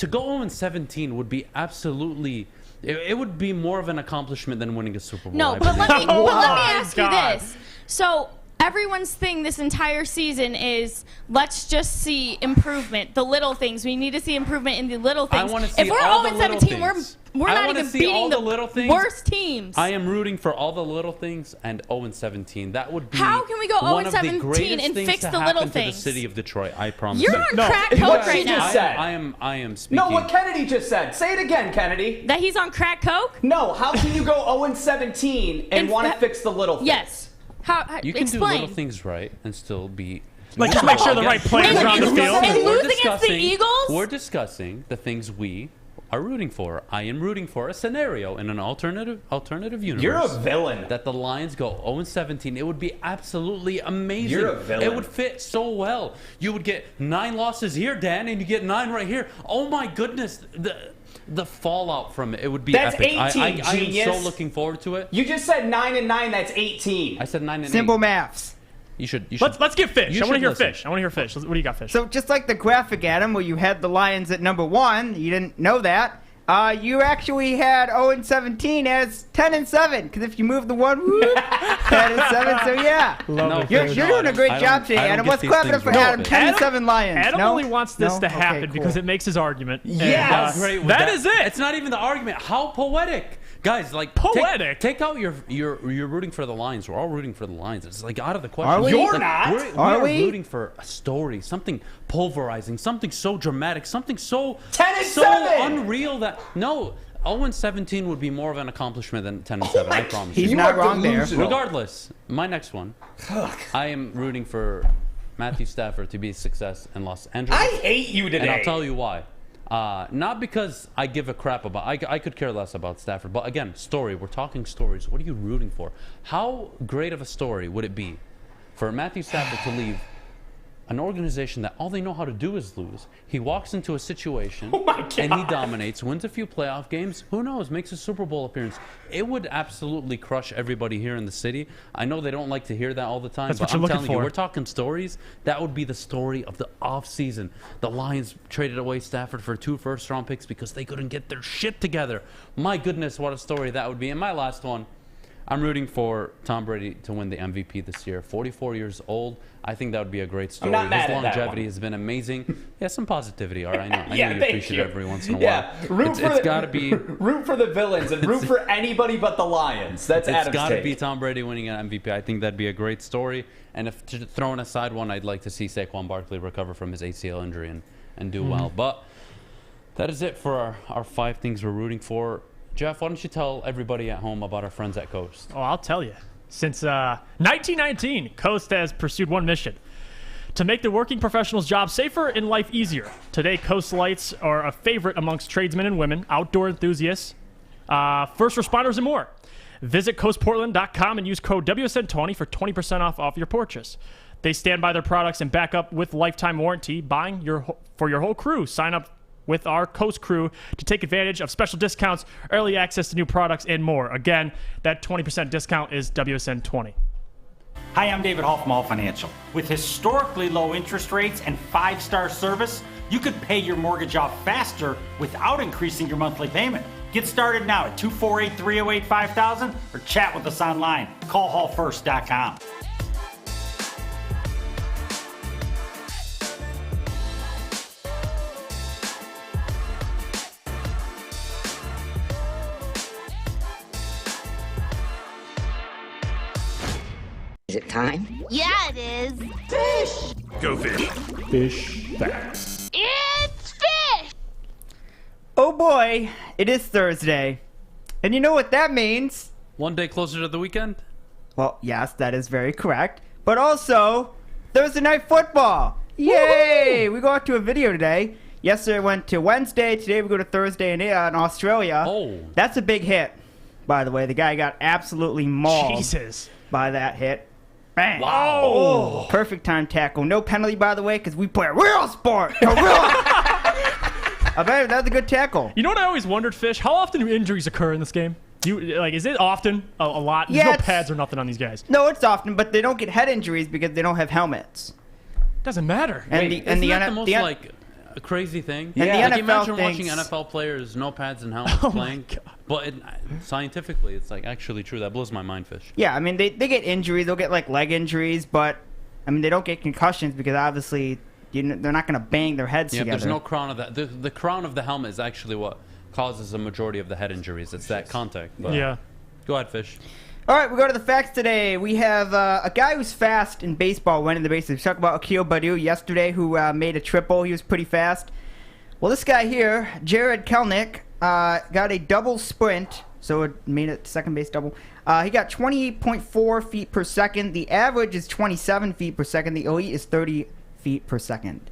go 0-17 would be absolutely. It would be more of an accomplishment than winning a Super Bowl.
No,
I
but
believe.
let me
Oh
ask
my
you
God.
this. So everyone's thing this entire season is let's just see improvement. The little things. We need to see improvement in the little
I
things.
wanna see
If we're
all the little
0-17, we're
things.
we're
I
not
wanna
even
see
beating
all
the
the little things.
worst teams.
I am rooting for all the little things and 0-17. That would be
How can we go
one of the
0-17
greatest
and
things
fix
to
the
happen
little
to
things?
the city of Detroit. I promise.
You're
you.
on
No,
crack
what
coke
she
right
just
now.
said.
I am speaking.
No, what Kennedy just said. Say it again, Kennedy.
That he's on crack coke?
No, how can you go 0-17 and want to fix the little things?
Yes. How
You can
explain.
do little things right and still be.
Like, just make sure the right players are on the field.
And
We're
lose against the
discussing-
Eagles?
We're discussing the things we are rooting for. I am rooting for a scenario in an alternative universe.
You're a villain.
That the Lions go 0-17. It would be absolutely amazing.
You're a villain.
It would fit so well. You would get 9 losses here, Dan, and you get 9 right here. Oh my goodness. The fallout from it would be
That's
epic.
18,
I am
genius.
so looking forward to it.
You just said 9 and 9. That's 18.
I said 9 and 8.
Simple maths.
You should.
Let's get Fish.
you
I want to
should
hear
listen.
Fish. I want to hear Fish. What do you got, Fish?
So just like the graphic, Adam, where you had the Lions at number 1, you didn't know that. You actually had 0-17 as 10-7, because if you move the 1, 10-7. So yeah,
Love
you're
it.
doing a great job today, Adam. Let's clap it up for Adam. 10-7 Lions.
Adam
No?
only wants this
No?
to
Okay,
happen
cool.
because it makes his argument.
Yes!
And,
Great.
that is it.
It's not even the argument. How poetic. Guys, like
Poetic?
Take out you're rooting for the Lions. We're all rooting for the Lions. It's like out of the question.
Are we?
You're
Like,
not.
We
Are
are
we?
rooting for a story, something pulverizing, something so dramatic, something so
10-7.
unreal that 0-17 would be more of an accomplishment than 10-7. I promise
He's
you.
not wrong there.
delusional.
Regardless, my next one, I am rooting for Matthew Stafford to be a success in Los Angeles.
I hate you today.
And I'll tell you why. Not because I give a crap about. I could care less about Stafford. But again, story. We're talking stories. What are you rooting for? How great of a story would it be for Matthew Stafford to leave an organization that all they know how to do is lose? He walks into a situation and he dominates, wins a few playoff games. Who knows? Makes a Super Bowl appearance. It would absolutely crush everybody here in the city. I know they don't like to hear that all the time,
That's
but
what you're
I'm
looking
telling you,
for.
we're talking stories. That would be the story of the offseason. The Lions traded away Stafford for 2 first-round picks because they couldn't get their shit together. My goodness, what a story that would be. And my last one, I'm rooting for Tom Brady to win the MVP this year. 44 years old. I think that would be a great story.
not mad
His
at that
longevity
one.
has been amazing. Yeah, some positivity. All right, I know. I
Yeah,
know you
thank
appreciate
you.
it every once in a
Yeah,
while. It's got to be.
root for the villains and root for anybody but the Lions. That's
It's
Adam's
got to
take.
be Tom Brady winning an MVP. I think that'd be a great story. And if throwing aside one, I'd like to see Saquon Barkley recover from his ACL injury and do well. But that is it for our 5 things we're rooting for. Jeff, why don't you tell everybody at home about our friends at Coast?
Oh, I'll tell you. Since 1919, Coast has pursued one mission: to make the working professional's job safer and life easier. Today, Coast lights are a favorite amongst tradesmen and women, outdoor enthusiasts, first responders, and more. Visit coastportland.com and use code WSN20 for 20% off your purchase. They stand by their products and back up with lifetime warranty. Buying for your whole crew. Sign up with our Coast crew to take advantage of special discounts, early access to new products, and more. Again, that 20% discount is WSN20.
Hi, I'm David Hall from Hall Financial. With historically low interest rates and 5-star service, you could pay your mortgage off faster without increasing your monthly payment. Get started now at 248-308-5000 or chat with us online. Call hallfirst.com.
Is it time?
Yeah, it is. Fish!
Go fish.
Fish facts.
It's fish!
Oh boy, it is Thursday. And you know what that means?
One day closer to the weekend?
Well, yes, that is very correct. But also, Thursday Night Football. Yay! We go out to a video today. Yesterday went to Wednesday. Today we go to Thursday in Australia.
Oh.
That's a big hit, by the way. The guy got absolutely mauled
Jesus.
by that hit. Bang.
Wow.
Oh, perfect time tackle. No penalty, by the way, because we play a real sport. A real... I bet that's a good tackle.
You know what I always wondered, Fish? How often do injuries occur in this game? Is it often? A lot? There's no pads or nothing on these guys.
No, it's often, but they don't get head injuries because they don't have helmets.
Doesn't matter.
Isn't that the most like a crazy thing?
Yeah.
Like, imagine
thinks...
watching NFL players, no pads and helmets playing. But scientifically, it's like actually true. That blows my mind, Fish.
Yeah, I mean they get injuries. They'll get like leg injuries, but I mean they don't get concussions because obviously they're not going to bang their heads together.
There's no crown of that. The crown of the helmet is actually what causes a majority of the head injuries. It's that contact. But
yeah.
Go ahead, Fish.
All right, we go to the facts today. We have a guy who's fast in baseball winning the bases. We talked about Akil Baddoo yesterday, who made a triple. He was pretty fast. Well, this guy here, Jared Kelenic, got a double sprint, so it made it second base double. He got 28.4 feet per second. The average is 27 feet per second. The elite is 30 feet per second.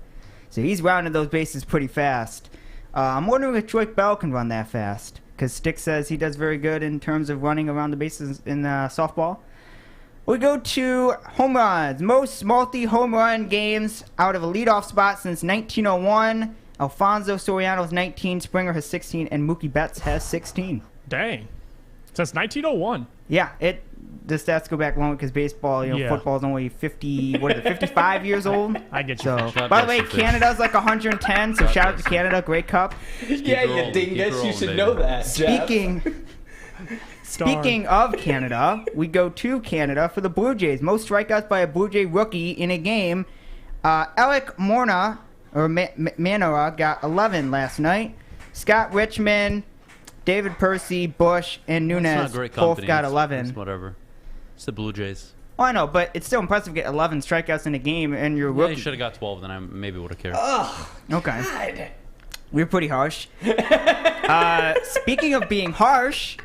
So he's rounding those bases pretty fast. I'm wondering if Joyke Bell can run that fast, because Stick says he does very good in terms of running around the bases in softball. We go to home runs. Most multi-home run games out of a leadoff spot since 1901. Alfonso Soriano's 19, Springer has 16, and Mookie Betts has 16.
Dang. Since 1901.
Yeah, the stats go back long because baseball, football is only 55 years old.
I get you.
So, by the way, Canada's like 110, so shout out to Canada, great cup.
Yeah, you dingus, you should know that.
Speaking of Canada, we go to Canada for the Blue Jays. Most strikeouts by a Blue Jay rookie in a game. Alec Manora got 11 last night. Scott Richmond, David Percy, Bush, and Nunez both got 11.
It's whatever. It's the Blue Jays.
Oh, I know, but it's still impressive to get 11 strikeouts in a game, and you're rookie.
Yeah, you should have got 12, then I maybe would have cared.
Oh, okay. God. We're pretty harsh. Speaking of being harsh,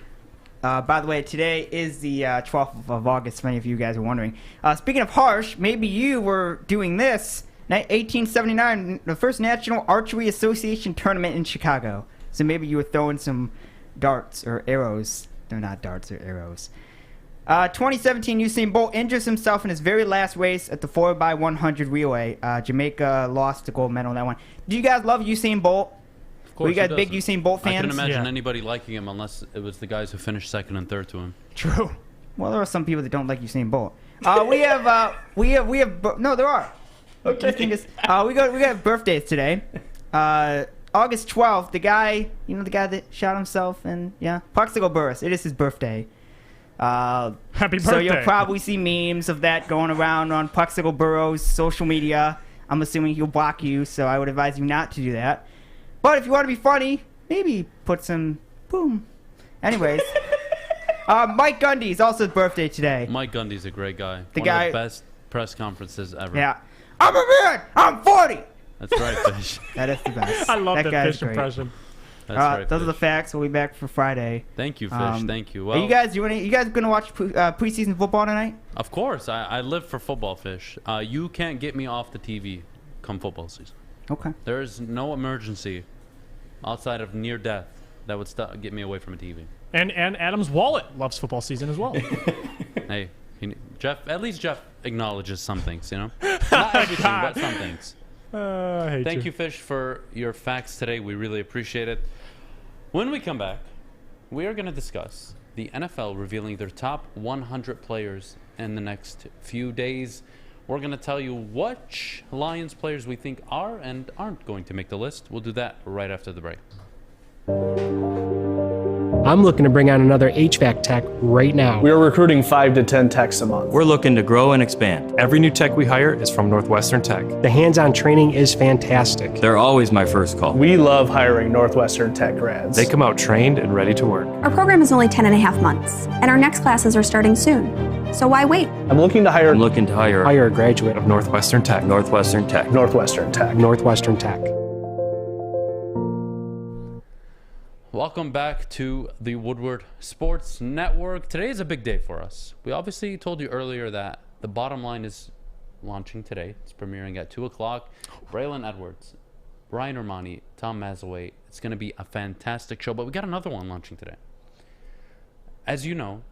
by the way, today is the 12th of August, if any of you guys are wondering. Speaking of harsh, maybe you were doing this. 1879, the first National Archery Association tournament in Chicago. So maybe you were throwing some darts or arrows. They're not darts or arrows. 2017, Usain Bolt injures himself in his very last race at the 4x100 relay. Jamaica lost the gold medal in that one. Do you guys love Usain Bolt?
Of course.
Were you guys big Usain Bolt fans?
I couldn't imagine anybody liking him unless it was the guys who finished second and third to him.
True.
Well, there are some people that don't like Usain Bolt. We have no, there are. Okay. We got birthdays today. August 12th, the guy that shot himself, and Plaxico Burress. It is his birthday.
Happy birthday.
So you'll probably see memes of that going around on Plaxico Burrow's social media. I'm assuming he'll block you, so I would advise you not to do that. But if you want to be funny, maybe put some boom. Anyways, Mike Gundy's also his birthday today.
Mike Gundy's a great guy. One of the best press conferences ever.
Yeah. I'm a man! I'm 40!
That's right, Fish.
That is the best.
I love that Fish
great.
impression.
That's right,
those are the facts. We'll be back for Friday.
Thank you, Fish. Thank you. Well,
are you guys gonna watch preseason football tonight?
Of course. I live for football, Fish. You can't get me off the TV come football season.
Okay.
There is no emergency outside of near death that would get me away from a TV.
And Adam's wallet loves football season as well.
Hey, Jeff. At least Jeff acknowledges some things, Not everything, but some things. Thank you, Fish, for your facts today. We really appreciate it. When we come back, we are going to discuss the NFL revealing their top 100 players in the next few days. We're going to tell you which Lions players we think are and aren't going to make the list. We'll do that right after the break.
I'm looking to bring on another HVAC tech right now.
We are recruiting 5 to 10 techs a month.
We're looking to grow and expand.
Every new tech we hire is from Northwestern Tech.
The hands-on training is fantastic.
They're always my first call.
We love hiring Northwestern Tech grads.
They come out trained and ready to work.
Our program is only 10 and a half months, and our next classes are starting soon. So why wait?
I'm looking to hire
Hire a graduate of
Northwestern Tech.
Northwestern Tech.
Northwestern Tech.
Northwestern Tech.
Welcome back to the Woodward Sports Network. Today is a big day for us. We obviously told you earlier that the Bottom Line is launching today. It's premiering at 2 o'clock. Braylon Edwards, Brian Romani, Tom Mazaway. It's going to be a fantastic show, but we got another one launching today. As you know,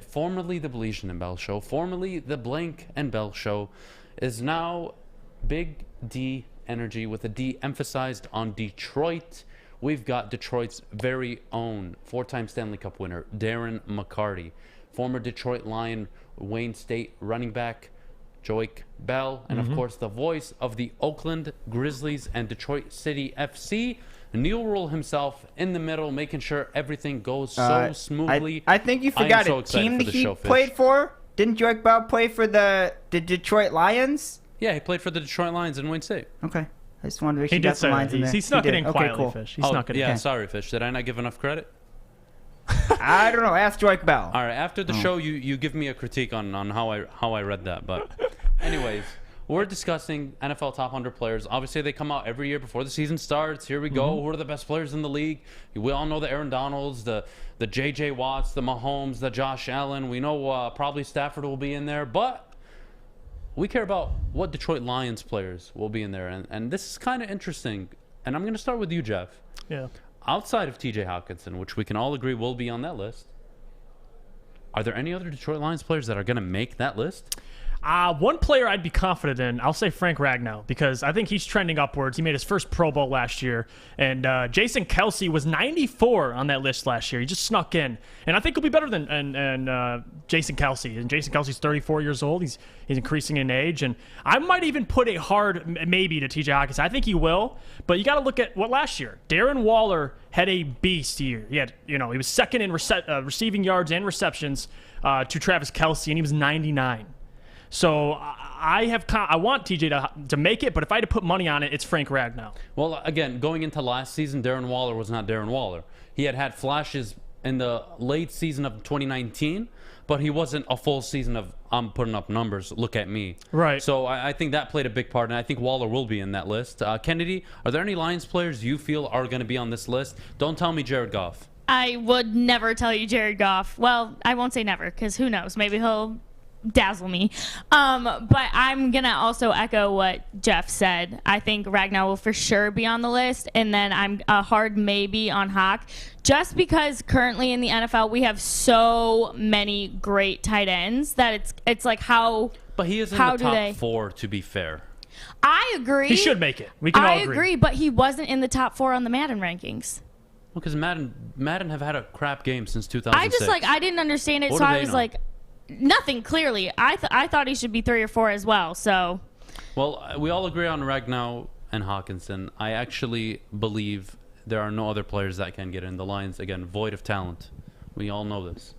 formerly the Belizean and Bell Show, formerly the Blank and Bell Show, is now Big D Energy with a D emphasized on Detroit. We've got Detroit's very own 4-time Stanley Cup winner, Darren McCarty, former Detroit Lion, Wayne State running back, Joik Bell, and of course the voice of the Oakland Grizzlies and Detroit City FC, Neil Rule himself in the middle, making sure everything goes so smoothly.
I think you forgot a team that he played for. Didn't Joik Bell play for the Detroit Lions?
Yeah, he played for the Detroit Lions in Wayne State.
Okay. I just wanted to make sure
He
you
did
got some
say
lines
that.
in there.
He snuck it in quietly,
cool.
Fish. He snuck it in.
Yeah,
Okay.
sorry, Fish. Did I not give enough credit?
I don't know. Ask Joik Bell.
All right, after the show, you give me a critique on how I read that. But anyways, we're discussing NFL top 100 players. Obviously, they come out every year before the season starts. Here we go. Who are the best players in the league? We all know the Aaron Donalds, the J.J. Watts, the Mahomes, the Josh Allen. We know probably Stafford will be in there. But we care about what Detroit Lions players will be in there. And this is kind of interesting. And I'm going to start with you, Jeff.
Yeah.
Outside of T.J. Hawkinson, which we can all agree will be on that list, are there any other Detroit Lions players that are going to make that list?
One player I'd be confident in, I'll say Frank Ragnow, because I think he's trending upwards. He made his first Pro Bowl last year, and Jason Kelsey was 94 on that list last year. He just snuck in, and I think he'll be better than Jason Kelsey. And Jason Kelsey's 34 years old. He's increasing in age, and I might even put a hard maybe to T.J. Hawkinson. I think he will, but you got to look at what last year. Darren Waller had a beast year. He had, he was second in receiving yards and receptions to Travis Kelsey, and he was 99. So I want TJ to make it, but if I had to put money on it, it's Frank Ragnow.
Well, again, going into last season, Darren Waller was not Darren Waller. He had flashes in the late season of 2019, but he wasn't a full season of I'm putting up numbers, look at me.
Right.
So I think that played a big part, and I think Waller will be in that list. Kennedy, are there any Lions players you feel are going to be on this list? Don't tell me Jared Goff.
I would never tell you Jared Goff. Well, I won't say never, because who knows? Maybe he'll dazzle me. But I'm going to also echo what Jeff said. I think Ragnow will for sure be on the list, and then I'm a hard maybe on Hawk, just because currently in the NFL we have so many great tight ends that it's like how.
But he is in the top 4, to be fair.
I agree.
He should make it. We can all agree.
I agree, but he wasn't in the top 4 on the Madden rankings.
Well, because Madden have had a crap game since 2006.
I didn't understand it,
What
so
do
I
they
was
know?
like, nothing clearly. I thought he should be 3 or 4 as well. So,
well, we all agree on Ragnow and Hawkinson. I actually believe there are no other players that can get in. The Lions, again, void of talent. We all know this.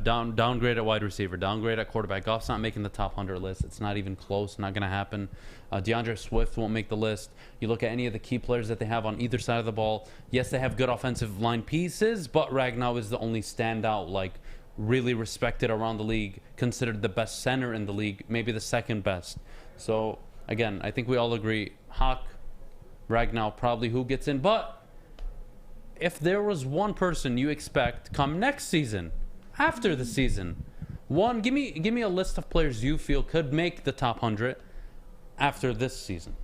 Downgrade at wide receiver, downgrade at quarterback. Goff's not making the top 100 list. It's not even close. Not going to happen. DeAndre Swift won't make the list. You look at any of the key players that they have on either side of the ball. Yes, they have good offensive line pieces, but Ragnow is the only standout, really respected around the league, considered the best center in the league, maybe the second best. So, again, I think we all agree, Hawk, Ragnow, probably who gets in. But if there was one person you expect come next season, after the season, give me a list of players you feel could make the top 100 after this season.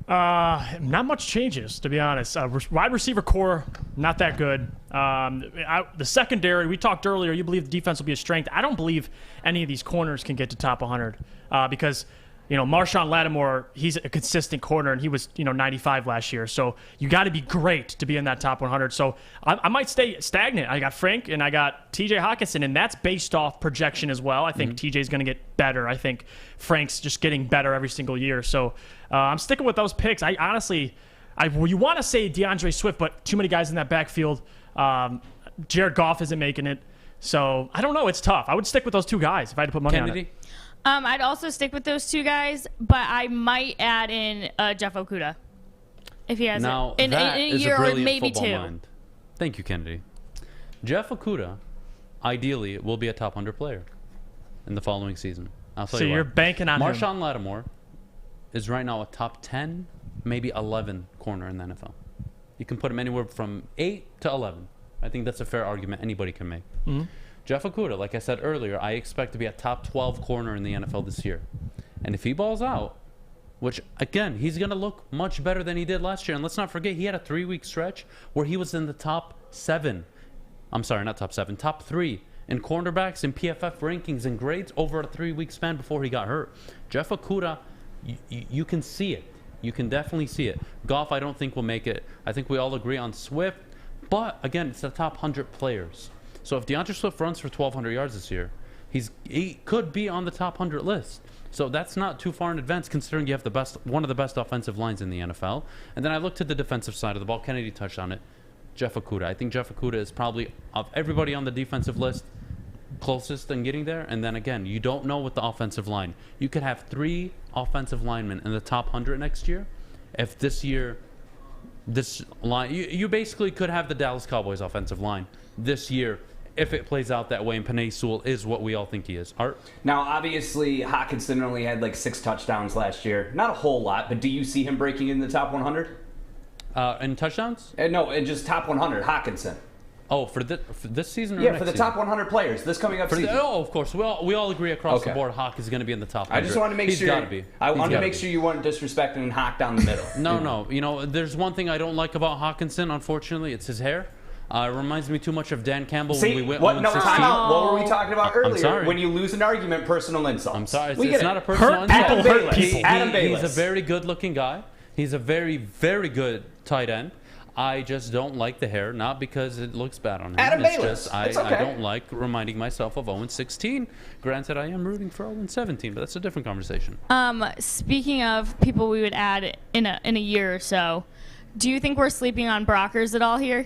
Not much changes, to be honest. Wide receiver core, not that good. The secondary, we talked earlier, you believe the defense will be a strength. I don't believe any of these corners can get to top 100 because, Marshawn Lattimore, he's a consistent corner, and he was, 95 last year. So you got to be great to be in that top 100. So I might stay stagnant. I got Frank and I got TJ Hawkinson, and that's based off projection as well. I think TJ's going to get better. I think Frank's just getting better every single year. So I'm sticking with those picks. I honestly, you want to say DeAndre Swift, but too many guys in that backfield. Jared Goff isn't making it. So I don't know. It's tough. I would stick with those two guys if I had to put money on it.
I'd also stick with those two guys, but I might add in Jeff Okudah if he has
now,
it in a year or maybe 2.
Mind. Thank you, Kennedy. Jeff Okudah, ideally, will be a top 100 player. in the following season. I'll tell
So
you
you're
what.
banking on him.
Marshawn Lattimore is right now a top 10, maybe 11 corner in the NFL. You can put him anywhere from 8 to 11. I think that's a fair argument anybody can make.
Mm-hmm.
Jeff Okudah, like I said earlier, I expect to be a top 12 corner in the NFL this year. And if he balls out, which, again, he's going to look much better than he did last year. And let's not forget, he had a 3-week stretch where he was in the top 7. I'm sorry, not top 7, top 3 in cornerbacks and PFF rankings and grades over a 3-week span before he got hurt. Jeff Okudah, you can see it. You can definitely see it. Goff, I don't think will make it. I think we all agree on Swift. But, again, it's the top 100 players. So if DeAndre Swift runs for 1,200 yards this year, he could be on the top 100 list. So that's not too far in advance, considering you have one of the best offensive lines in the NFL. And then I looked at the defensive side of the ball. Kennedy touched on it. Jeff Okudah. I think Jeff Okudah is probably, of everybody on the defensive list, closest in getting there. And then again, you don't know with the offensive line. You could have 3 offensive linemen in the top 100 next year. If this year, this line, you basically could have the Dallas Cowboys offensive line this year if it plays out that way, and Penei Sewell is what we all think he is. Art?
Now, obviously, Hockenson only had like 6 touchdowns last year. Not a whole lot, but do you see him breaking in the top 100?
In touchdowns?
No, just top 100, Hockenson.
Oh, for this season or
yeah,
next
for the
season?
top 100 players, this coming up season.
Of course. We all agree across the board Hawk is going to be in the top 100.
I just want to make
He's
sure.
Got to be.
I want to make sure you weren't disrespecting Hawk down the middle.
No. You know, there's one thing I don't like about Hockenson, unfortunately. It's his hair. It reminds me too much of Dan Campbell when we went 1-16.
What were we talking about earlier?
I'm sorry.
When you lose an argument, personal insults.
I'm sorry. It's not a personal insult. Adam Bayless. He's a very good-looking guy. He's a very, very good tight end. I just don't like the hair, not because it looks bad on him.
Adam
it's
Bayless.
Just, I don't like reminding myself of 0-16. Granted, I am rooting for 0-17, but that's a different conversation.
Speaking of people we would add in a year or so, do you think we're sleeping on Brockers at all here?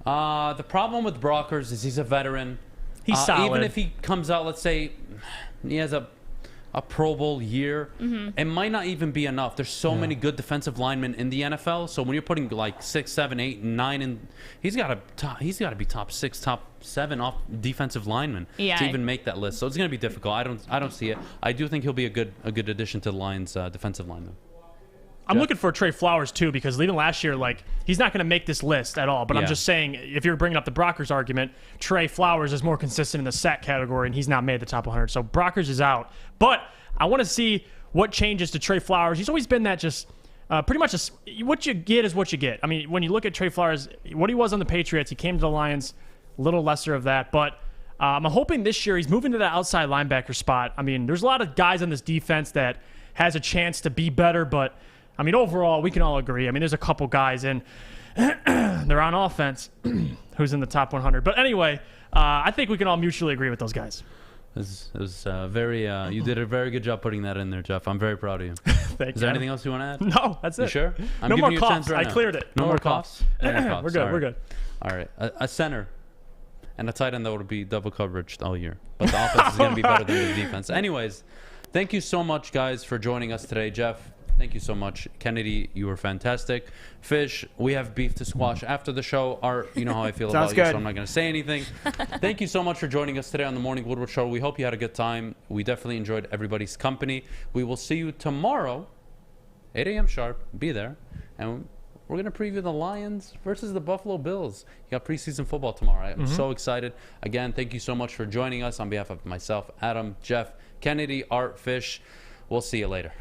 The problem with Brockers is he's a veteran.
He's solid.
Even if he comes out, let's say, he has a Pro Bowl year, it might not even be enough. There's so many good defensive linemen in the NFL. So when you're putting like 6, 7, 8, 9 in, he's got to be top 6, top 7 off defensive linemen to even make that list. So it's going to be difficult. I don't see it. I do think he'll be a good addition to the Lions defensive lineman.
I'm looking for Trey Flowers, too, because even last year, like, he's not going to make this list at all. But I'm just saying, if you're bringing up the Brockers argument, Trey Flowers is more consistent in the sack category, and he's not made the top 100. So Brockers is out. But I want to see what changes to Trey Flowers. He's always been that just pretty much what you get is what you get. I mean, when you look at Trey Flowers, what he was on the Patriots, he came to the Lions, a little lesser of that. But I'm hoping this year he's moving to that outside linebacker spot. I mean, there's a lot of guys on this defense that has a chance to be better, but I mean, overall, we can all agree. I mean, there's a couple guys in they're on offense who's in the top 100. But anyway, I think we can all mutually agree with those guys.
It was very. You did a very good job putting that in there, Jeff. I'm very proud of you.
Thank
Is there anything else you want to add?
No, that's it.
You sure? I'm
no
giving
more
you a
coughs.
chance right
I
now.
cleared it.
No more coughs. No more coughs.
We're good.
All right.
We're good.
All right. A center and a tight end that would be double coverage all year, but the offense is going to be better than the defense. Anyways, thank you so much, guys, for joining us today, Jeff. Thank you so much. Kennedy, you were fantastic. Fish, we have beef to squash after the show. Art, you know how I feel about you, so I'm not going to say anything. Thank you so much for joining us today on the Morning Woodward Show. We hope you had a good time. We definitely enjoyed everybody's company. We will see you tomorrow, 8 a.m. sharp. Be there. And we're going to preview the Lions versus the Buffalo Bills. You got preseason football tomorrow. I'm so excited. Again, thank you so much for joining us on behalf of myself, Adam, Jeff, Kennedy, Art, Fish. We'll see you later.